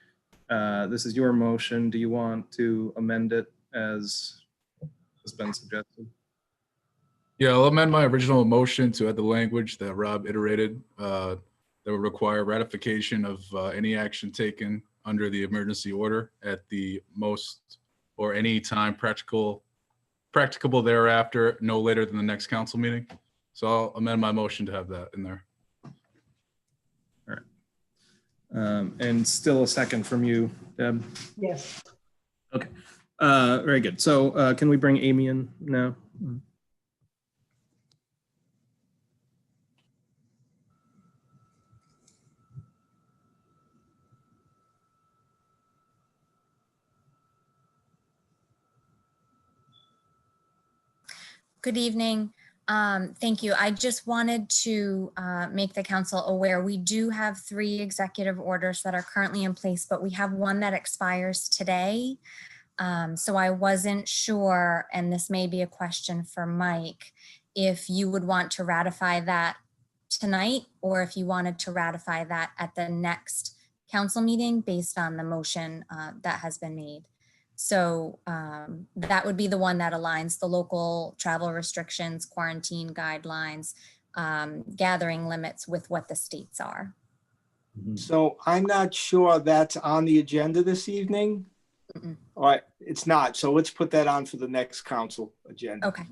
[SPEAKER 2] this is your motion. Do you want to amend it as has been suggested?
[SPEAKER 5] Yeah, I'll amend my original motion to add the language that Rob iterated that would require ratification of any action taken under the emergency order at the most or any time practicable thereafter, no later than the next council meeting. So I'll amend my motion to have that in there.
[SPEAKER 2] All right. And still a second from you, Deb?
[SPEAKER 7] Yes.
[SPEAKER 2] Okay. Very good. So can we bring Amy in now?
[SPEAKER 3] Good evening. Thank you. I just wanted to make the council aware, we do have 3 executive orders that are currently in place, but we have one that expires today. So I wasn't sure, and this may be a question for Mike, if you would want to ratify that tonight, or if you wanted to ratify that at the next council meeting based on the motion that has been made. So that would be the one that aligns the local travel restrictions, quarantine guidelines, gathering limits with what the states are.
[SPEAKER 10] So I'm not sure that's on the agenda this evening. All right, it's not. So let's put that on for the next council agenda.
[SPEAKER 3] Okay.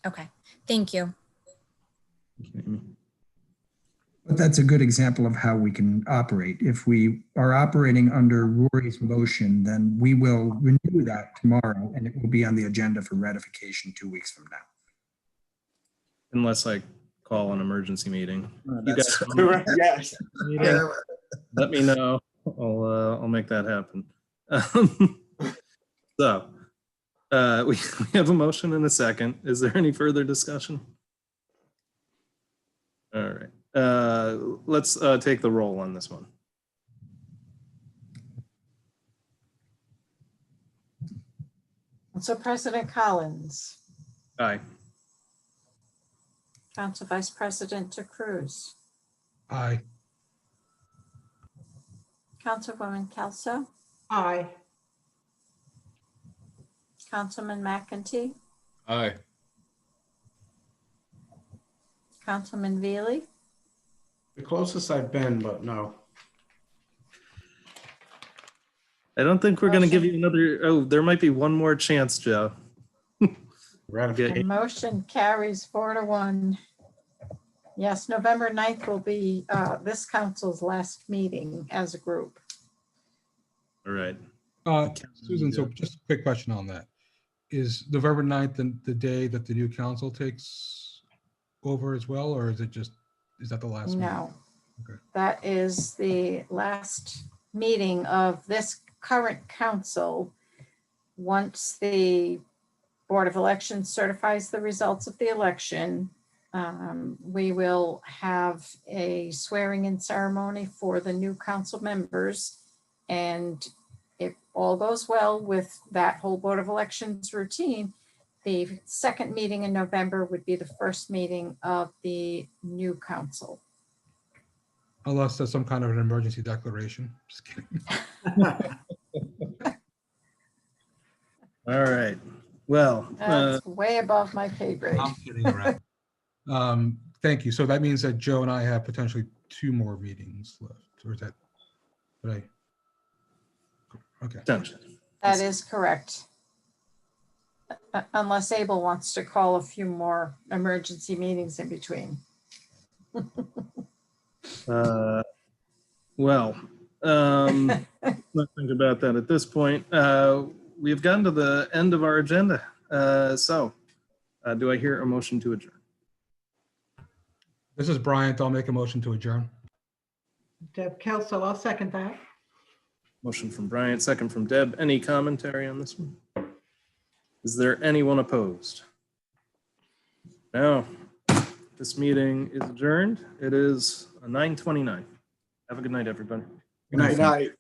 [SPEAKER 3] Okay. Thank you.
[SPEAKER 9] But that's a good example of how we can operate. If we are operating under Rory's motion, then we will renew that tomorrow and it will be on the agenda for ratification 2 weeks from now.
[SPEAKER 2] Unless I call an emergency meeting. You
[SPEAKER 9] That's
[SPEAKER 2] guys
[SPEAKER 10] correct. Yes.
[SPEAKER 2] Let me know. I'll make that happen. So we have a motion and a second. Is there any further discussion? All right. Let's take the roll on this one.
[SPEAKER 1] Council President Collins,
[SPEAKER 2] Aye.
[SPEAKER 1] Council Vice President DeCruz,
[SPEAKER 6] Aye.
[SPEAKER 1] Councilwoman Kelso,
[SPEAKER 7] Aye.
[SPEAKER 1] Councilman McEntee,
[SPEAKER 5] Aye.
[SPEAKER 1] Councilman Veely,
[SPEAKER 4] The closest I've been, but no.
[SPEAKER 2] I don't think we're going to give you another. Oh, there might be one more chance, Joe.
[SPEAKER 1] the motion carries 4-1. Yes, November 9th will be this council's last meeting as a group.
[SPEAKER 2] All right.
[SPEAKER 6] Susan, so just a quick question on that. Is November 9th the day that the new council takes over as well, or is that the last meeting?
[SPEAKER 1] No,
[SPEAKER 6] Okay.
[SPEAKER 1] that is the last meeting of this current council. Once the Board of Elections certifies the results of the election, we will have a swearing-in ceremony for the new council members. And if all goes well with that whole Board of Elections routine, the second meeting in November would be the first meeting of the new council.
[SPEAKER 6] Unless there's some kind of an emergency declaration. Just kidding.
[SPEAKER 2] All right. Well,
[SPEAKER 1] That's way above my pay grade.
[SPEAKER 6] I'm kidding around. Thank you. So that means that Joe and I have potentially 2 more meetings left, or is that, did I? Okay.
[SPEAKER 1] That is correct. Unless Abel wants to call a few more emergency meetings in between.
[SPEAKER 2] well, let's think about that at this point. We've gotten to the end of our agenda. Do I hear a motion to adjourn?
[SPEAKER 6] This is Bryant. I'll make a motion to adjourn.
[SPEAKER 7] Deb Kelso, I'll second that.
[SPEAKER 2] Motion from Bryant, second from Deb. Any commentary on this one? Is there anyone opposed? No. This meeting is adjourned. It is 9:29. Have a good night, everybody.
[SPEAKER 10] Good night.